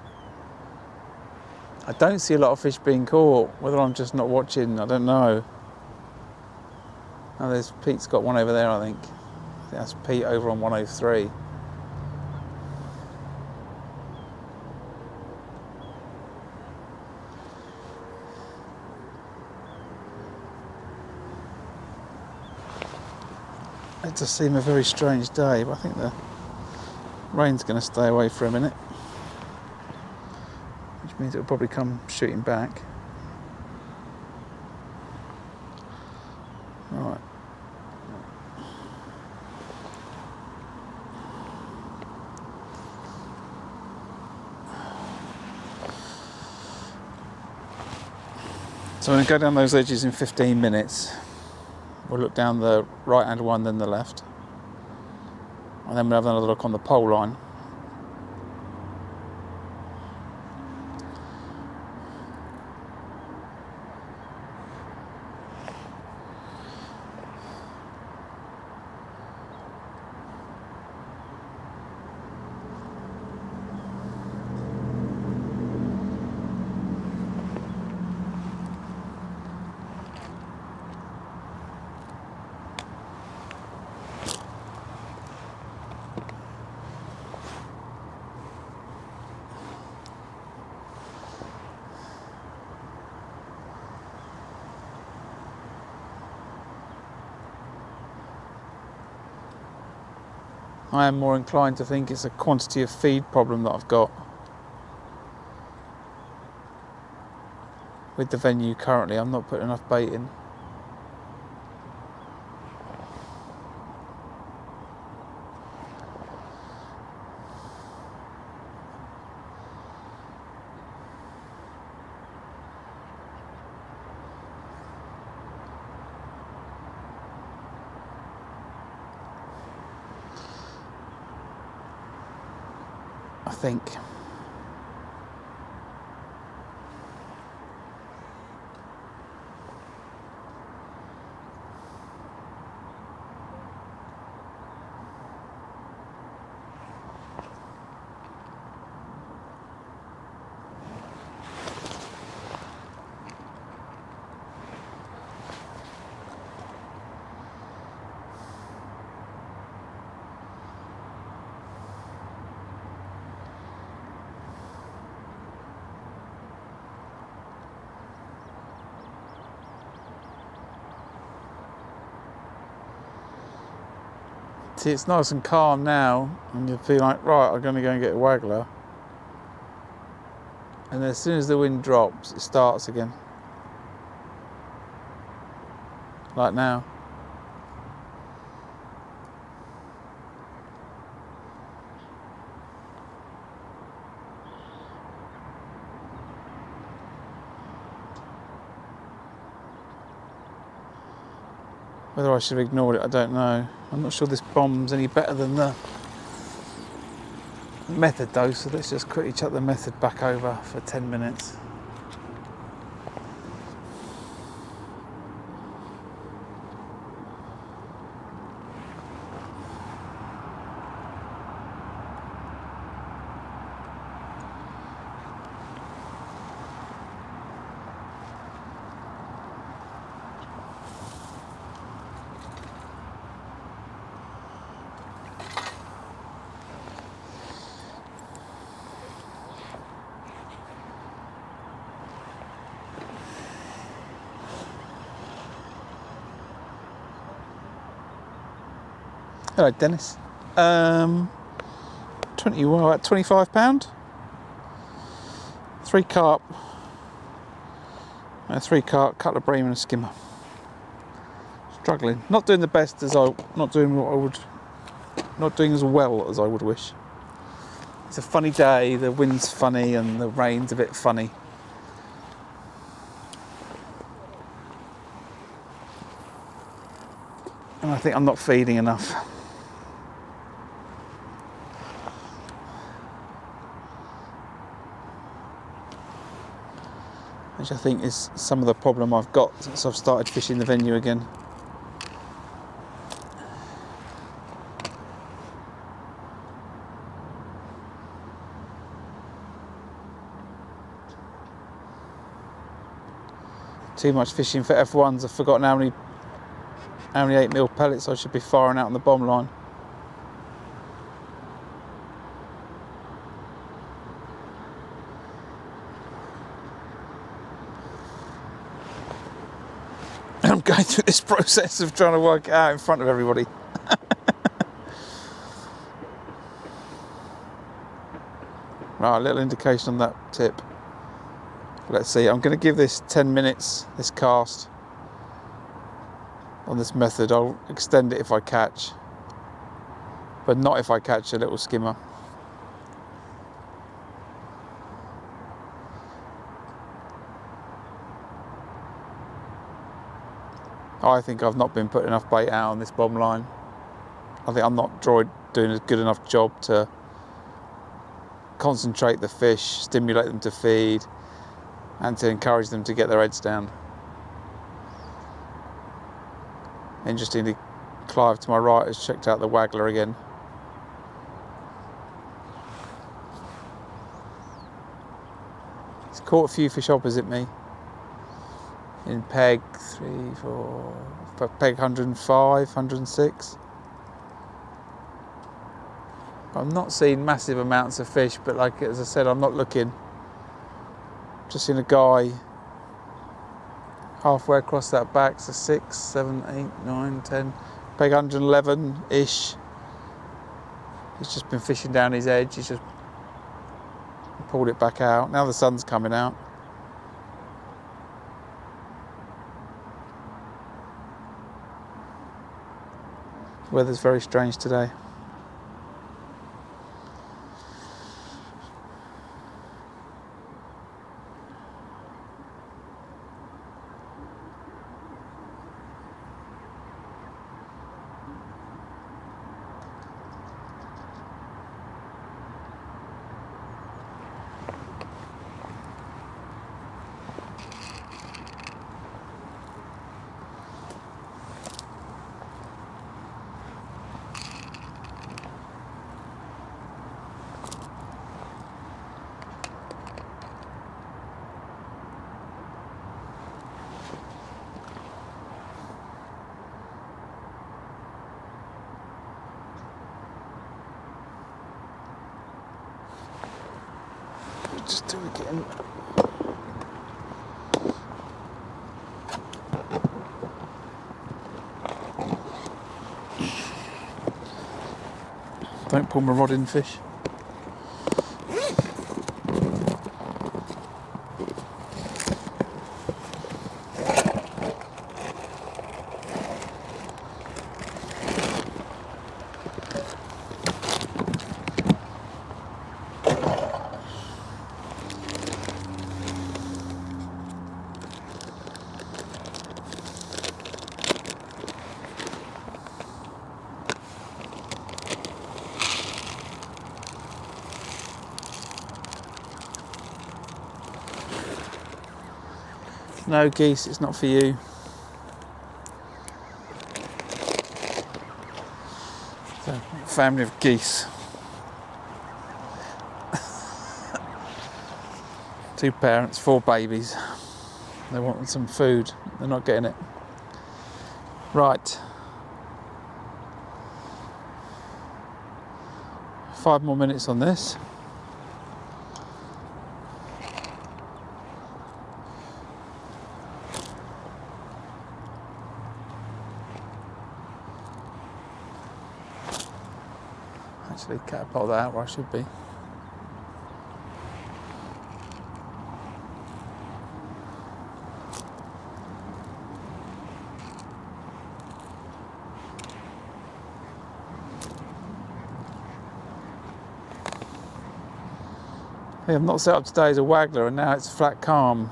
I don't see a lot of fish being caught. Whether I'm just not watching, I don't know. Oh, there's Pete's got one over there, I think. That's Pete over on 103. It does seem a very strange day, but I think the rain's going to stay away for a minute, which means it'll probably come shooting back. Right. So I'm going to go down those edges in 15 minutes. We'll look down the right hand one, then the left. And then we'll have another look on the pole line. I am more inclined to think it's a quantity of feed problem that I've got with the venue currently. I'm not putting enough bait in. I think. See, it's nice and calm now, and you feel like, right, I'm going to go and get a waggler. And as soon as the wind drops, it starts again. Like now. Whether I should have ignored it, I don't know. I'm not sure this bomb's any better than the method though, so let's just quickly chuck the method back over for 10 minutes. Hello, Dennis. 25 pound. 3 carp. 3 carp, couple of bream and a skimmer. Struggling. Not doing the best as not doing as well as I would wish. It's a funny day. The wind's funny and the rain's a bit funny. And I think I'm not feeding enough. Which I think is some of the problem I've got since I've started fishing the venue again. Too much fishing for F1s. I've forgotten how many 8mm pellets I should be firing out on the bomb line. I'm going through this process of trying to work it out in front of everybody. Right, a little indication on that tip. Let's see, I'm going to give this 10 minutes, this cast, on this method. I'll extend it if I catch, but not if I catch a little skimmer. I think I've not been putting enough bait out on this bomb line. I think I'm not doing a good enough job to concentrate the fish, stimulate them to feed, and to encourage them to get their heads down. Interestingly, Clive to my right has checked out the waggler again. He's caught a few fish opposite me. In peg 3, 4, peg 105, 106. I'm not seeing massive amounts of fish, but like as I said, I'm not looking. Just seen a guy halfway across that back, so 6, 7, 8, 9, 10, peg 111-ish. He's just been fishing down his edge. He's just pulled it back out. Now the sun's coming out. Weather's very strange today. Just do it again. Don't pull my rod in, fish. No, geese, it's not for you. So, family of geese. 2 parents, 4 babies. They want some food. They're not getting it. Right. 5 more minutes on this. Actually, catapult that out where I should be. Yeah, I've not set up today as a waggler, and now it's flat calm.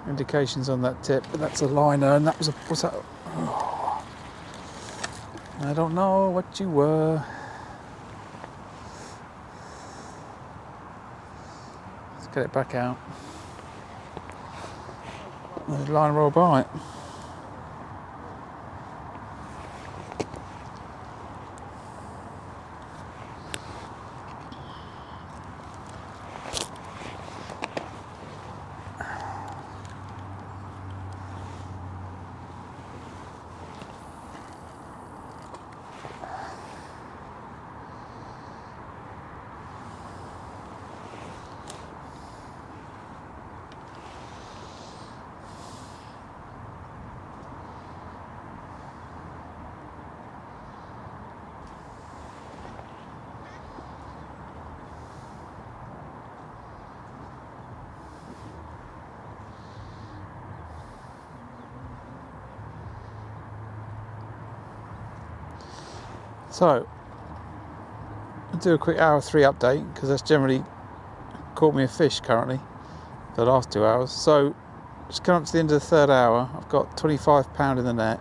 Indications on that tip, but that's a liner, and that was a, what's that? Oh. I don't know what you were. Let's get it back out. There's a liner or a bite. So, I'll do a quick hour 3 update, because that's generally caught me a fish currently for the last 2 hours. So, just come up to the end of the 3rd hour. I've got 25 pound in the net,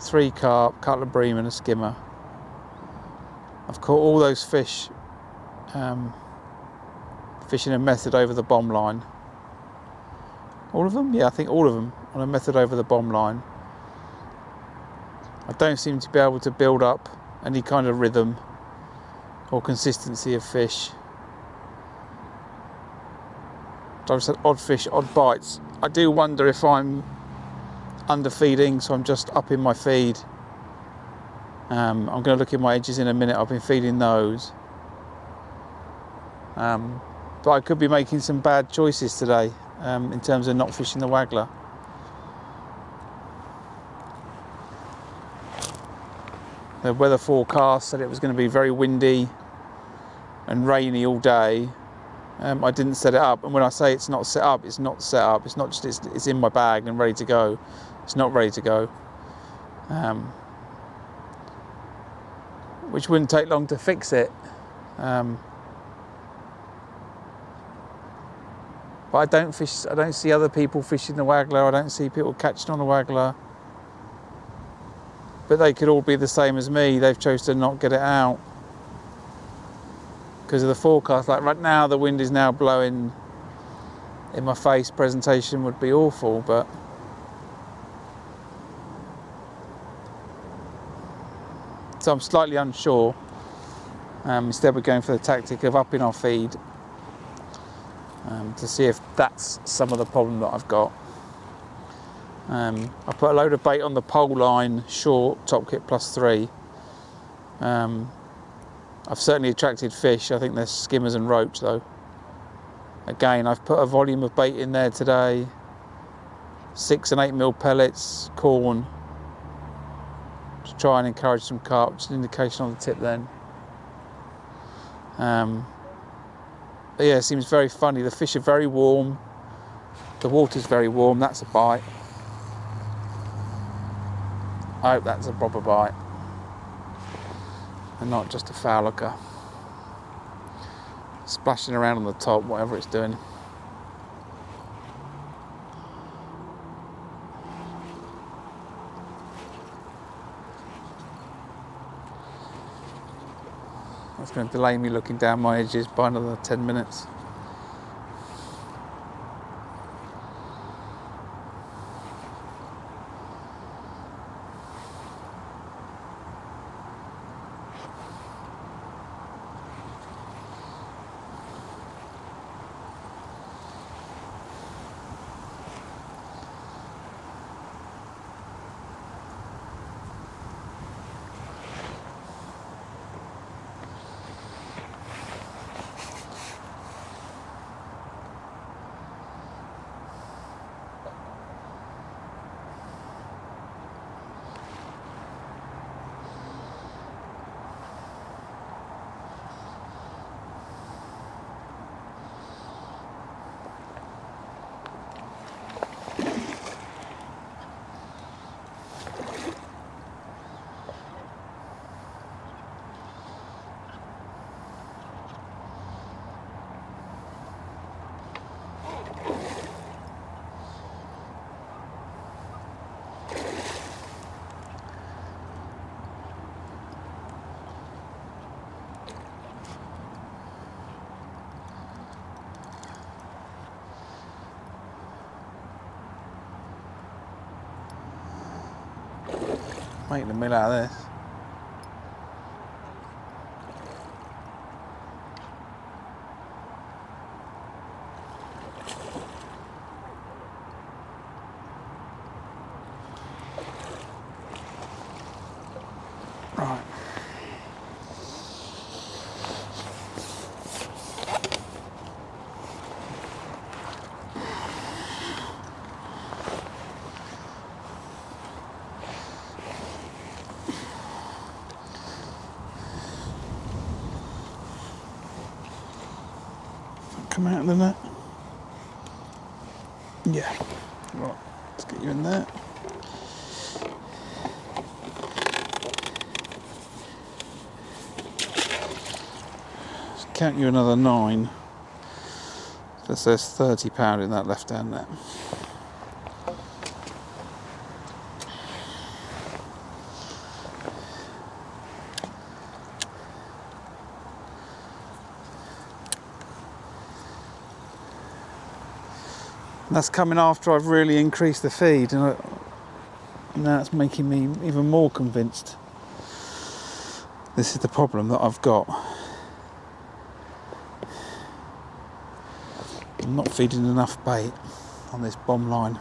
3 carp, cutlet bream and a skimmer. I've caught all those fish fishing a method over the bomb line. All of them? Yeah, I think all of them on a method over the bomb line. I don't seem to be able to build up any kind of rhythm or consistency of fish. I've said odd fish, odd bites. I do wonder if I'm underfeeding, so I'm just upping my feed. I'm going to look at my edges in a minute. I've been feeding those. But I could be making some bad choices today in terms of not fishing the waggler. The weather forecast said it was going to be very windy and rainy all day. I didn't set it up, and when I say it's not set up, it's not set up. It's not just it's in my bag and ready to go. It's not ready to go. Which wouldn't take long to fix it. But I don't see other people fishing the waggler. I don't see people catching on the waggler. But they could all be the same as me. They've chosen to not get it out because of the forecast. Like right now, the wind is now blowing in my face. Presentation would be awful, but so I'm slightly unsure. Instead, we're going for the tactic of upping our feed to see if that's some of the problem that I've got. I put a load of bait on the pole line, short, top kit +3. I've certainly attracted fish. I think there's skimmers and roach though. Again, I've put a volume of bait in there today. 6 and 8 mil pellets, corn, to try and encourage some carp, which is an indication on the tip then. But yeah, it seems very funny. The fish are very warm. The water's very warm. That's a bite. I hope that's a proper bite and not just a foul looker. Splashing around on the top, whatever it's doing. That's going to delay me looking down my edges by another 10 minutes. Making a meal out of this. Right. Come out of the net. Yeah. Right. Let's get you in there. Let's count you another 9. So there's £30 in that left hand net. That's coming after I've really increased the feed, and now it's making me even more convinced this is the problem that I've got. I'm not feeding enough bait on this bomb line.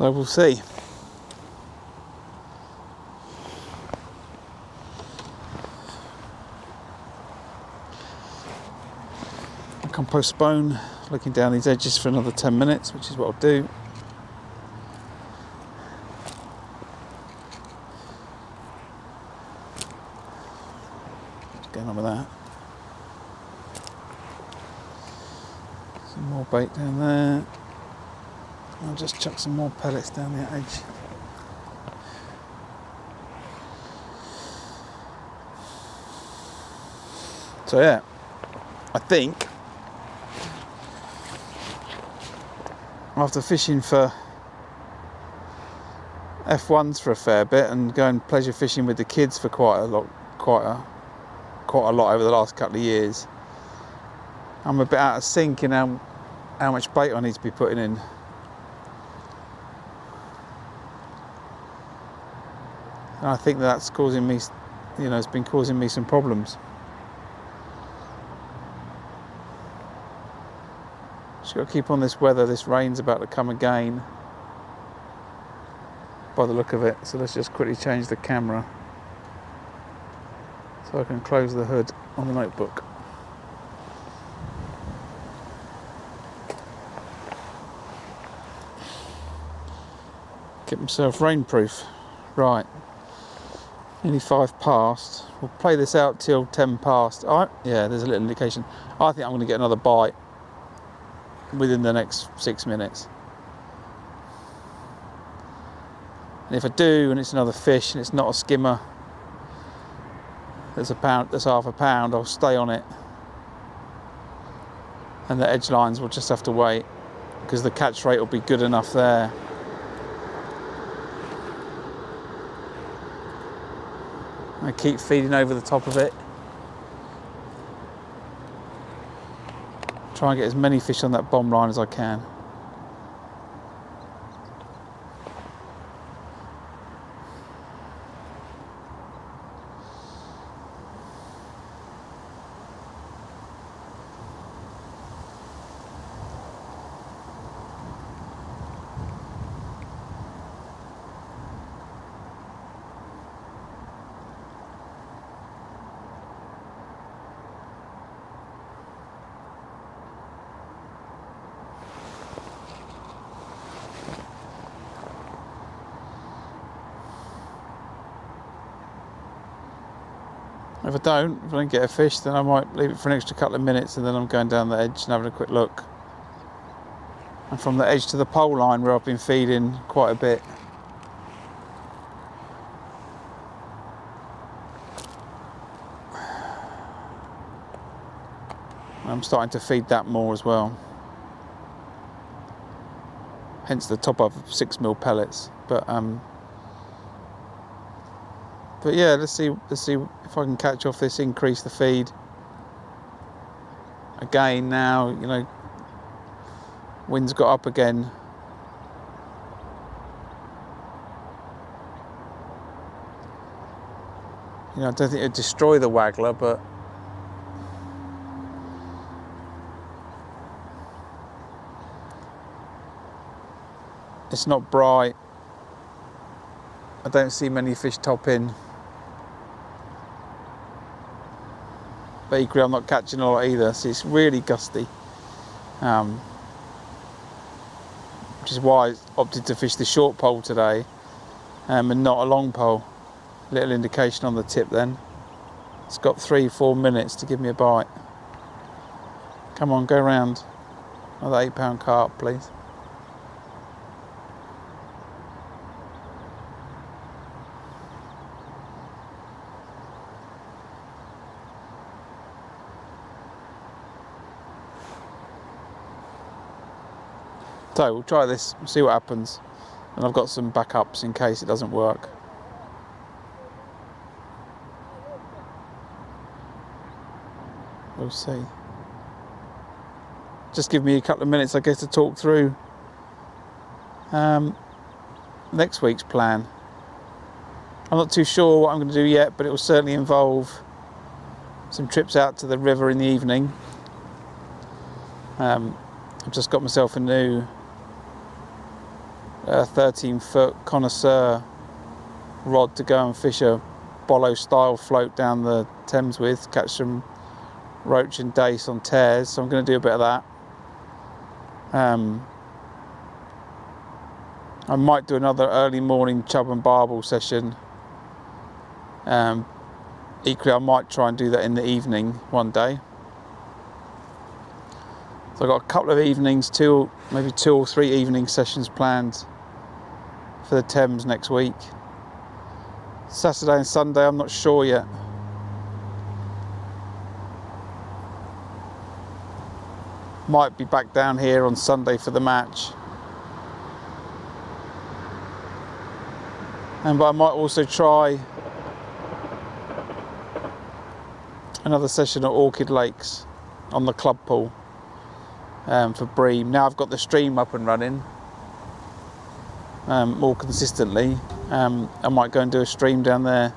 So we'll see. I can postpone looking down these edges for another 10 minutes, which is what I'll do. What's going on with that? Some more bait down there. I'll just chuck some more pellets down the edge. So yeah, I think after fishing for F1s for a fair bit and going pleasure fishing with the kids for quite a lot over the last couple of years, I'm a bit out of sync in how much bait I need to be putting in. And I think that's causing me, it's been causing me some problems. Just got to keep on this weather. This rain's about to come again by the look of it. So let's just quickly change the camera so I can close the hood on the notebook. Get myself rainproof. Right, nearly 5 past. We'll play this out till 10 past. Yeah, there's a little indication. I think I'm going to get another bite within the next 6 minutes. And if I do, and it's another fish, and it's not a skimmer, that's half a pound, I'll stay on it. And the edge lines will just have to wait, because the catch rate will be good enough there. I keep feeding over the top of it. Try and get as many fish on that bomb line as I can. If I don't get a fish, then I might leave it for an extra couple of minutes, and then I'm going down the edge and having a quick look. And from the edge to the pole line, where I've been feeding quite a bit, I'm starting to feed that more as well. Hence the top of 6mm pellets. But yeah, let's see if I can catch off this, increase the feed. Again now, you know, wind's got up again. You know, I don't think it'd destroy the waggler, but it's not bright. I don't see many fish top in. But equally, I'm not catching a lot either, so it's really gusty. Which is why I opted to fish the short pole today, and not a long pole. Little indication on the tip then. It's got 3-4 minutes to give me a bite. Come on, go round. Another 8-pound carp, please. So we'll try this, see what happens, and I've got some backups in case it doesn't work. We'll see. Just give me a couple of minutes, I guess, to talk through next week's plan. I'm not too sure what I'm going to do yet, but it will certainly involve some trips out to the river in the evening. I've just got myself a new 13-foot connoisseur rod to go and fish a bollo style float down the Thames with, catch some roach and dace on tears, so I'm going to do a bit of that. I might do another early morning chub and barbel session. Equally, I might try and do that in the evening one day. So I've got a couple of evenings, maybe 2 or 3 evening sessions planned for the Thames next week. Saturday and Sunday, I'm not sure yet. Might be back down here on Sunday for the match. But I might also try another session at Orchid Lakes on the club pool for bream. Now I've got the stream up and running more consistently. I might go and do a stream down there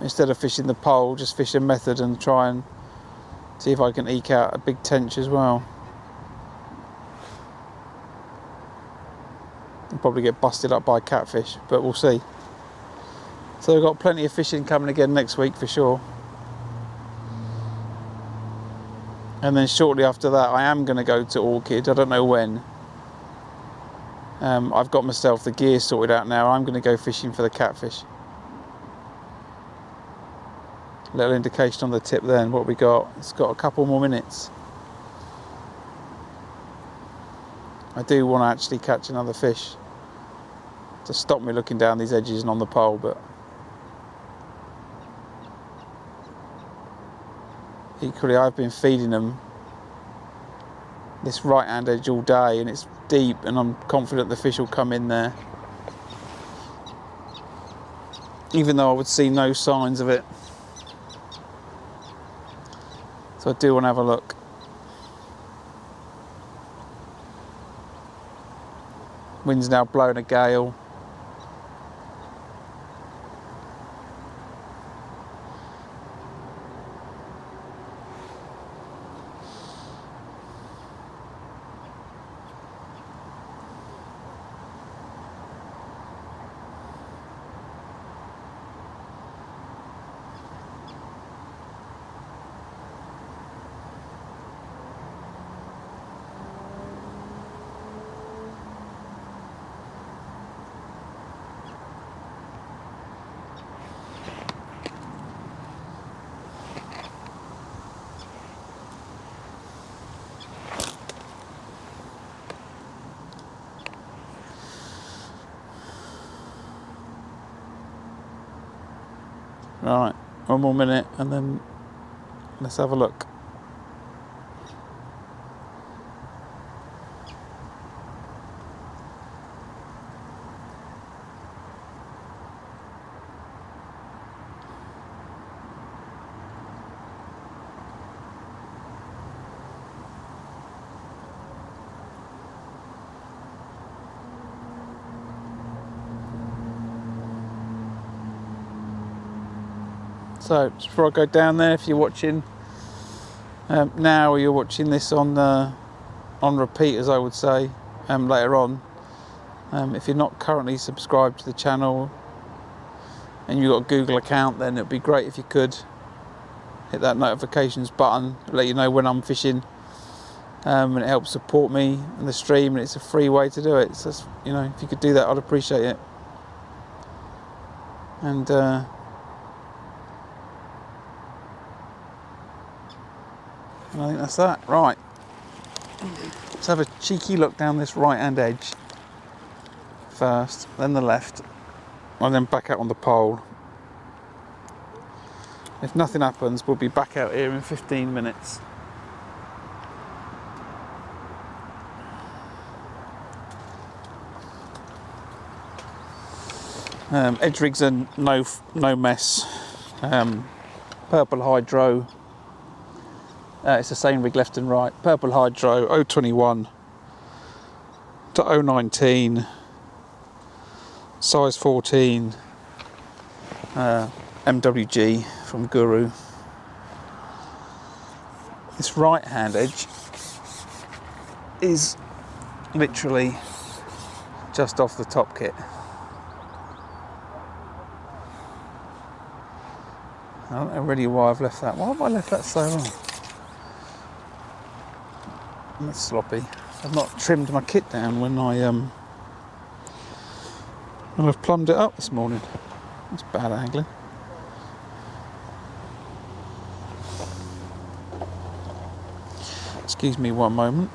instead of fishing the pole. Just fish a method and try and See if I can eke out a big tench as well. I'll probably get busted up by catfish, but we'll see. So we've got plenty of fishing coming again next week for sure. And then shortly after that I am going to go to Orchid. I don't know when. I've got myself the gear sorted out now. I'm going to go fishing for the catfish. Little indication on the tip then. What we got? It's got a couple more minutes. I do want to actually catch another fish to stop me looking down these edges and on the pole, but equally I've been feeding them this right hand edge all day and it's deep, and I'm confident the fish will come in there, even though I would see no signs of it. So I do want to have a look. Wind's now blowing a gale. Right, one more minute and then let's have a look. So just before I go down there, if you're watching now, or you're watching this on repeat, as I would say, later on, if you're not currently subscribed to the channel and you've got a Google account, then it'd be great if you could hit that notifications button, let you know when I'm fishing, and it helps support me and the stream, and it's a free way to do it. So you know, if you could do that, I'd appreciate it. And I think that's that. Right, let's have a cheeky look down this right hand edge first, then the left, and then back out on the pole. If nothing happens, we'll be back out here in 15 minutes. Edge rigs are no mess. Purple hydro. It's the same rig left and right. Purple hydro 021 to 019, size 14, MWG from Guru. This right hand edge is literally just off the top kit. I don't know really why I've left that. Why have I left that so long? That's sloppy. I've not trimmed my kit down when I've plumbed it up this morning. That's bad angling. Excuse me one moment.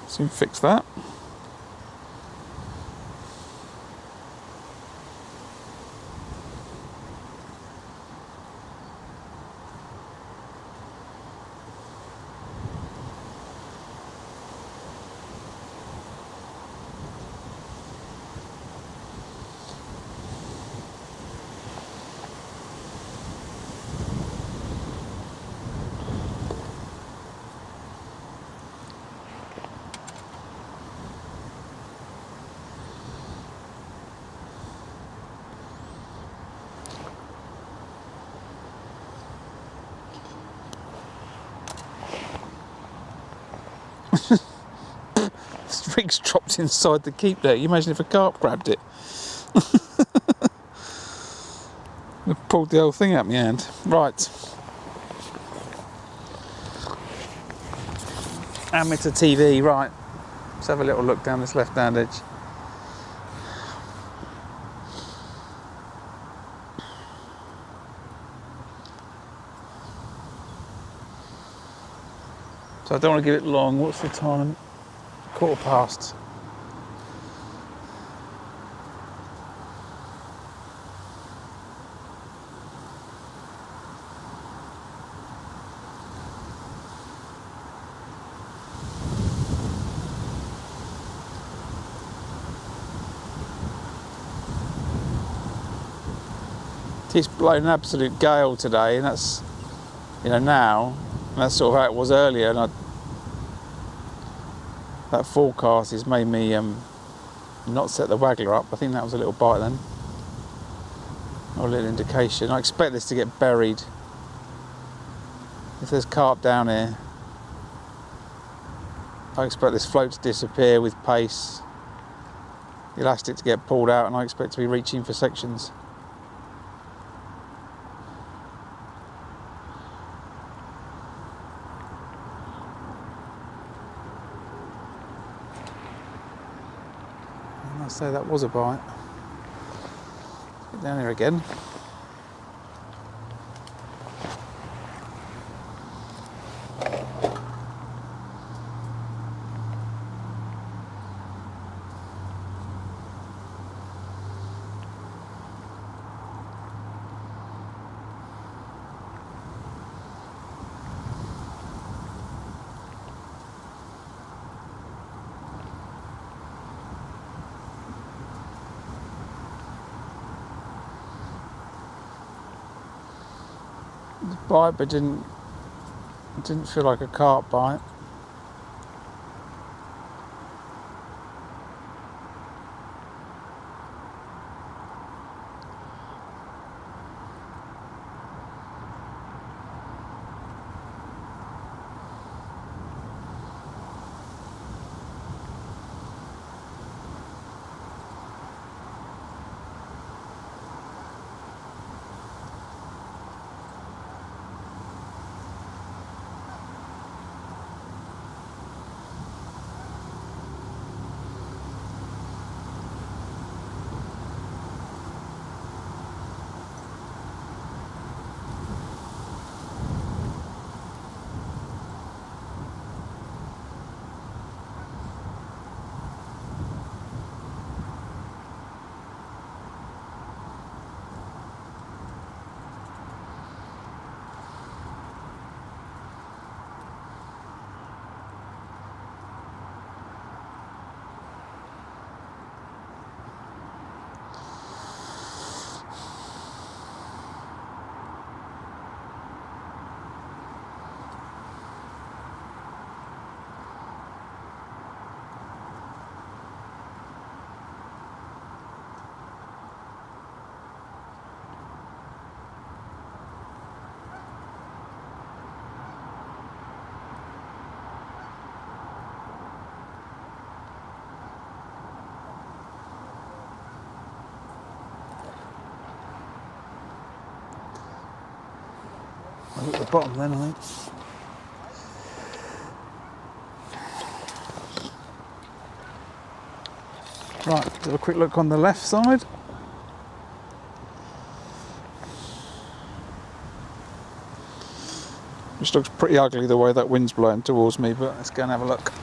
Soon fix that. This rig's dropped inside the keep there. You imagine if a carp grabbed it. I pulled the whole thing out my hand. Right. Amateur TV, right. Let's have a little look down this left-hand edge. So I don't want to give it long. What's the time? 1:15. It's blown an absolute gale today, and that's, you know, now, and that's sort of how it was earlier, and that forecast has made me not set the waggler up. I think that was a little bite then, or a little indication. I expect this to get buried. If there's carp down here, I expect this float to disappear with pace, the elastic to get pulled out, and I expect to be reaching for sections. And I say that was a bite. Get down here again. Bite, but didn't feel like a carp bite. I hit the bottom then, I think. Right, let's have a quick look on the left side. Which looks pretty ugly the way that wind's blowing towards me, but let's go and have a look.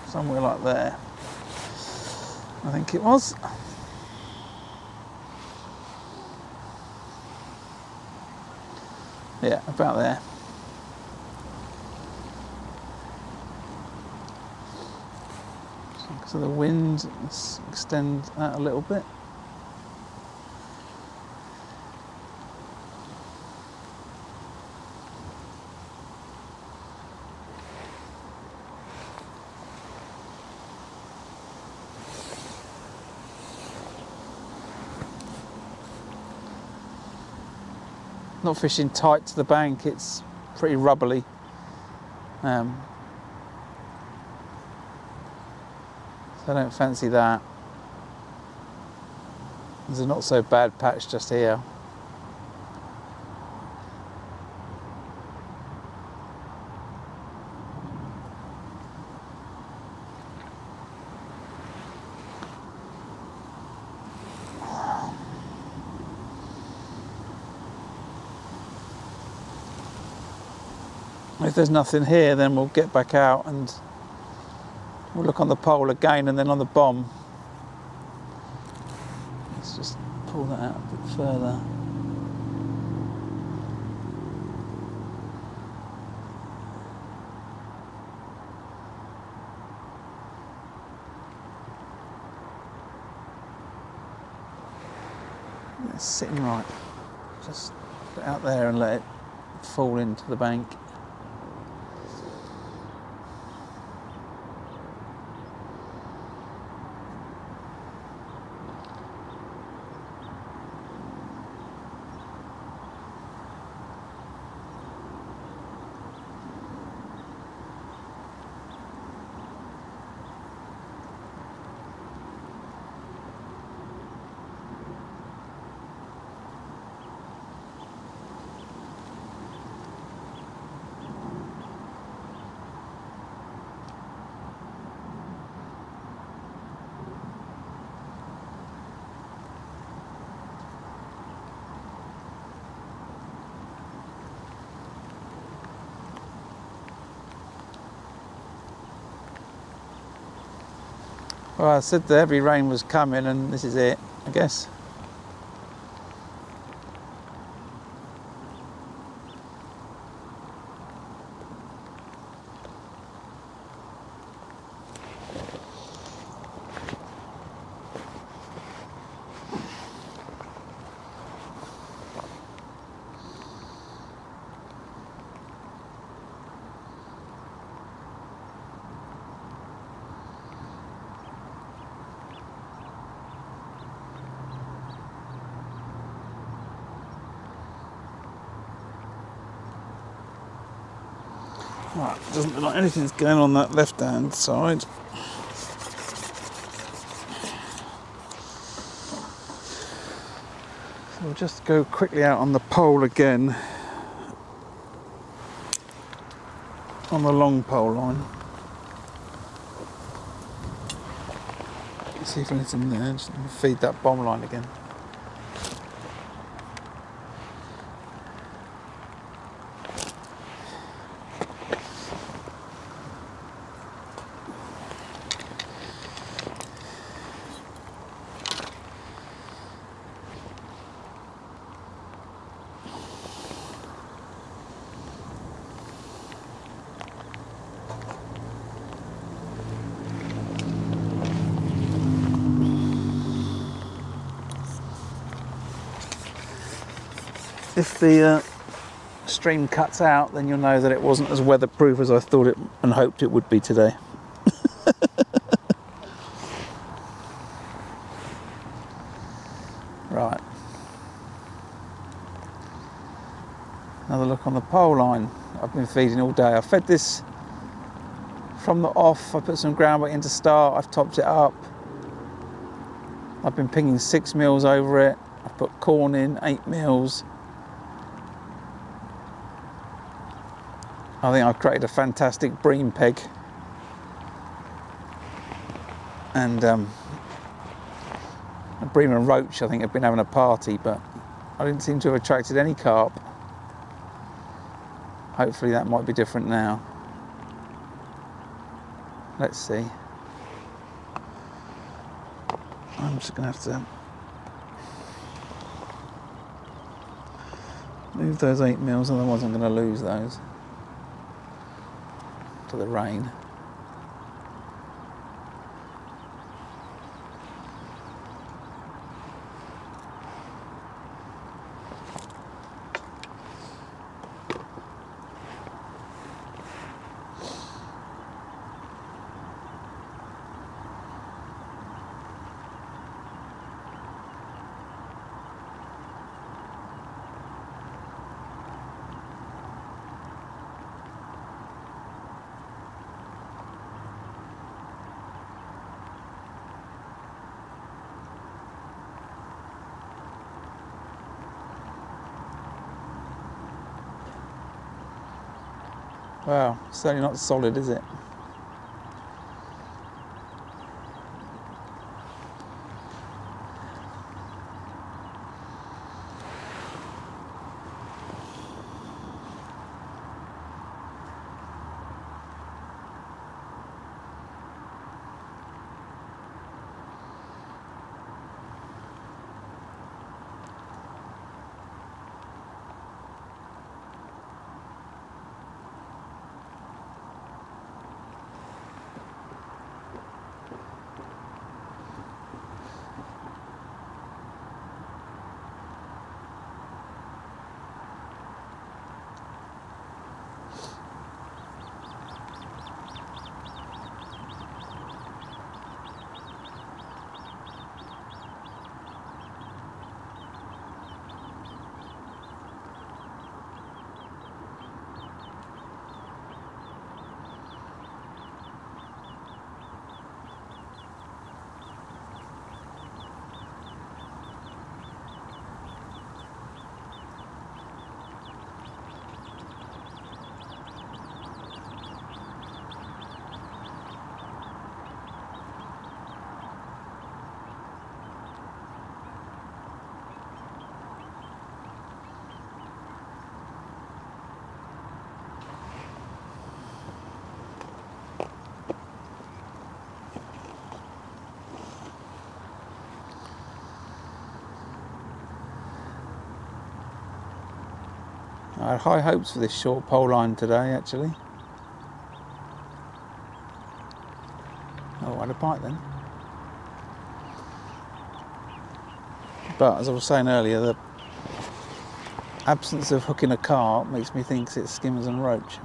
Somewhere like there, I think it was. Yeah, about there. So the wind, let's extend that a little bit. not fishing tight to the bank, it's pretty rubbly. So I don't fancy that. There's a not so bad patch just here. If there's nothing here, then we'll get back out and we'll look on the pole again and then on the bomb. Let's just pull that out a bit further. It's sitting right. Just put it out there and let it fall into the bank. Well, I said the heavy rain was coming and this is it, I guess. Right, doesn't look like anything's going on that left-hand side. So we'll just go quickly out on the pole again, on the long pole line. Let's see if anything's in there. Just feed that bomb line again. If the stream cuts out, then you'll know that it wasn't as weatherproof as I thought it and hoped it would be today. Right. Another look on the pole line. I've been feeding all day. I fed this from the off. I put some ground weight in to start. I've topped it up. I've been pinging 6 mils over it. I've put corn in, 8 mils. I think I've created a fantastic bream peg. And a bream and roach, I think, have been having a party, but I didn't seem to have attracted any carp. Hopefully that might be different now. Let's see. I'm just going to have to move those 8 mils, otherwise I'm going to lose those to the rain. Wow, certainly not solid, is it? I had high hopes for this short pole line today, actually. Oh, I had a bite then. But as I was saying earlier, the absence of hooking a carp makes me think it's skimmers and roach.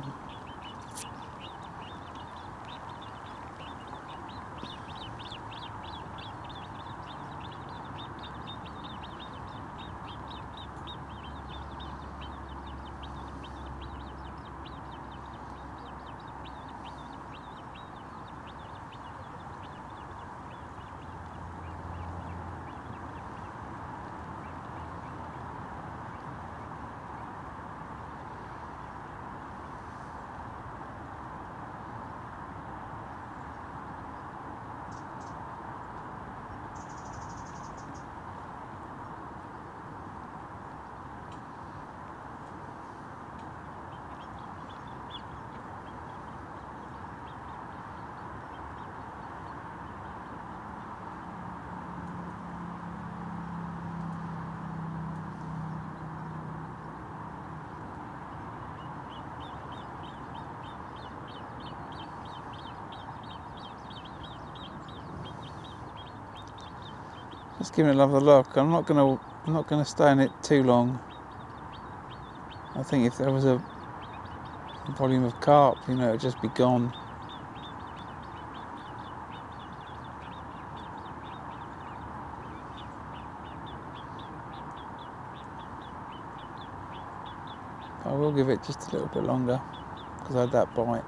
Just giving it another look. I'm not gonna stay in it too long. I think if there was a volume of carp, you know, it'd just be gone. I will give it just a little bit longer because I had that bite.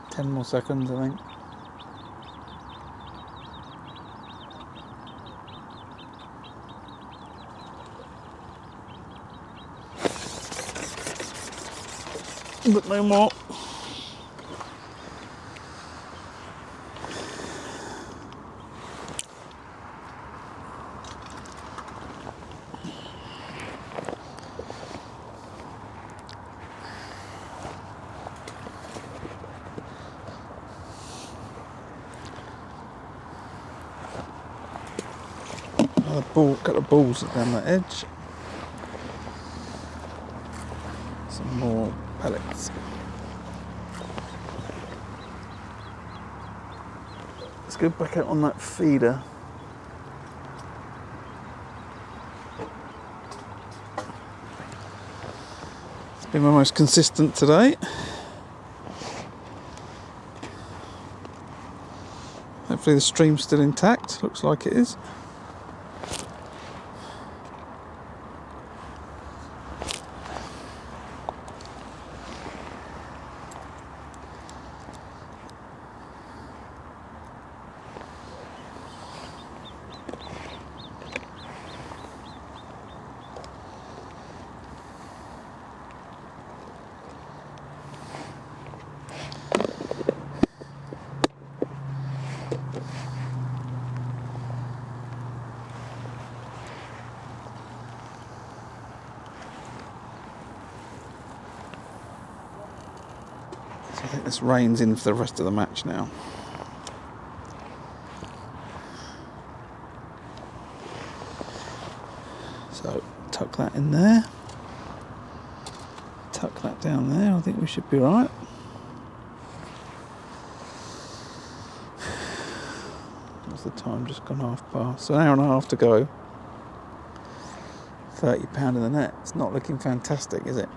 Ten more seconds, I think. But no more. Another ball, couple of balls down that edge. Some more pellets. Let's go back out on that feeder. It's been my most consistent today. Hopefully the stream's still intact, looks like it is. So I think this reins in for the rest of the match now. So tuck that in there. Tuck that down there. I think we should be right. What's the time? Just gone half past. So an hour and a half to go. £30 in the net. It's not looking fantastic, is it?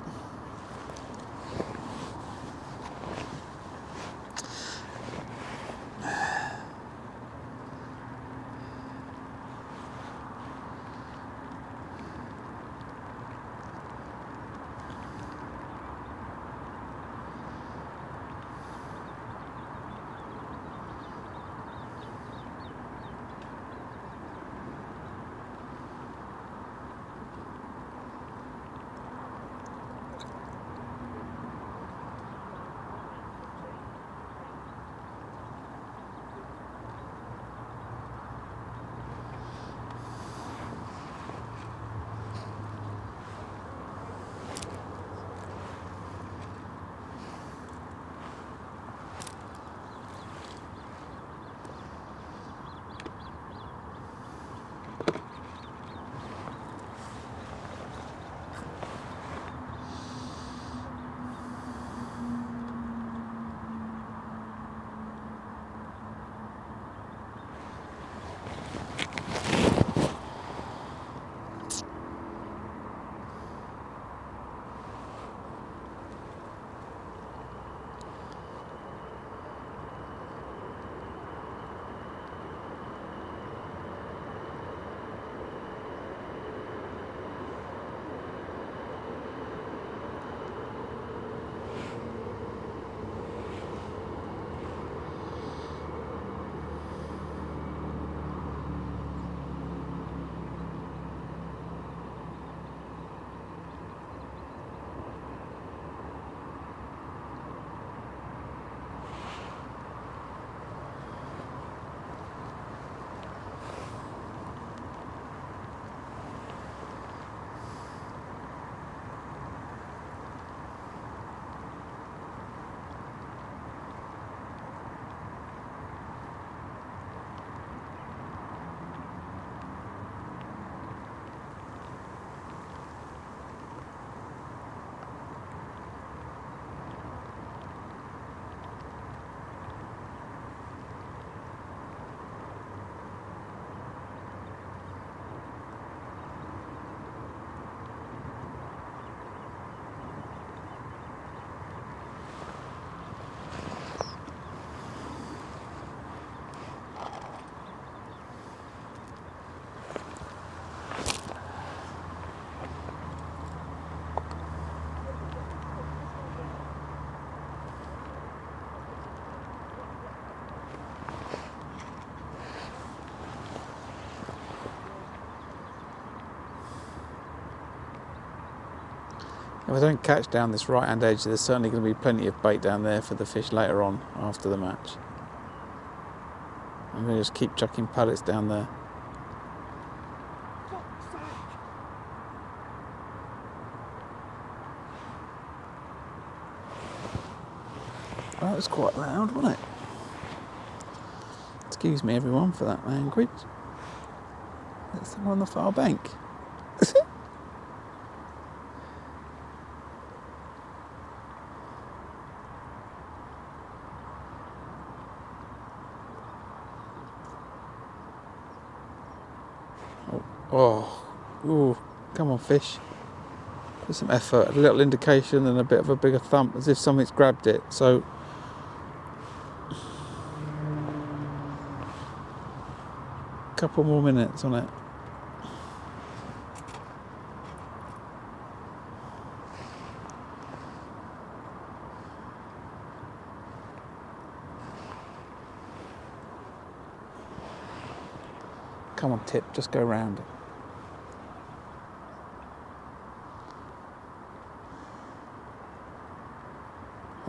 If I don't catch down this right hand edge, there's certainly going to be plenty of bait down there for the fish later on after the match. I'm going to just keep chucking pellets down there. That was quite loud, wasn't it? Excuse me everyone for that language. That's the one on the far bank. Oh, ooh, come on fish. Put some effort, a little indication and a bit of a bigger thump as if something's grabbed it. So, a couple more minutes on it. Come on Tip, just go round.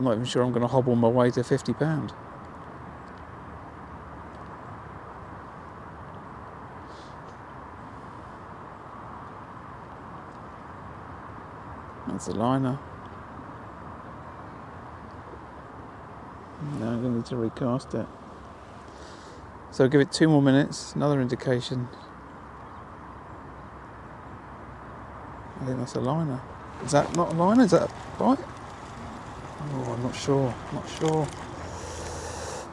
I'm not even sure I'm going to hobble my way to £50. That's the liner. now. I'm going to need to recast it. So give it 2 more minutes, another indication. I think that's a liner. Is that not a liner? Is that a bite? Oh, I'm not sure.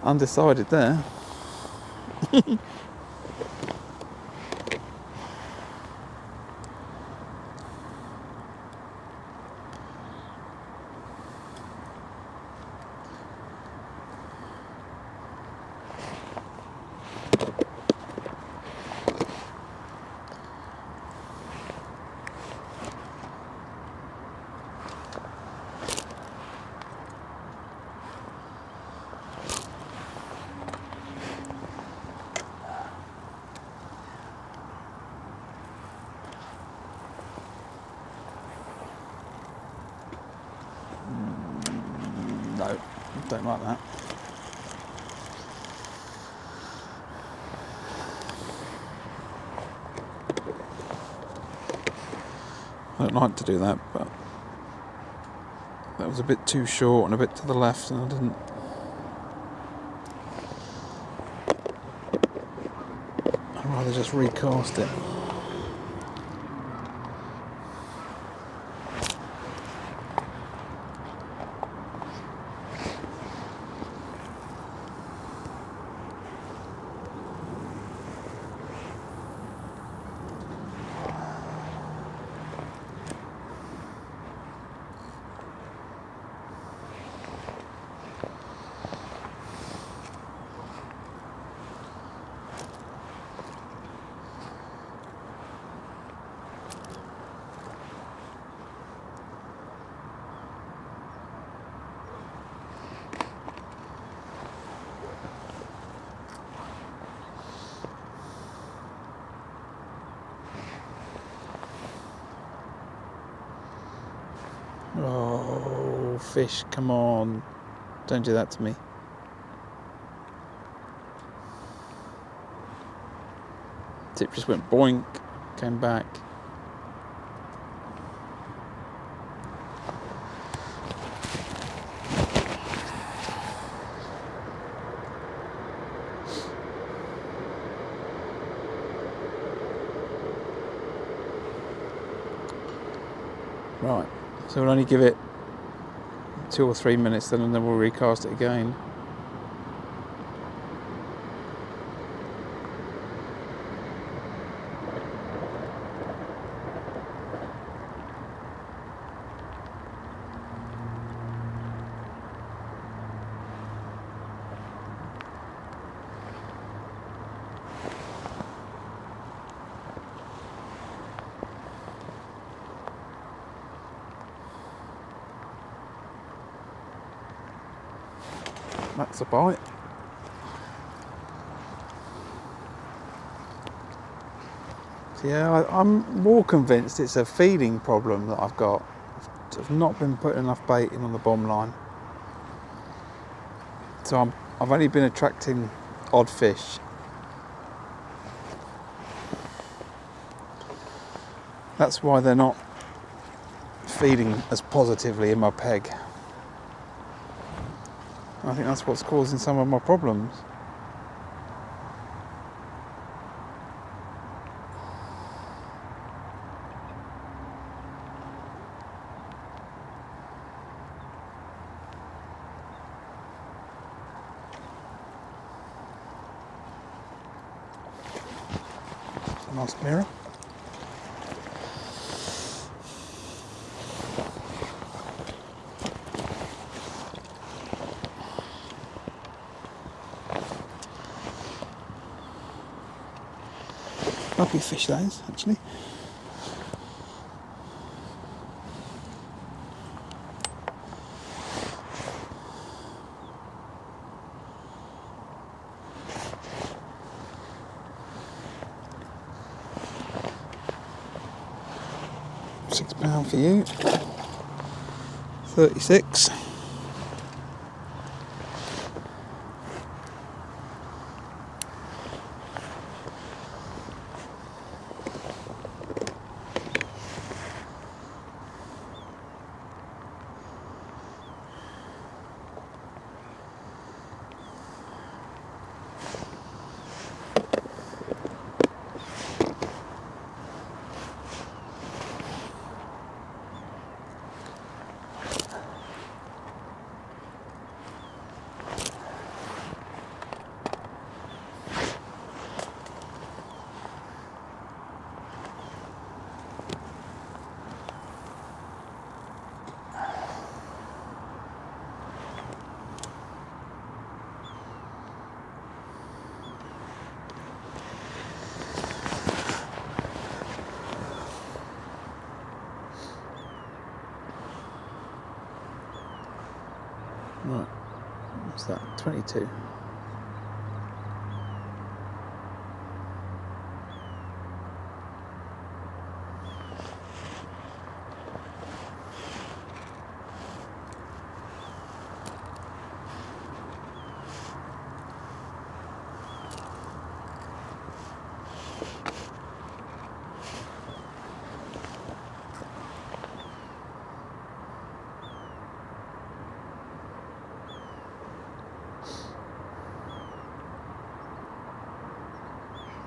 Undecided there. No, don't like that. I don't like to do that, but that was a bit too short and a bit to the left, and I didn't. I'd rather just recast it. Oh, fish, come on. Don't do that to me. Tip just went boink, came back. Right, so we'll only give it 2 or 3 minutes then, and then we'll recast it again. That's a bite. So yeah, I'm more convinced it's a feeding problem that I've got. I've not been putting enough bait in on the bomb line. So I've only been attracting odd fish. That's why they're not feeding as positively in my peg. I think that's what's causing some of my problems. Nice mirror. Lovely fish those, actually. £6 for you. 36. Right, what's that? 22.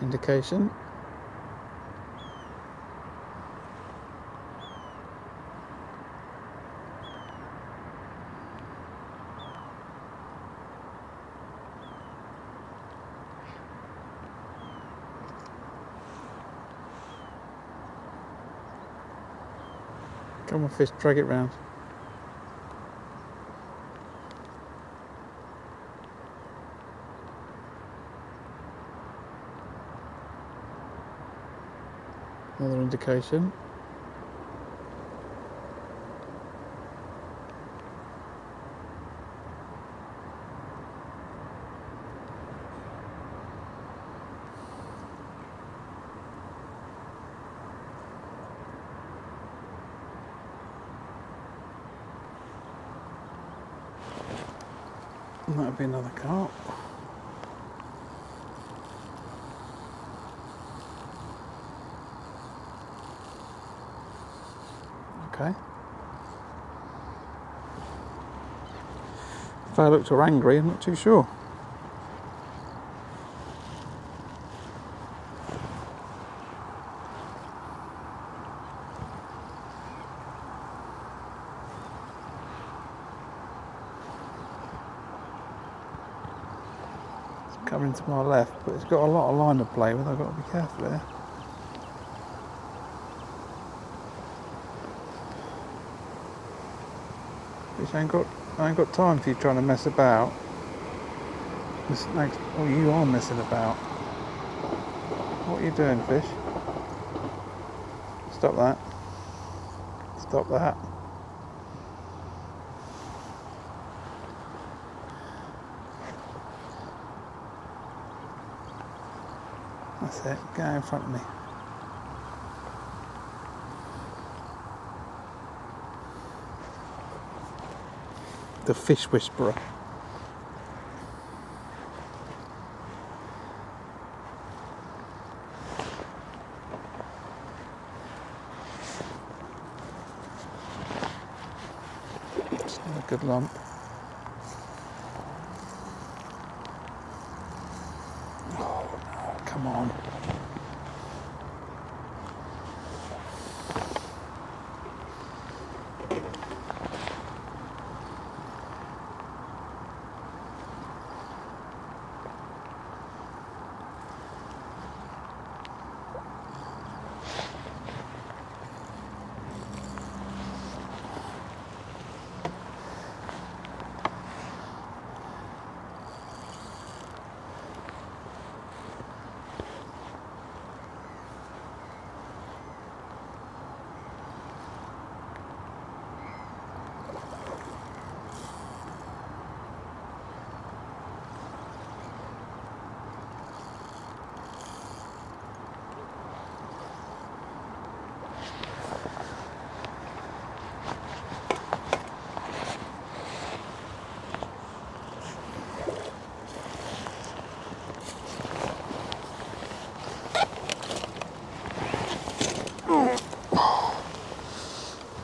Indication. Come on fish, drag it round. Another indication. Might be another carp. Okay. If I looked or angry, I'm not too sure. It's coming to my left, but it's got a lot of line to play with. I've got to be careful there. Fish I ain't got time for you trying to mess about. Oh, you are messing about. What are you doing, fish? Stop that. Stop that. That's it. Get out in front of me. The fish whisperer. It's not a good lump. Oh no, come on.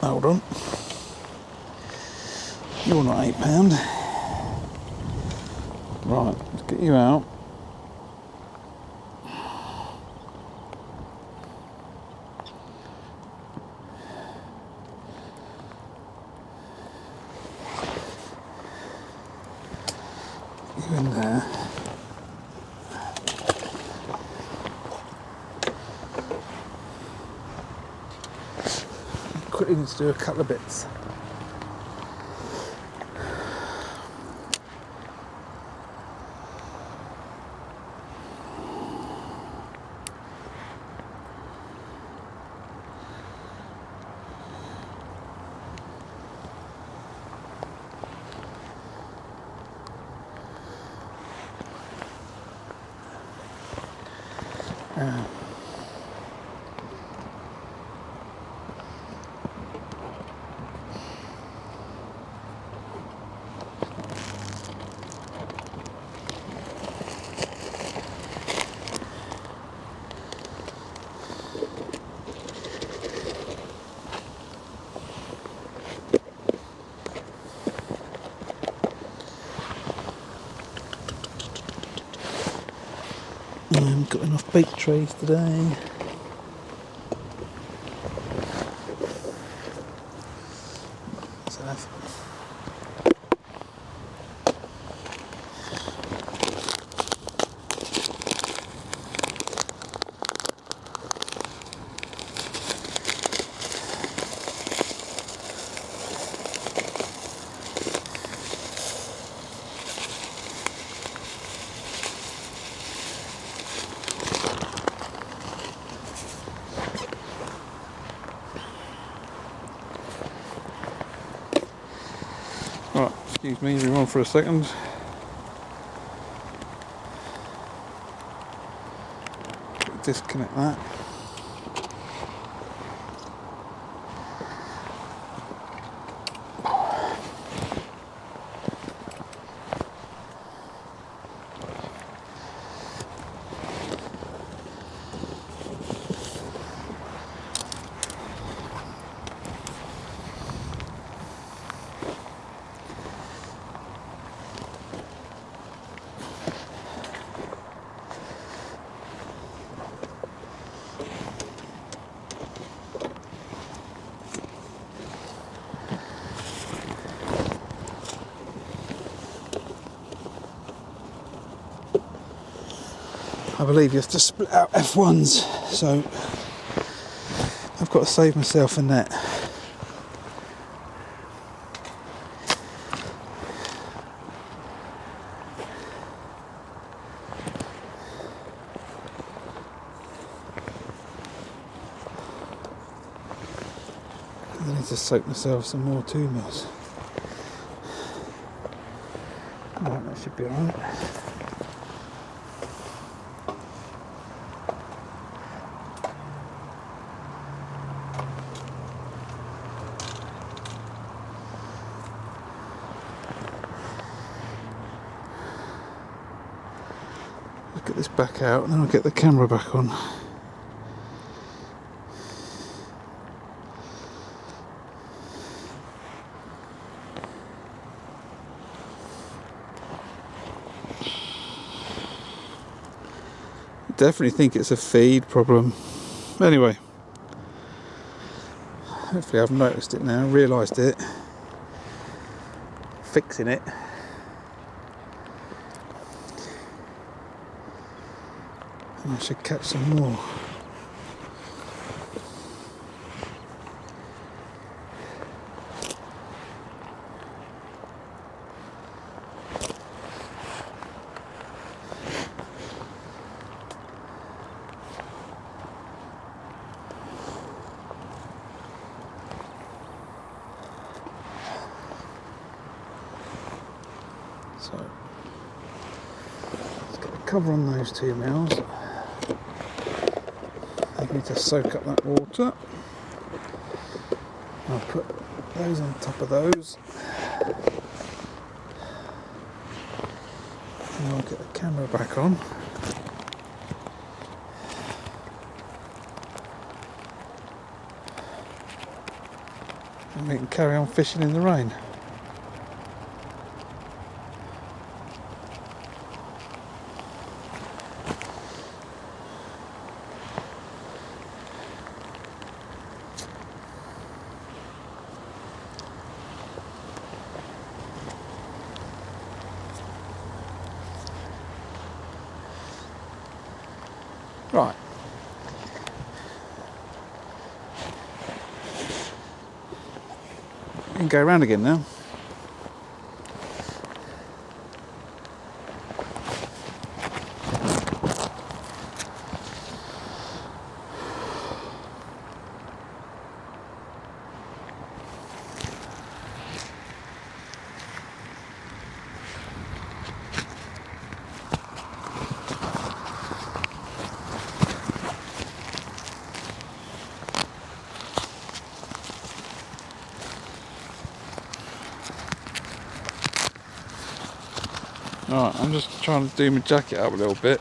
Hold on. You're not £8. Right, let's get you out. You in there. Quickly need to do a couple of bits. Got enough bait trays today. That's enough. Right, excuse me, we're on for a second. Disconnect that. I believe you have to split out F1s, so I've got to save myself a net. I need to soak myself some more 2 mils. Alright, that should be alright. Get this back out and then I'll get the camera back on. I definitely think it's a feed problem. Anyway, hopefully I've noticed it now, realised it, fixing it. I should catch some more. So let's get the cover on those 2 mils. I need to soak up that water. I'll put those on top of those. And I'll get the camera back on. And we can carry on fishing in the rain. Right. You can go around again now. Alright, I'm just trying to do my jacket up a little bit.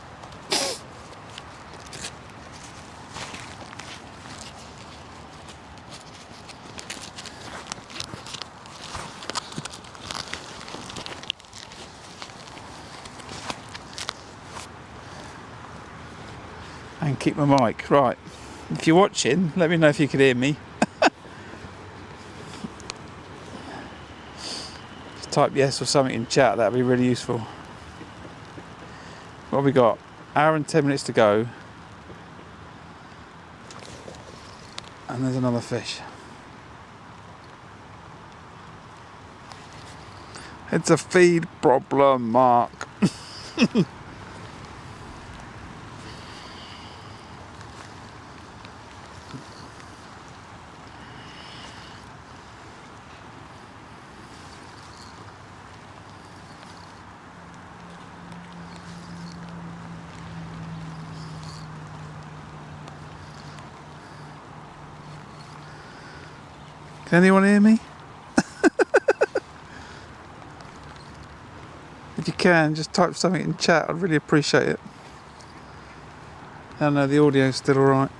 and keep my mic. Right, if you're watching, let me know if you could hear me. Just type yes or something in chat, that'd be really useful. What have we got? Hour and 10 minutes to go. And there's another fish. It's a feed problem, Mark. Can anyone hear me? If you can, just type something in chat. I'd really appreciate it. I know the audio's still alright.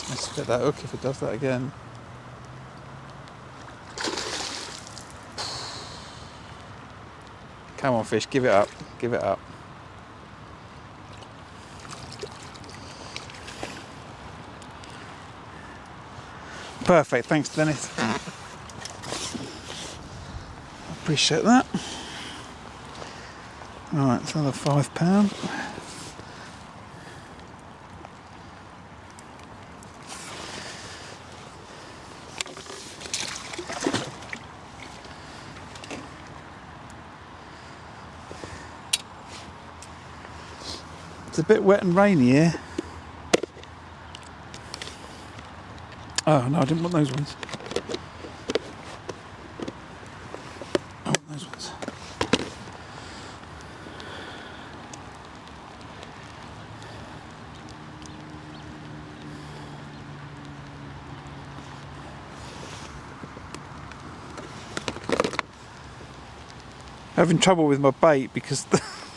Let's split that hook if it does that again. Come on, fish, give it up. Give it up. Perfect, thanks, Dennis. Appreciate that. Alright, it's another £5. It's a bit wet and rainy here. Oh no, I didn't want those ones. I want those ones. Having trouble with my bait because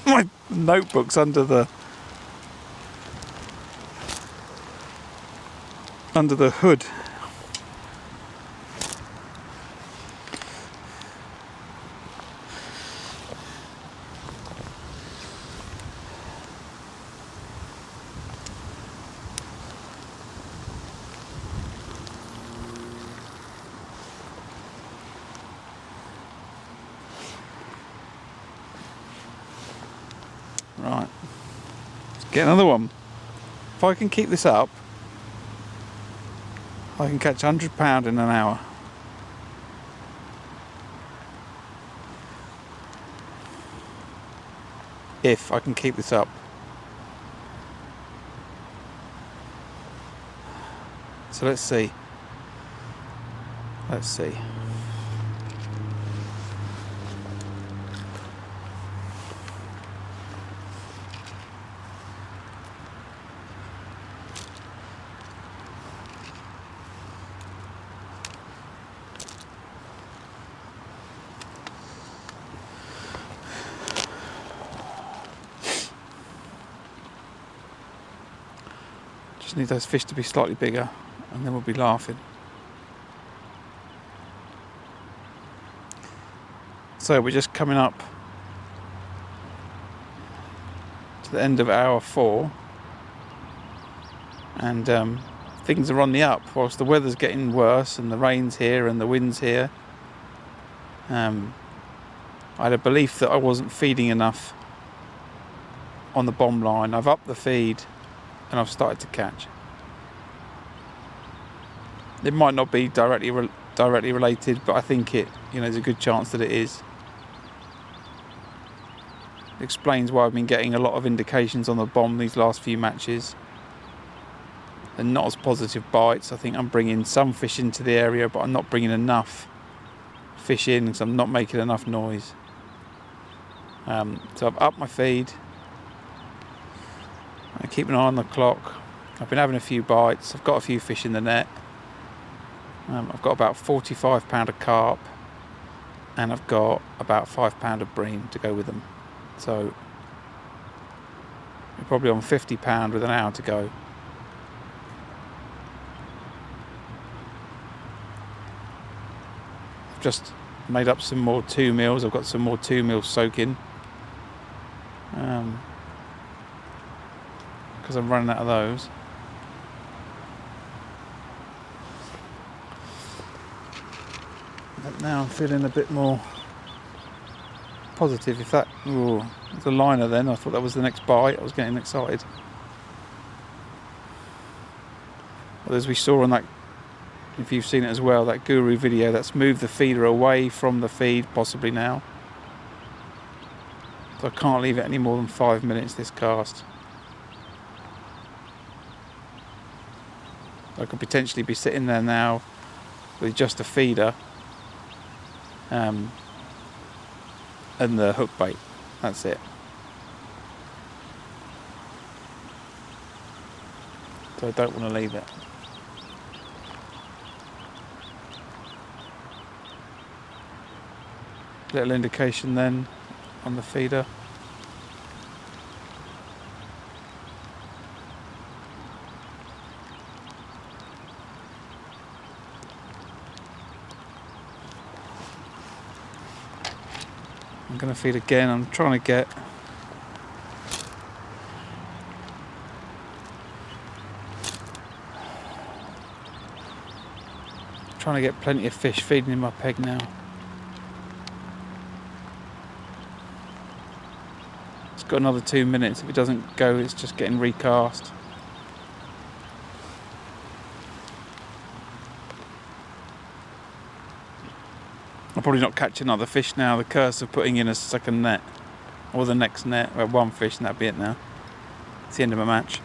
my notebook's under the hood. Right, let's get another one. If I can keep this up, I can catch £100 in an hour. If I can keep this up. So let's see. Let's see. Just need those fish to be slightly bigger and then we'll be laughing. So we're just coming up to the end of hour 4 and things are on the up whilst the weather's getting worse and the rain's here and the wind's here. I had a belief that I wasn't feeding enough on the bomb line. I've upped the feed and I've started to catch. It might not be directly related, but I think it, there's a good chance that it is. It explains why I've been getting a lot of indications on the bomb these last few matches. And not as positive bites. I think I'm bringing some fish into the area, but I'm not bringing enough fish in because I'm not making enough noise. So I've upped my feed. I keep an eye on the clock. I've been having a few bites. I've got a few fish in the net. I've got about £45 of carp. and I've got about £5 of bream to go with them. So we're probably on £50 with an hour to go. I've just made up some more 2 meals. I've got some more 2 meals soaking. Because I'm running out of those. But now I'm feeling a bit more positive. If that, it's a liner then. I thought that was the next bite. I was getting excited. Well, as we saw on that, if you've seen it as well, that guru video, that's moved the feeder away from the feed, possibly now. So I can't leave it any more than 5 minutes, this cast. I could potentially be sitting there now with just a feeder and the hook bait. That's it. So I don't want to leave it. Little indication then on the feeder. I'm going to feed again. I'm trying to get plenty of fish feeding in my peg now. It's got another 2 minutes. If it doesn't go, it's just getting recast. I'll probably not catch another fish now. The curse of putting in a second net, or the next net. Well, one fish and that'll be it now. It's the end of my match.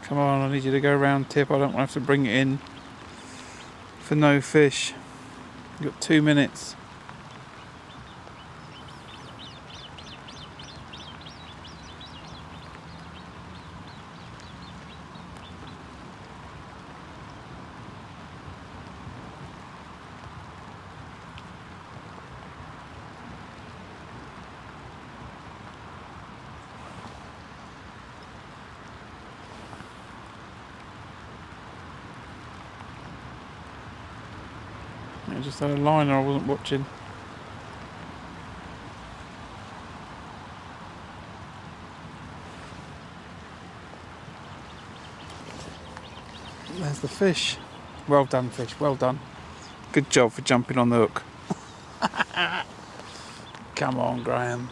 Come on, I need you to go round tip. I don't want to have to bring it in for no fish. You've got 2 minutes. I just had a liner I wasn't watching. There's the fish. Well done, fish, well done. Good job for jumping on the hook. Come on, Graham.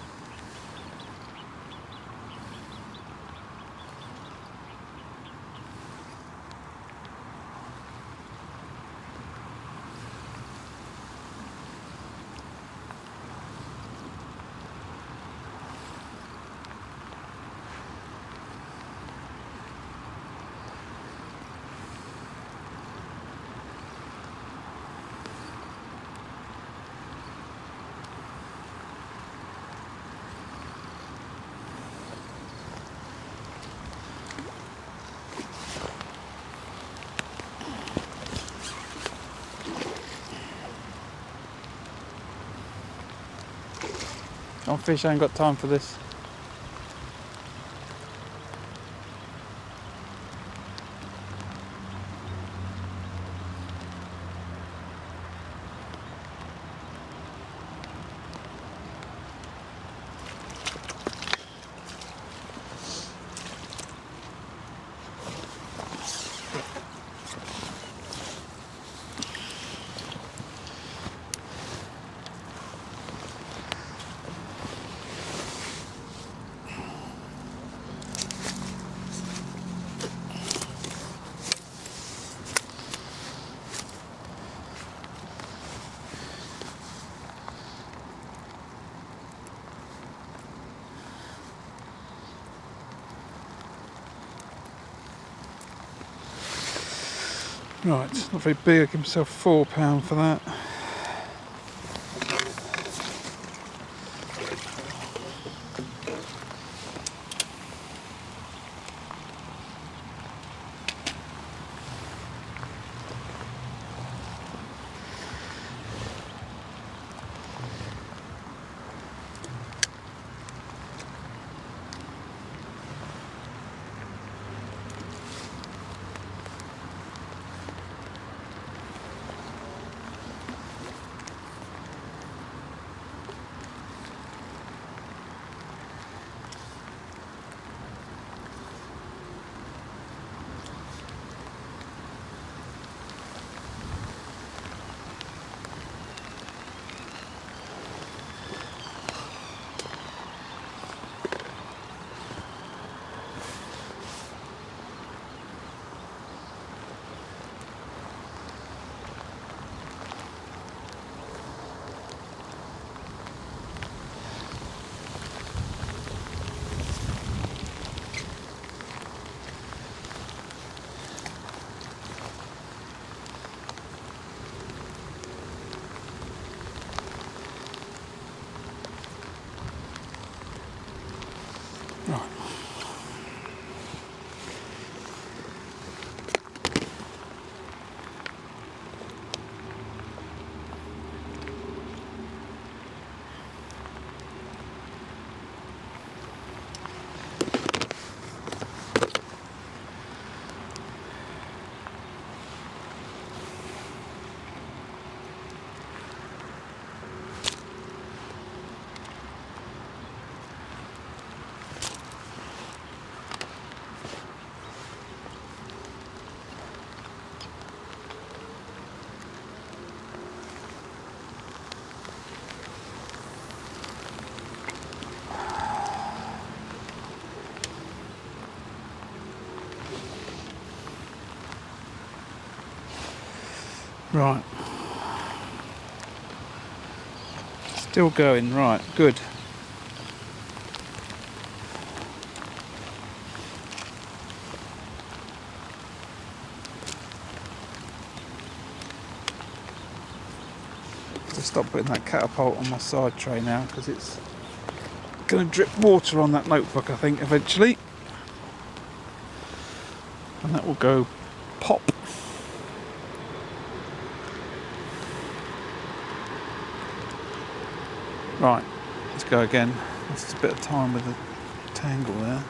Come on, fish, I ain't got time for this. Right, it's not very big. I give myself £4 for that. Right. Right. Still going, right, good. To stop putting that catapult on my side tray now because it's going to drip water on that notebook, I think, eventually. And that will go pop. Right, let's go again. That's a bit of time with the tangle there.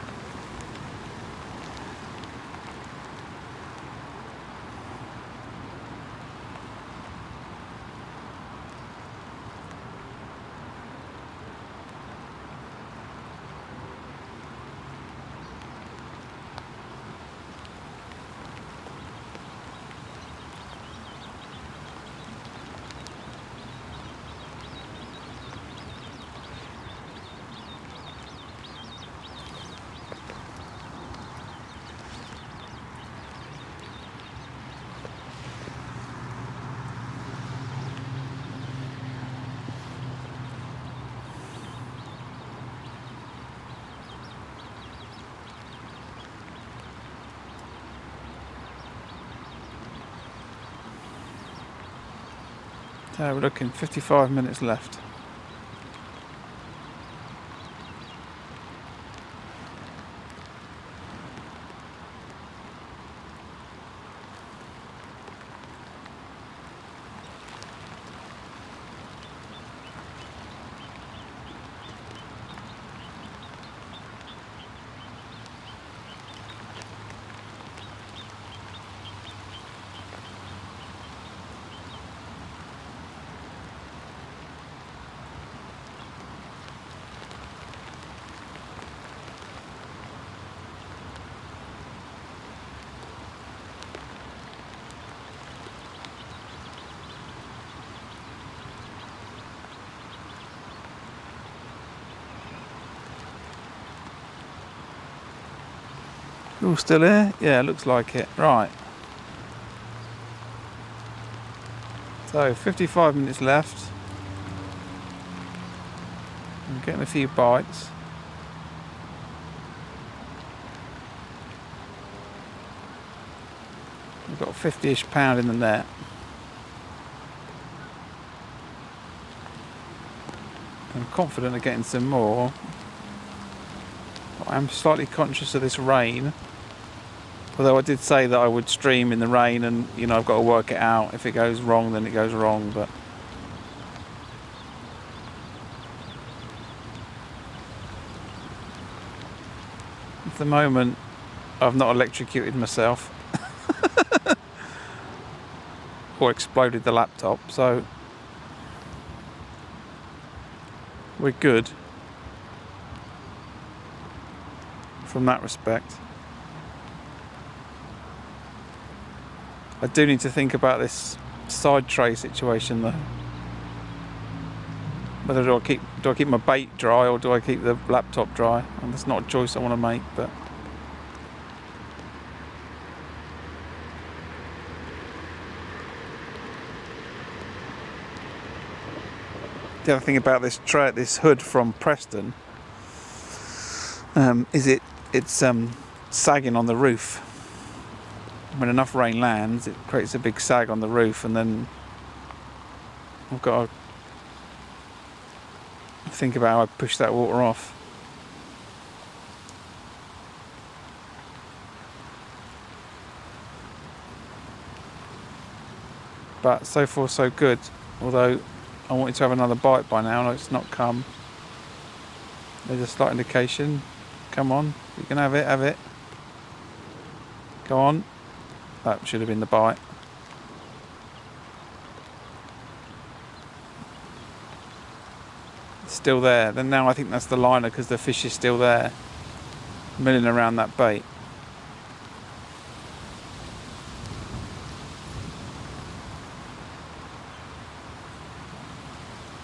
So we're looking 55 minutes left. All still here? Yeah, looks like it. Right. So 55 minutes left. I'm getting a few bites. We've got 50-ish pound in the net. I'm confident of getting some more. I'm slightly conscious of this rain. Although I did say that I would stream in the rain, and you know, I've got to work it out. If it goes wrong, then it goes wrong. But at the moment, I've not electrocuted myself or exploded the laptop, so we're good from that respect. I do need to think about this side tray situation though. Whether do I keep my bait dry or do I keep the laptop dry? And that's not a choice I want to make, but the other thing about this tray, this hood from Preston, is it's sagging on the roof. When enough rain lands, it creates a big sag on the roof, and then I've got to think about how I push that water off. But so far so good, although I wanted to have another bite by now and it's not come. There's a slight indication. Come on, you can have it. Go on. That should have been the bite. It's still there. Then now I think that's the liner because the fish is still there, milling around that bait.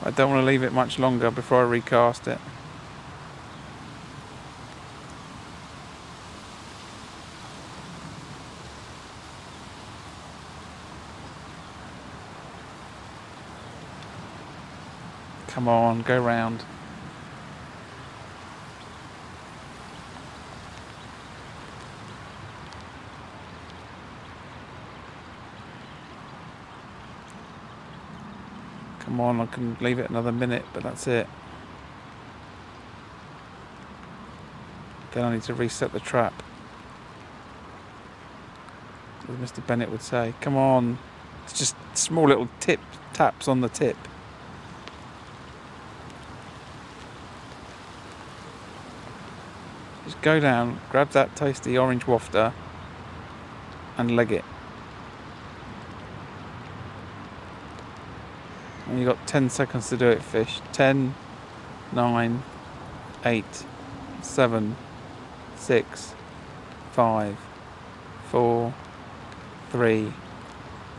I don't want to leave it much longer before I recast it. Come on, go round. Come on, I can leave it another minute, but that's it. Then I need to reset the trap, as Mr. Bennett would say. Come on. It's just small little taps on the tip. Just go down, grab that tasty orange wafter and leg it. And you've got 10 seconds to do it, fish. 10, 9, 8, 7, 6, 5, 4, 3,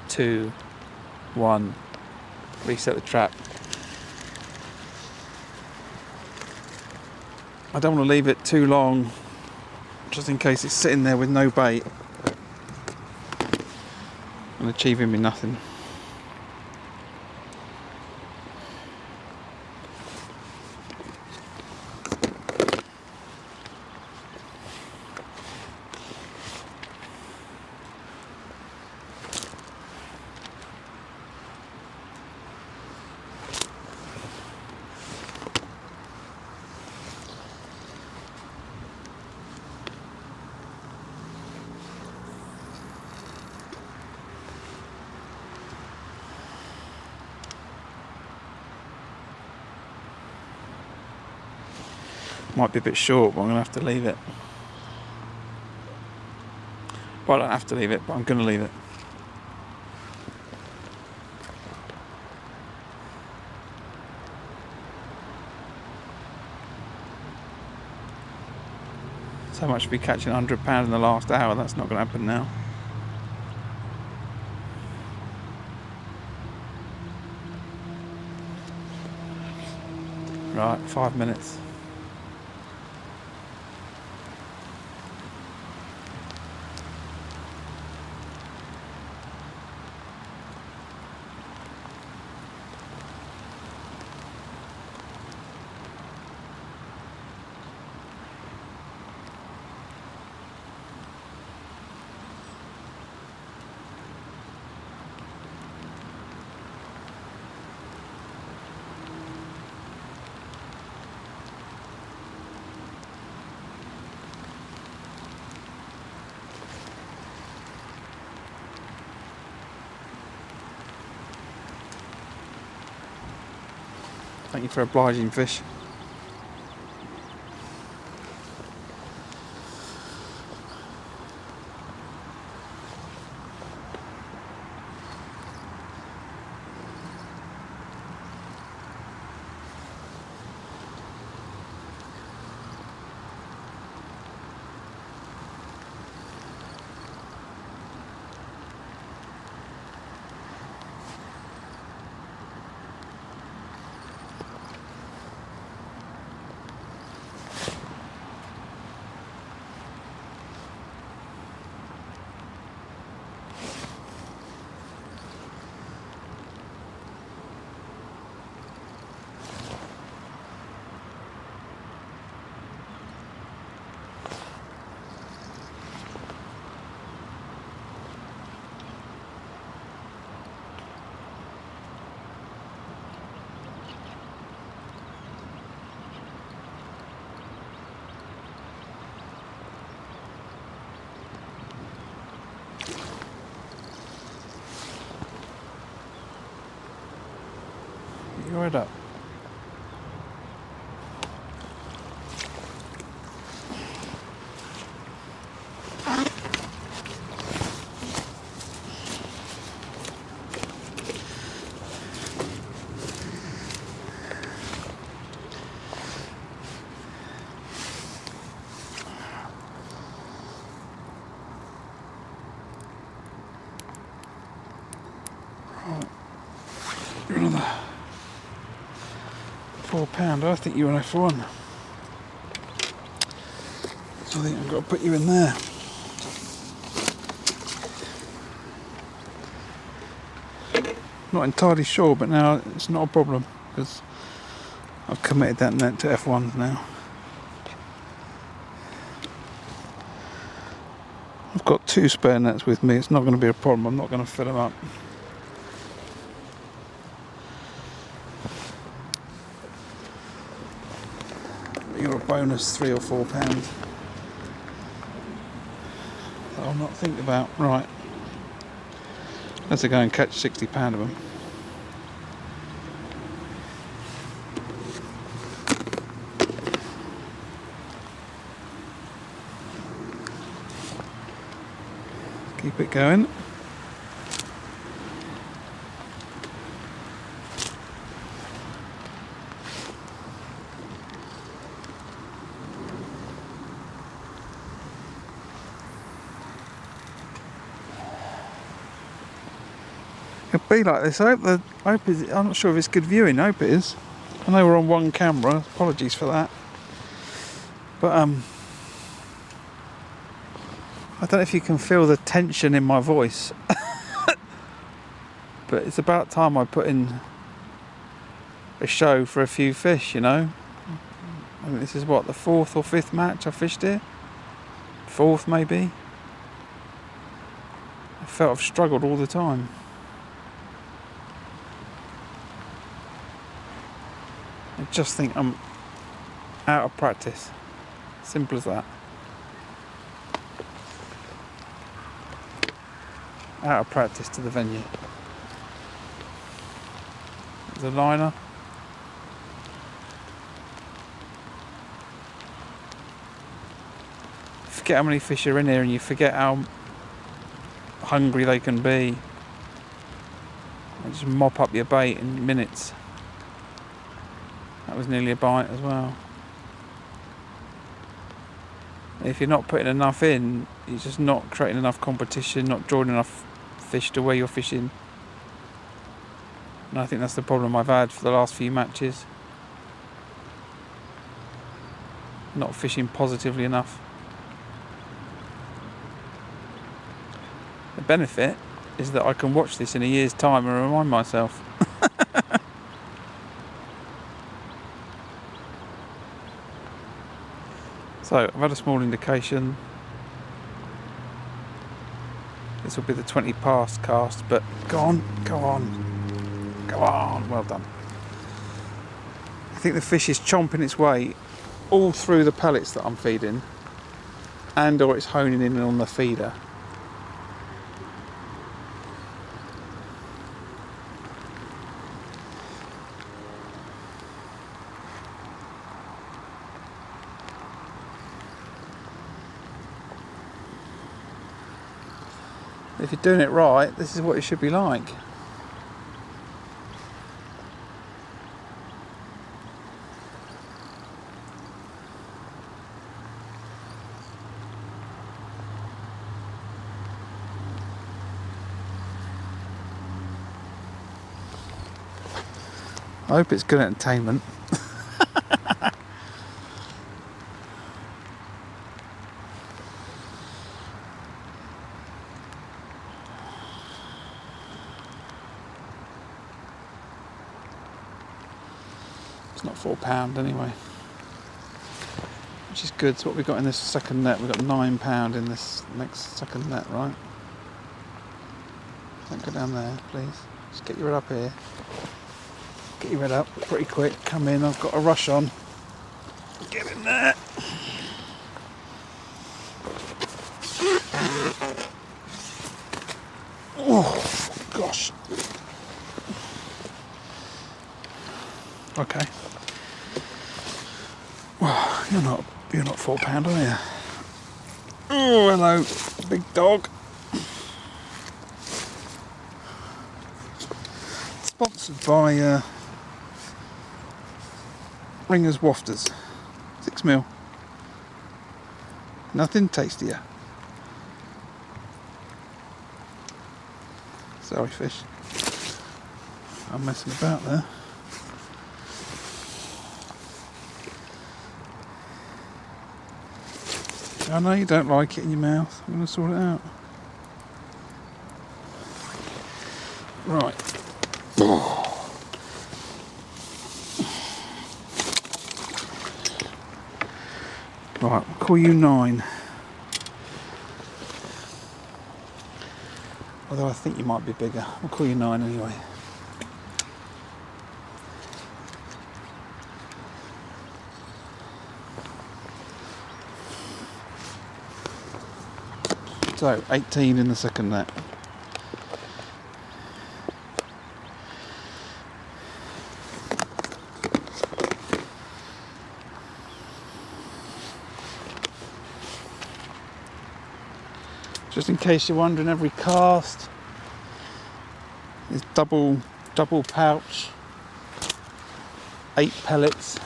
2, 1. Reset the trap. I don't want to leave it too long, just in case it's sitting there with no bait and achieving me nothing. Might be a bit short, but I'm going to have to leave it. Well, I don't have to leave it, but I'm going to leave it. So much to be catching £100 in the last hour, that's not going to happen now. Right, 5 minutes. Thank you for obliging, fish. You're right up. You're another £4. I think you're an for one. So I think I've got to put you in there. Not entirely sure, but now it's not a problem because I've committed that net to F1s now. I've got 2 spare nets with me. It's not going to be a problem. I'm not going to fill them up. You're a bonus £3 or £4 that I'll not think about. Right, let's go and catch £60 of them. Keep it going. It'll be like this. I hope I'm not sure if it's good viewing. I hope it is. I know we're on one camera. Apologies for that. But I don't know if you can feel the tension in my voice. But it's about time I put in a show for a few fish, you know. I mean, this is what, the 4th or 5th match I fished here? 4th maybe. I felt I've struggled all the time. I just think I'm out of practice. Simple as that. Out of practice to the venue. There's a liner. Forget how many fish are in here and you forget how hungry they can be. And just mop up your bait in minutes. That was nearly a bite as well. If you're not putting enough in, you're just not creating enough competition, not drawing enough fish to where you're fishing. And I think that's the problem I've had for the last few matches. Not fishing positively enough. The benefit is that I can watch this in a year's time and remind myself. So, I've had a small indication. This will be the 20 past cast, but go on, go on, go on, well done. I think the fish is chomping its way all through the pellets that I'm feeding, and or it's honing in on the feeder. if you're doing it right, this is what it should be like. I hope it's good entertainment. It's not £4 anyway, which is good. So what we've got in this second net, we've got £9 in this next second net, right? Don't go down there, please. Just get your head up here. Get your head up pretty quick. Come in, I've got a rush on. Get in there. Oh, gosh. Okay. Well, you're not £4, are you? Oh, hello, big dog. Sponsored by Ringers Wafters, 6mm. Nothing tastier. Sorry, fish. I'm messing about there. I know you don't like it in your mouth. I'm going to sort it out. Right. Right, I'll call you 9. Although I think you might be bigger. I'll call you 9 anyway. So, 18 in the second net. Just in case you're wondering, every cast is double pouch, 8 pellets.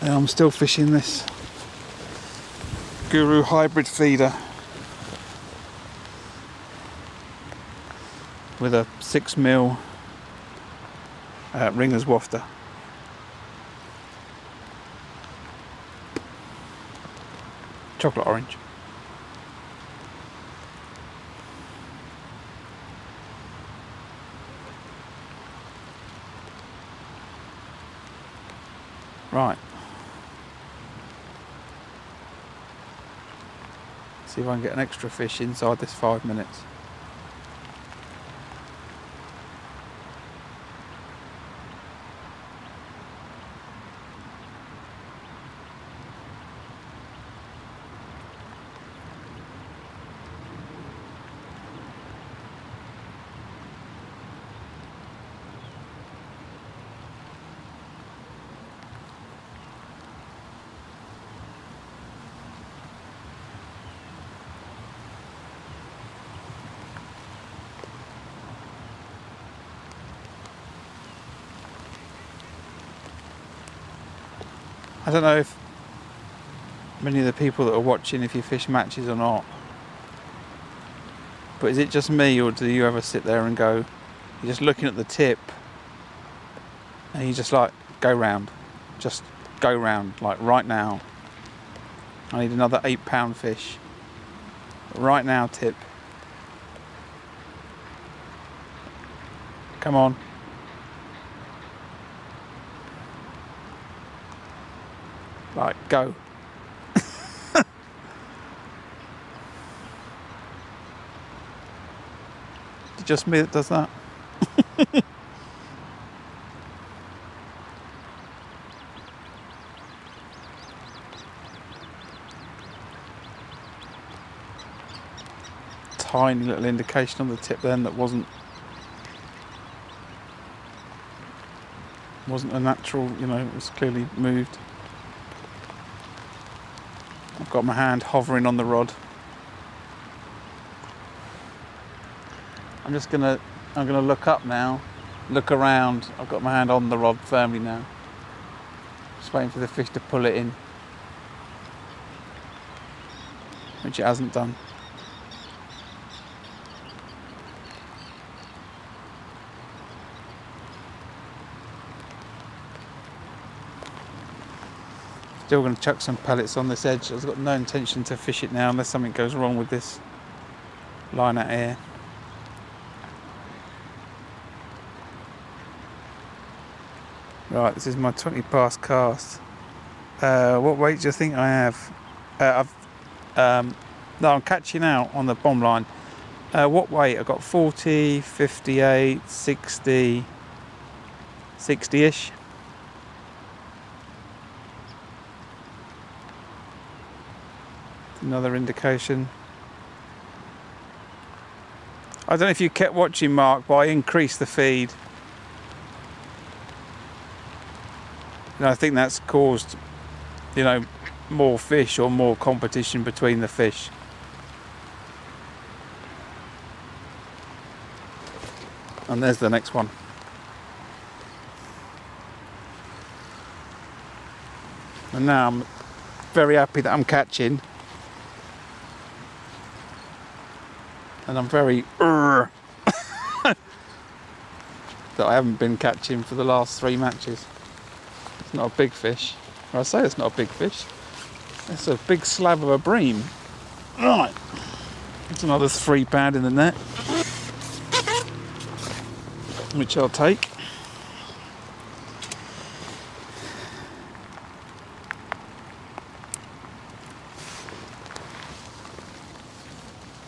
And I'm still fishing this Guru hybrid feeder with a 6mm Ringers Wafter. Chocolate orange. Right. See if I can get an extra fish inside this 5 minutes. I don't know if many of the people that are watching, if you fish matches or not, but is it just me, or do you ever sit there and go, you're just looking at the tip and you just like, go round, just go round, like right now. I need another £8 fish. Right now, tip. Come on. Right, go. It's just me that does that. tiny little indication on the tip then that wasn't a natural, you know, it was clearly moved. I've got my hand hovering on the rod. I'm gonna look up now, look around. I've got my hand on the rod firmly now. Just waiting for the fish to pull it in, which it hasn't done. Still going to chuck some pellets on this edge. I've got no intention to fish it now unless something goes wrong with this line out here. Right, this is my 20 past cast. What weight do you think I have? No, I'm catching out on the bomb line. What weight? I've got 40, 58, 60, 60-ish. Another indication. I don't know if you kept watching, Mark, but I increased the feed. And I think that's caused, you know, more fish or more competition between the fish. And there's the next one. And now I'm very happy that I'm catching. And I'm very that I haven't been catching for the last 3 matches. It's not a big fish. Or I say it's not a big fish. It's a big slab of a bream. Right. It's another £3 in the net, which I'll take.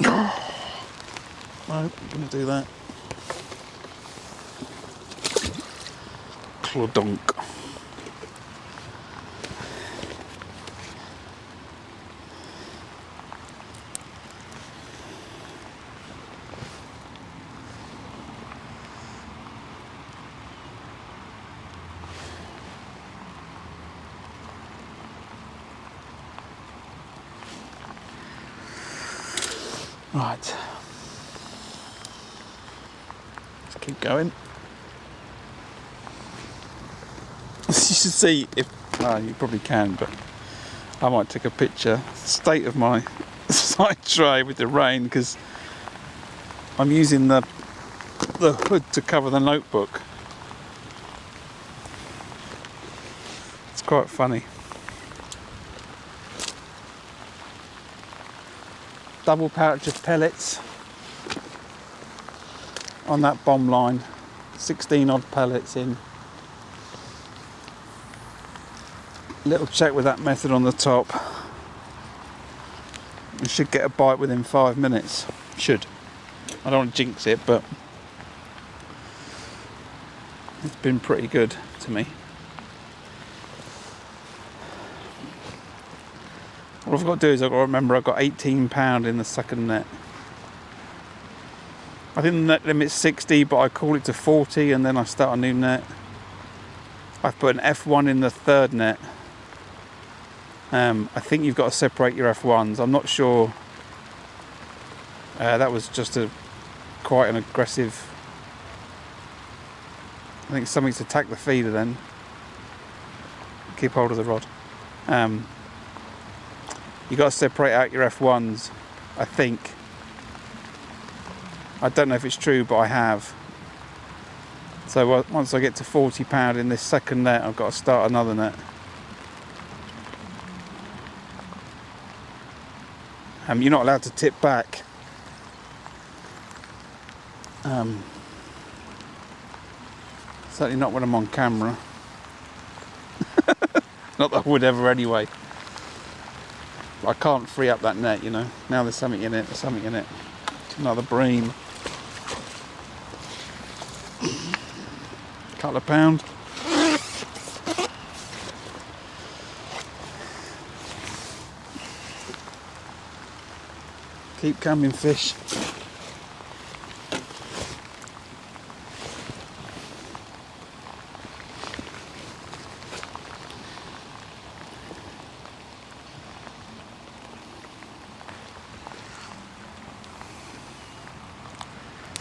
No, I'm going to do that. Clodonk. Right. Let's keep going. You should see if you probably can, but I might take a picture. The state of my side tray with the rain, because I'm using the hood to cover the notebook. It's quite funny. Double pouch of pellets on that bomb line, 16 odd pellets in. Little check with that method on the top. You should get a bite within 5 minutes. Should. I don't want to jinx it, but it's been pretty good to me. What I've got to do is I've got to remember I've got £18 in the second net. I think the net limit's 60, but I call it to 40 and then I start a new net. I've put an F1 in the third net. I think you've got to separate your F1s. I'm not sure. That was just quite an aggressive. I think something's attacked the feeder then. Keep hold of the rod. You've got to separate out your F1s, I think. I don't know if it's true, but I have. So once I get to £40 in this second net, I've got to start another net. You're not allowed to tip back. Certainly not when I'm on camera. Not that I would ever anyway. I can't free up that net, you know. Now there's something in it, Another bream. Couple of pound. Keep coming, fish.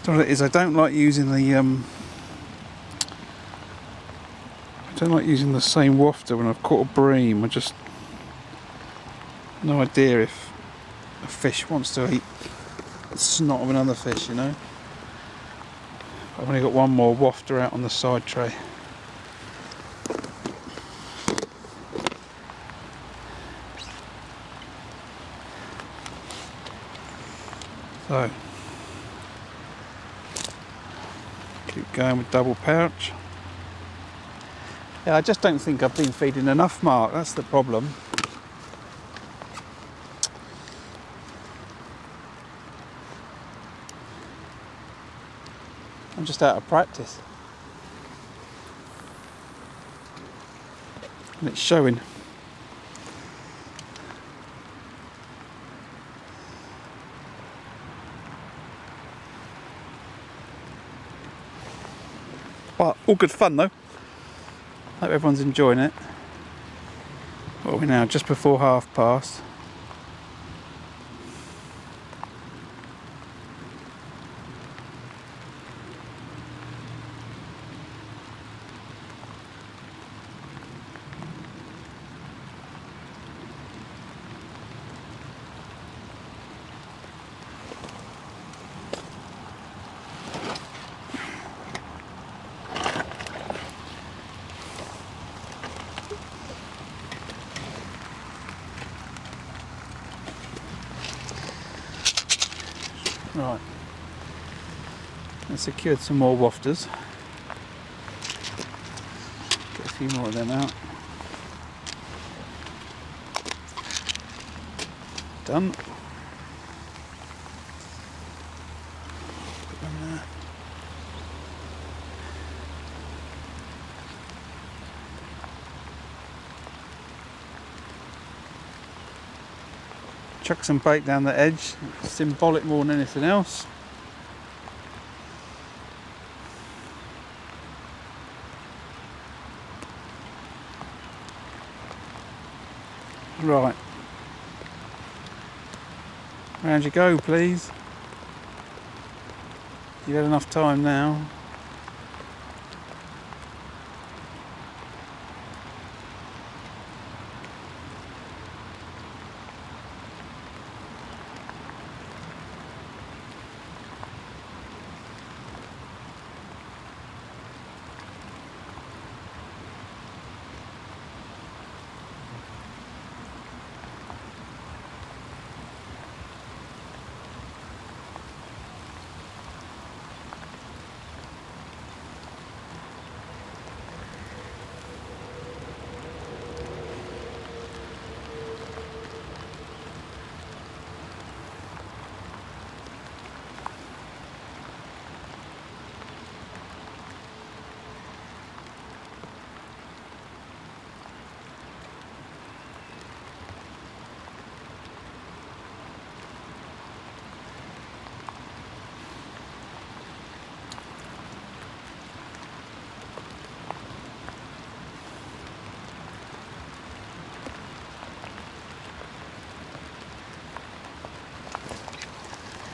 what it is, I don't like using the same wafter when I've caught a bream. I just no idea if a fish wants to eat the snot of another fish, you know. I've only got one more wafter out on the side tray. So keep going with double pouch. Yeah, I just don't think I've been feeding enough, Mark. That's the problem. I'm just out of practice. And it's showing. But all good fun though. Hope everyone's enjoying it. What are we now? Just before past. Right, I secured some more wafters. Get a few more of them out. Done. Put them there. Chuck some bait down the edge, symbolic more than anything else. Right, round you go please. You've had enough time now.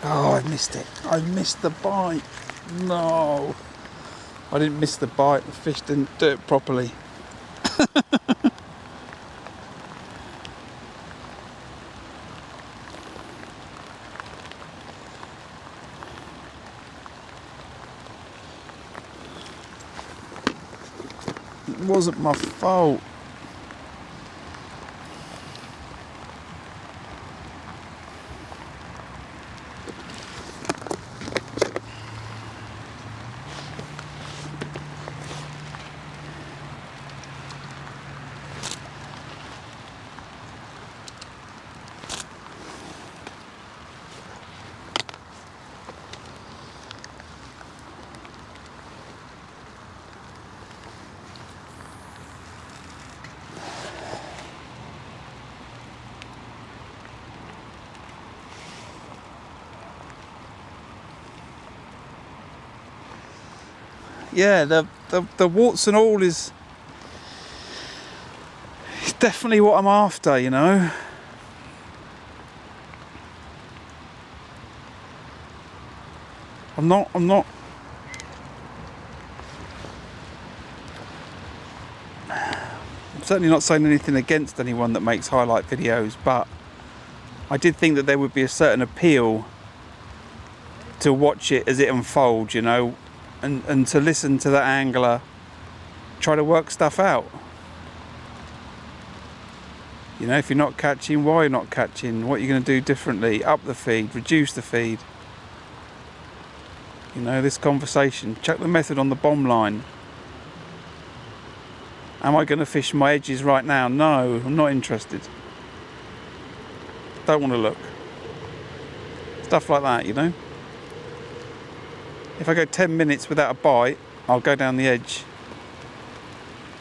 Oh, I missed it. I missed the bite. No. I didn't miss the bite. The fish didn't do it properly. It wasn't my fault. Yeah, the warts and all is definitely what I'm after, you know. I'm not certainly not saying anything against anyone that makes highlight videos, but I did think that there would be a certain appeal to watch it as it unfolds, you know, and to listen to the angler try to work stuff out. You know, if you're not catching, why you're not catching, what you're going to do differently, up the feed, reduce the feed. You know, this conversation, chuck the method on the bomb line. Am I going to fish my edges right now? No, I'm not interested. Don't want to look. Stuff like that, you know. If I go 10 minutes without a bite, I'll go down the edge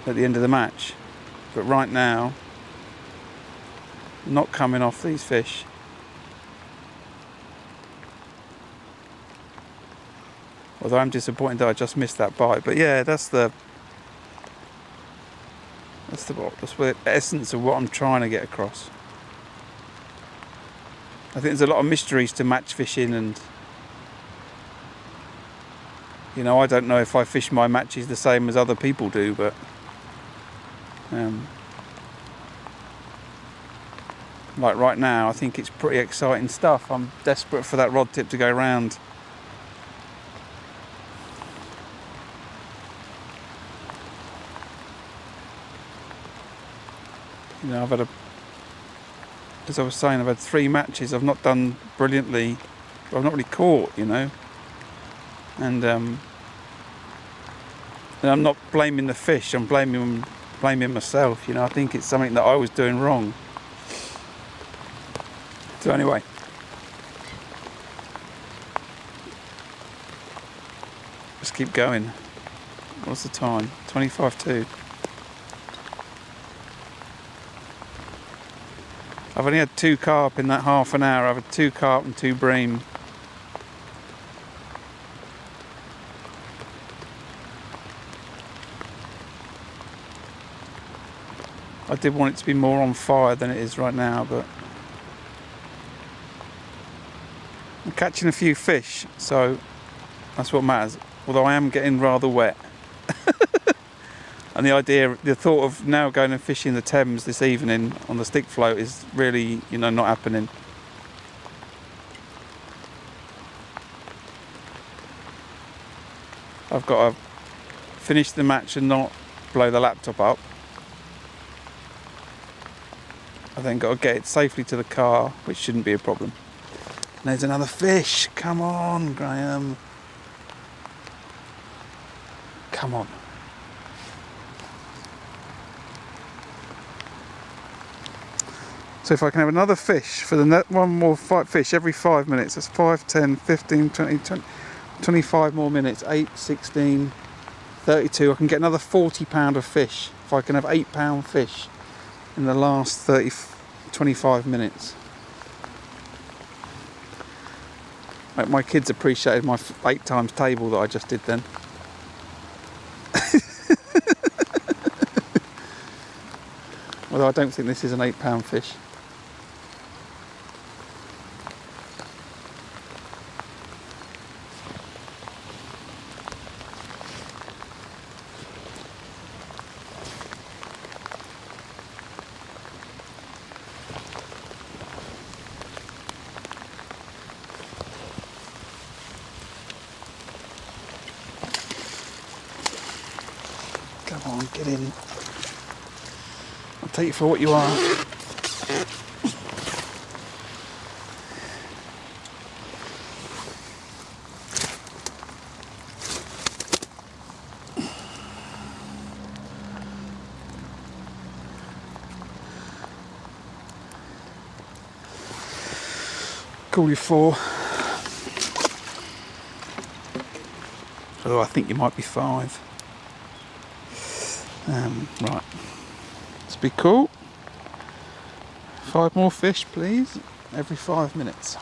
at the end of the match. But right now, I'm not coming off these fish. Although I'm disappointed that I just missed that bite. But yeah, that's the essence of what I'm trying to get across. I think there's a lot of mysteries to match fishing, and you know, I don't know if I fish my matches the same as other people do, but like right now I think it's pretty exciting stuff. I'm desperate for that rod tip to go round. You know, as I was saying, I've had 3 matches. I've not done brilliantly. I've not really caught, you know. And I'm not blaming the fish. I'm blaming myself. You know, I think it's something that I was doing wrong. So anyway, let's keep going. What's the time? 25 to. I've only had 2 carp in that half an hour. I've had 2 carp and 2 bream. I did want it to be more on fire than it is right now, but I'm catching a few fish, so that's what matters. Although I am getting rather wet. And the thought of now going and fishing the Thames this evening on the stick float is really, you know, not happening. I've got to finish the match and not blow the laptop up. I've then got to get it safely to the car, which shouldn't be a problem. And there's another fish. Come on, Graham. Come on. So if I can have another fish for the net, one more fish every 5 minutes, that's 5, 10, 15, 20, 25 more minutes, 8, 16, 32. I can get another 40 pound of fish if I can have 8 pound fish in the last 25 minutes. My kids appreciated my 8 times table that I just did then. Although I don't think this is an 8 pound fish. Come on, get in. I'll take you for what you are. Call you 4. Although I think you might be 5. Right, let's be cool. 5 more fish, please, every 5 minutes.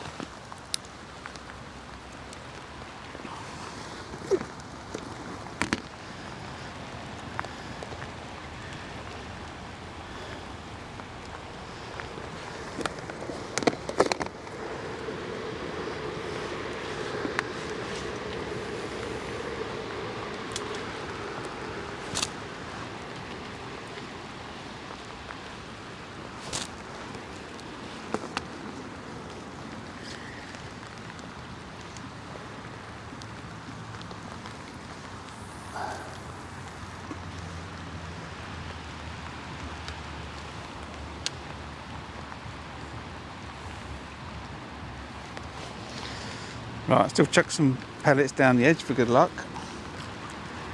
Right, still chuck some pellets down the edge for good luck.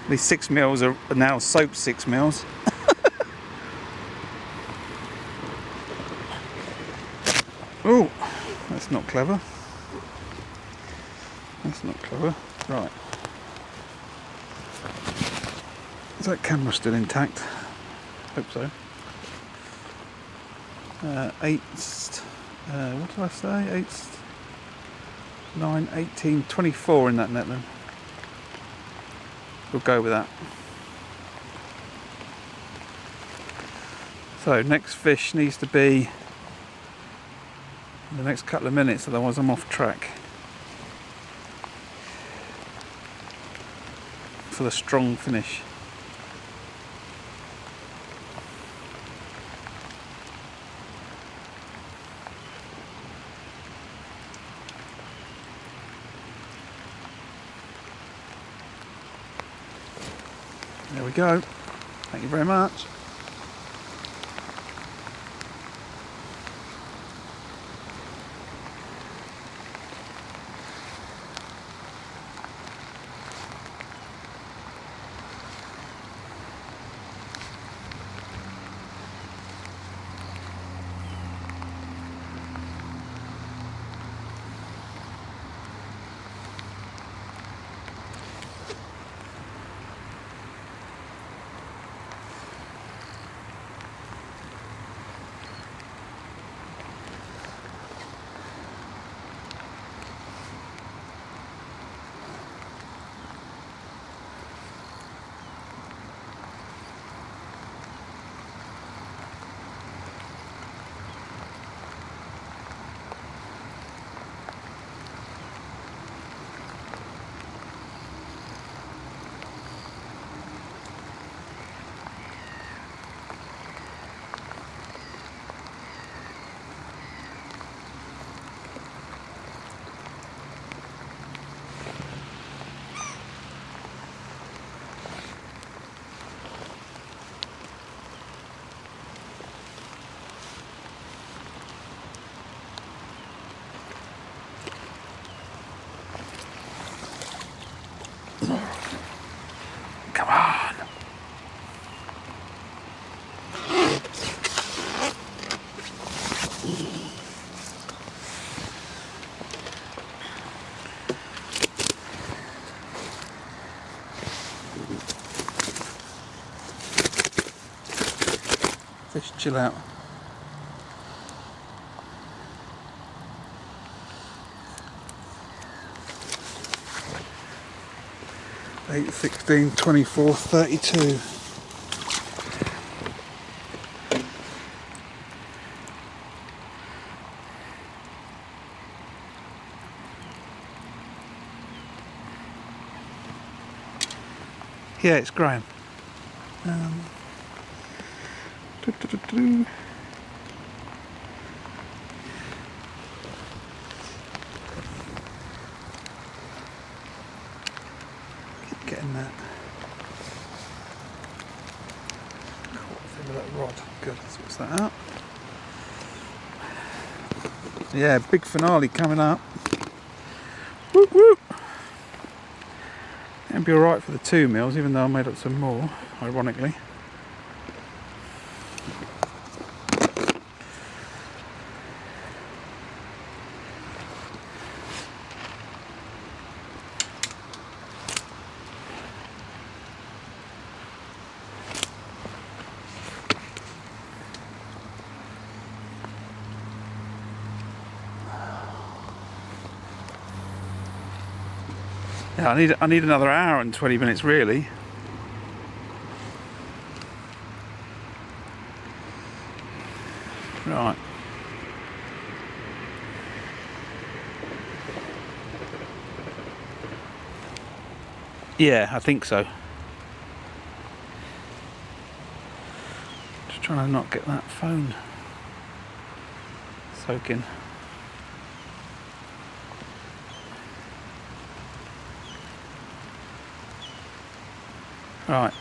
These 6 mils are now soaked 6 mils. Oh, that's not clever. That's not clever. Right. Is that camera still intact? Hope so. 8, what did I say? 8, 9, 18, 24 in that net then. We'll go with that. So next fish needs to be in the next couple of minutes, otherwise I'm off track for the strong finish. There we go. Thank you very much. Come on. Fish, chill out. Eight, 16, 24, 32. Yeah, it's Graham. Keep getting that. Caught the that rod. Good, let's switch that out. Yeah, big finale coming up. Whoop whoop. It'll be alright for the 2 mils, even though I made up some more, ironically. Yeah, I need another hour and 20 minutes really. Right. Yeah, I think so. Just trying to not get that phone soaking. Right.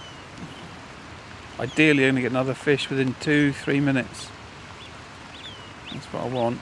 Ideally only get another fish within 2-3 minutes. That's what I want.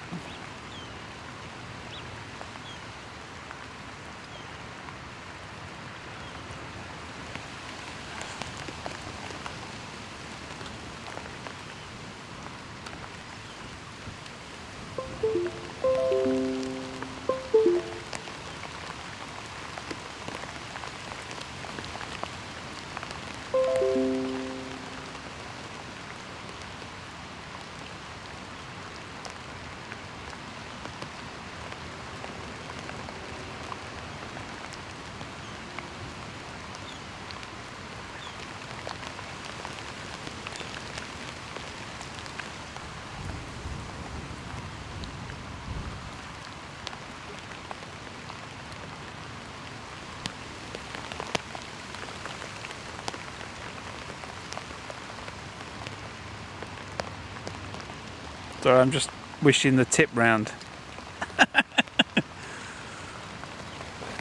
So I'm just wishing the tip round.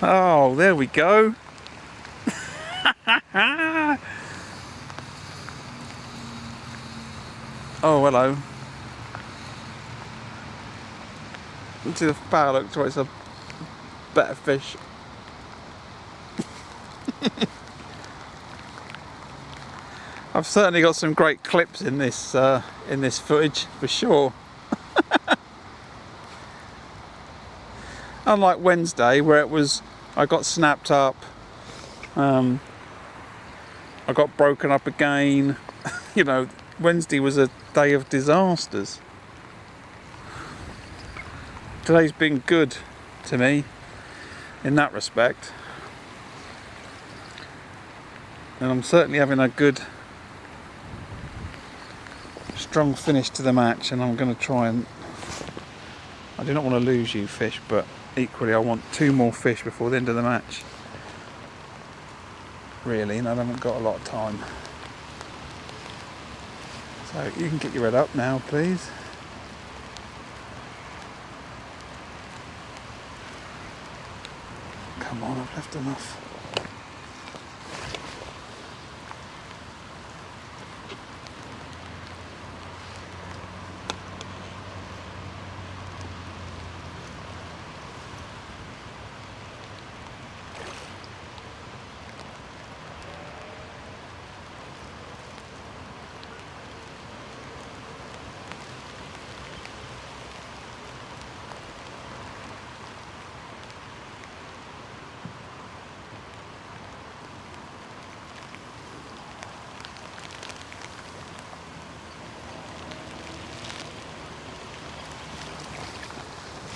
Oh, there we go. Oh, hello. Let's see the bow looks like it's a better fish. I've certainly got some great clips in this footage for sure. Unlike Wednesday, where it was, I got snapped up, I got broken up again. You know, Wednesday was a day of disasters. Today's been good to me in that respect, and I'm certainly having a good, strong finish to the match. And I'm going to try and, I do not want to lose you fish, but equally I want 2 more fish before the end of the match, really, and I haven't got a lot of time. So you can get your head up now, please. Come on, I've left enough.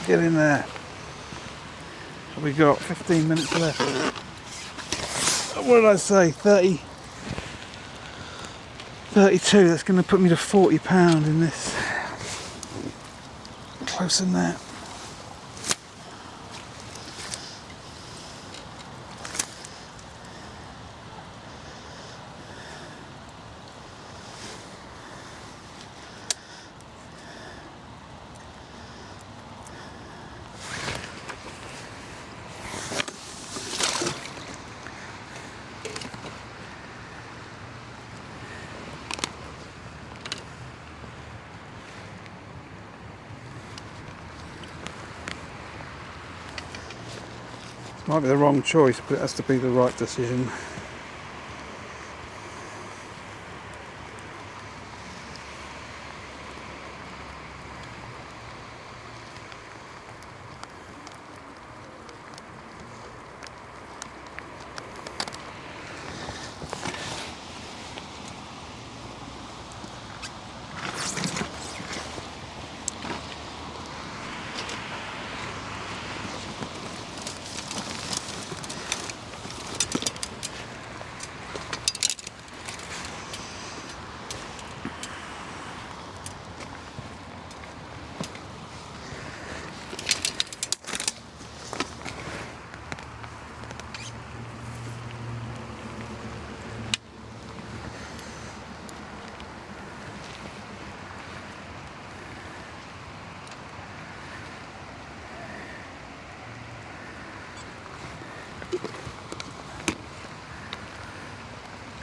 Get in there. We got 15 minutes left. What did I say? 30, 32. That's going to put me to £40 in this. Close than that. Might be the wrong choice, but it has to be the right decision.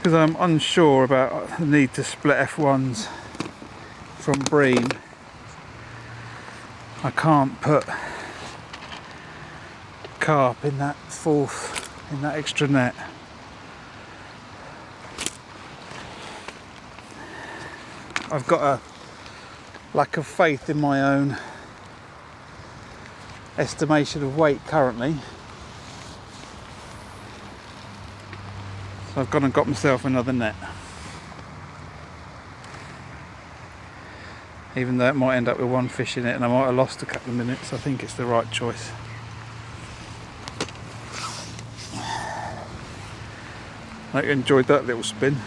Because I'm unsure about the need to split F1s from bream, I can't put carp in that extra net. I've got a lack of faith in my own estimation of weight currently. So I've gone and got myself another net. Even though it might end up with 1 fish in it and I might have lost a couple of minutes, I think it's the right choice. I hope you enjoyed that little spin.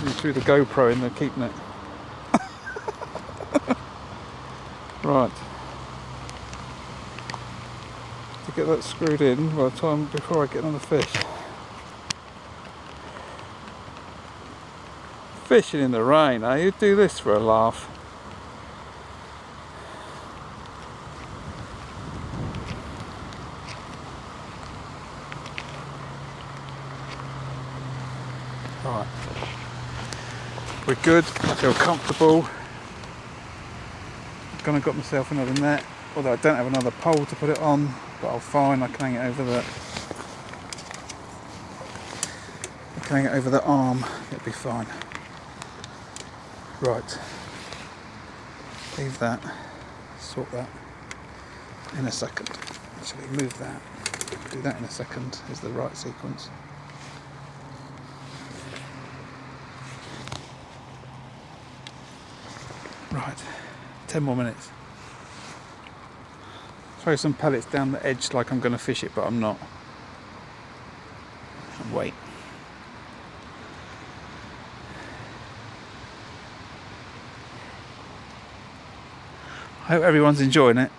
You threw the GoPro in the keep net. Right. To get that screwed in by the time before I get another fish. Fishing in the rain, eh? You do this for a laugh. Right, we're good. I feel comfortable. I've gonna got myself another net, although I don't have another pole to put it on, but I'll find. I can hang it over the arm. It'll be fine. Right, leave that. Sort that in a second. Actually, move that. Do that in a second. Is the right sequence. Right, 10 more minutes. Throw some pellets down the edge like I'm going to fish it, but I'm not. And wait. I hope everyone's enjoying it.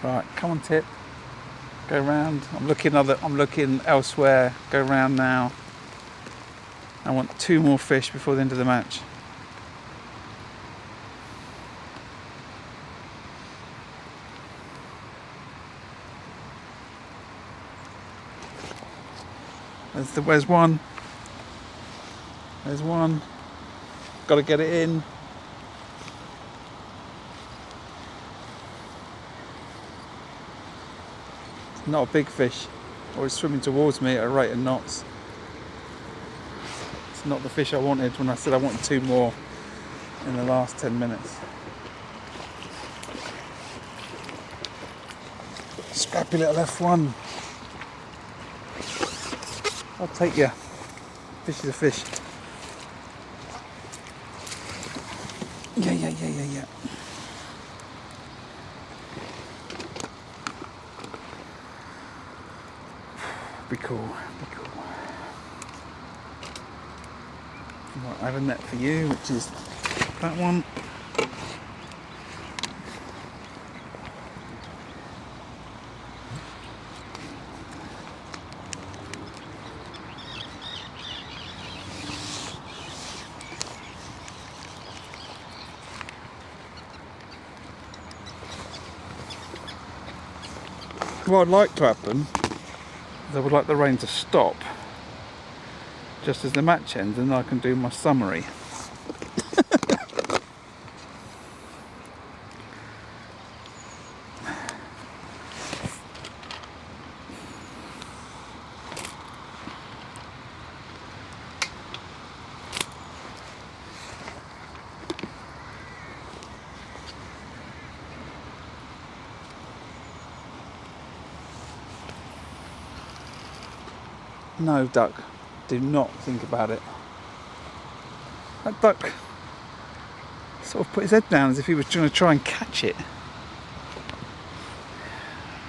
Right, come on, Tip. Go round. I'm looking elsewhere. Go round now. I want 2 more fish before the end of the match. Where's one? There's one. Got to get it in. It's not a big fish. Or it's swimming towards me at a rate of knots. It's not the fish I wanted when I said I wanted 2 more in the last 10 minutes. Scrappy little F1. I'll take you. Fish is a fish. Yeah. Be cool. Right, I have a net for you, which is that one. What I'd like to happen is I would like the rain to stop just as the match ends, and then I can do my summary. No, duck, do not think about it. That duck sort of put his head down as if he was trying to try and catch it.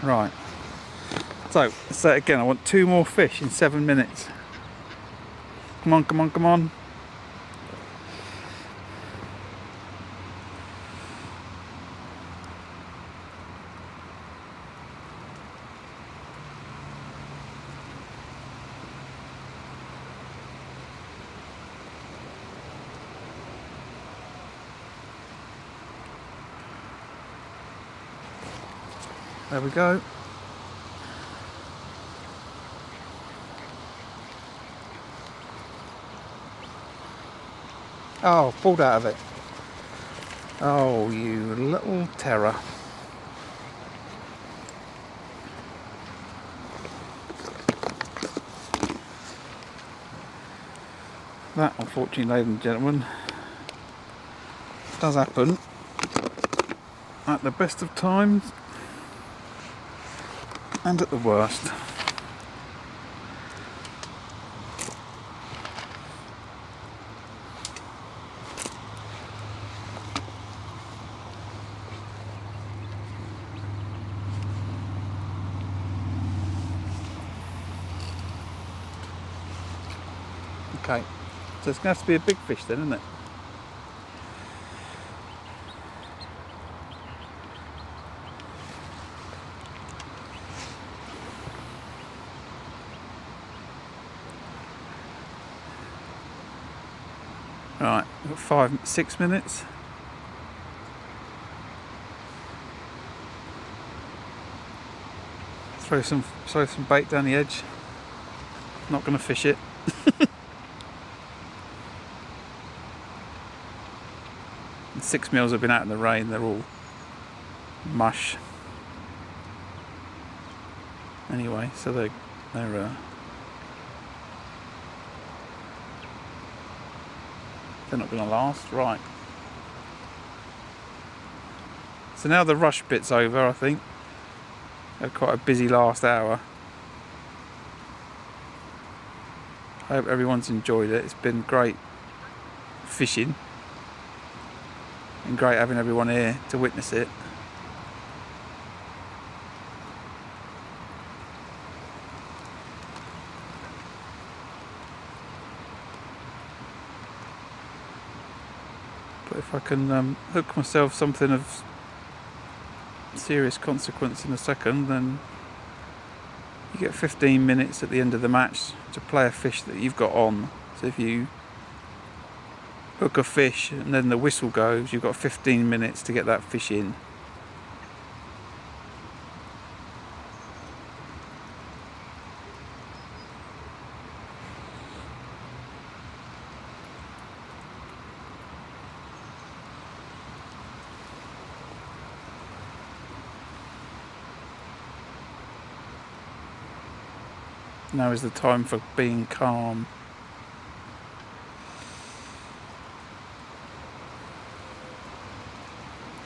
Right, so let's say it again. I want 2 more fish in 7 minutes. Come on. There we go. Oh, pulled out of it. Oh, you little terror. That, unfortunately, ladies and gentlemen, does happen at the best of times and at the worst. Okay, so it's going to have to be a big fish then, isn't it? Right, we've got 6 minutes. Throw some bait down the edge. Not going to fish it. And 6 meals have been out in the rain. They're all mush. Anyway, so they're not going to last, right? So now the rush bit's over, I think. Had quite a busy last hour. I hope everyone's enjoyed it. It's been great fishing and great having everyone here to witness it. But if I can hook myself something of serious consequence in a second, then you get 15 minutes at the end of the match to play a fish that you've got on. So if you hook a fish and then the whistle goes, you've got 15 minutes to get that fish in. Now is the time for being calm.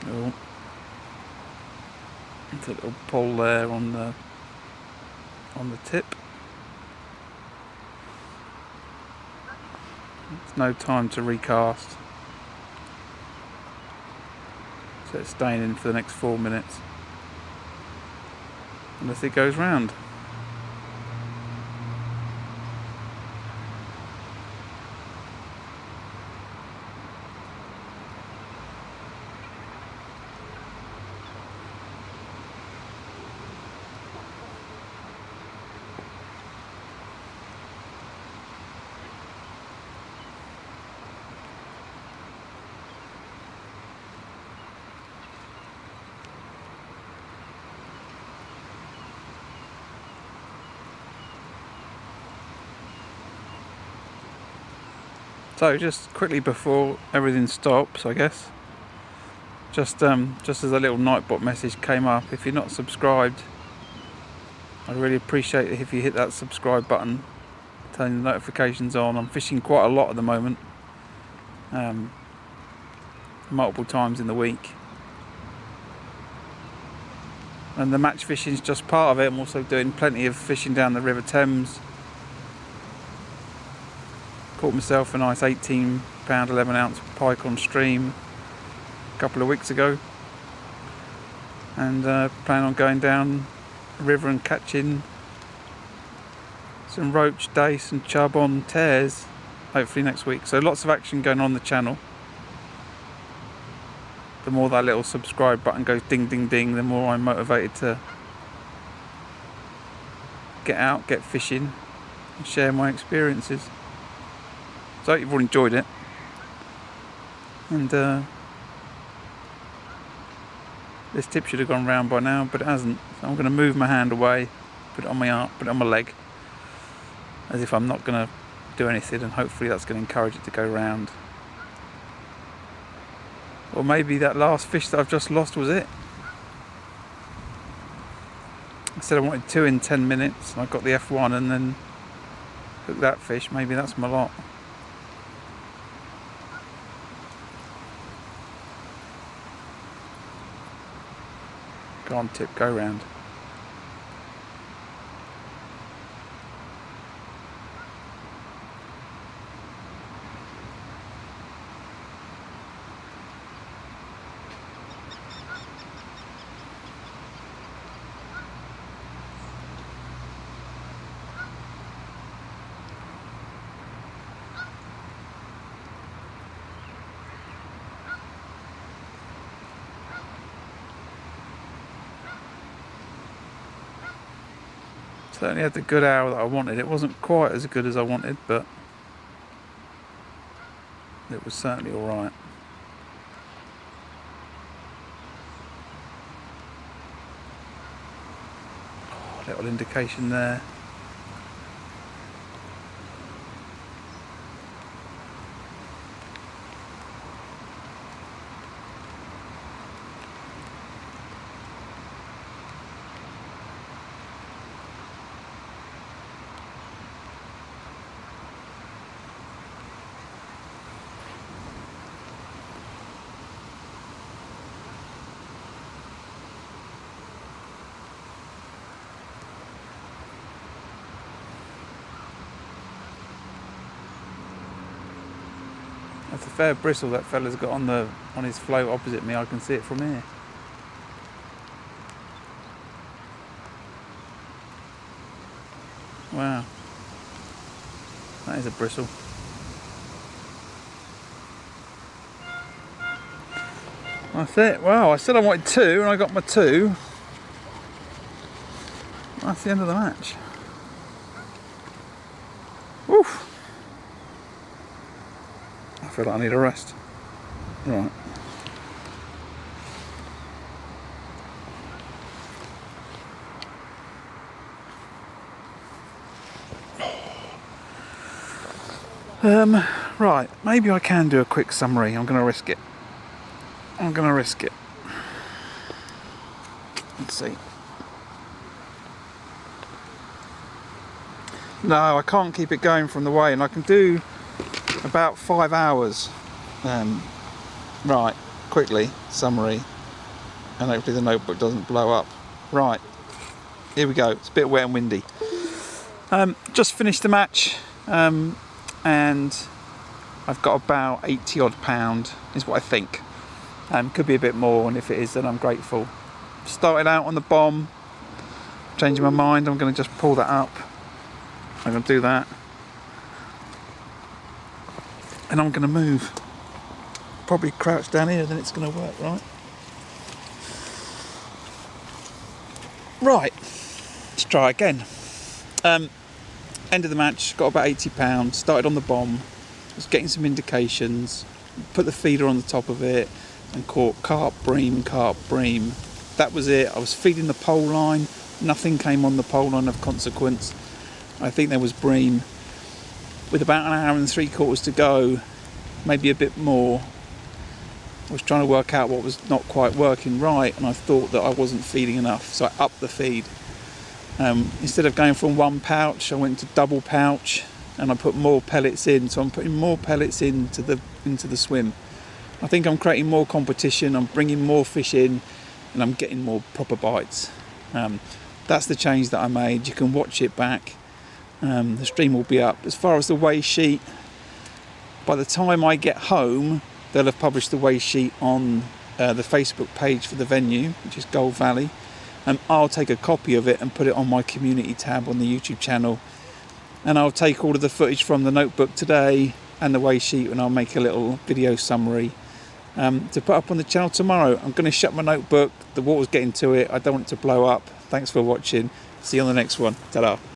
Oh, it's a little pull there on the tip. There's no time to recast, so it's staying in for the next 4 minutes unless it goes round. So just quickly before everything stops, I guess, just as a little Nightbot message came up, if you're not subscribed, I'd really appreciate it if you hit that subscribe button, turn the notifications on. I'm fishing quite a lot at the moment, multiple times in the week, and the match fishing is just part of it. I'm also doing plenty of fishing down the River Thames. Caught myself a nice 18 pound 11 ounce pike on stream a couple of weeks ago, and plan on going down the river and catching some roach, dace and chub on tears hopefully next week. So lots of action going on the channel. The more that little subscribe button goes ding ding ding, the more I'm motivated to get out, get fishing and share my experiences. So I hope you've all enjoyed it, and this tip should have gone round by now, but it hasn't. So I'm going to move my hand away, put it on my arm, put it on my leg, as if I'm not going to do anything, and hopefully that's going to encourage it to go round. Or maybe that last fish that I've just lost was it. I said I wanted 2 in 10 minutes, and I got the F1 and then hooked that fish. Maybe that's my lot. Go on, tip, go round. Certainly had the good hour that I wanted. It wasn't quite as good as I wanted, but it was certainly all right. Oh, little indication there. That's a fair bristle that fella's got on his float opposite me. I can see it from here. Wow, that is a bristle. That's it. Wow, I said I wanted 2 and I got my 2. That's the end of the match. Oof. I feel like I need a rest. Right. Right, maybe I can do a quick summary. I'm going to risk it. Let's see. No, I can't keep it going from the way, and I can do about 5 hours. Right, quickly, summary, and hopefully the notebook doesn't blow up. Right, here we go. It's a bit wet and windy. Just finished the match, and I've got about 80 odd pound, is what I think. Could be a bit more, and if it is, then I'm grateful. Started out on the bomb, changing my mind. I'm going to just pull that up. I'm going to do that, and I'm going to move. Probably crouch down here, then it's going to work, right? Right, let's try again. End of the match, got about 80 pounds, started on the bomb, was getting some indications, put the feeder on the top of it and caught carp, bream. That was it. I was feeding the pole line, nothing came on the pole line of consequence. I think there was bream. With about an hour and 3/4 to go, maybe a bit more, I was trying to work out what was not quite working right, and I thought that I wasn't feeding enough, so I upped the feed. Instead of going from 1 pouch, I went to double pouch, and I put more pellets in. So I'm putting more pellets into the swim. I think I'm creating more competition. I'm bringing more fish in, and I'm getting more proper bites. That's the change that I made. You can watch it back. The stream will be up. As far as the weigh sheet, by the time I get home, they'll have published the weigh sheet on the Facebook page for the venue, which is Gold Valley. I'll take a copy of it and put it on my community tab on the YouTube channel, and I'll take all of the footage from the notebook today and the weigh sheet, and I'll make a little video summary to put up on the channel tomorrow. I'm going to shut my notebook. The water's getting to it. I don't want it to blow up. Thanks for watching. See you on the next one. Ta-da.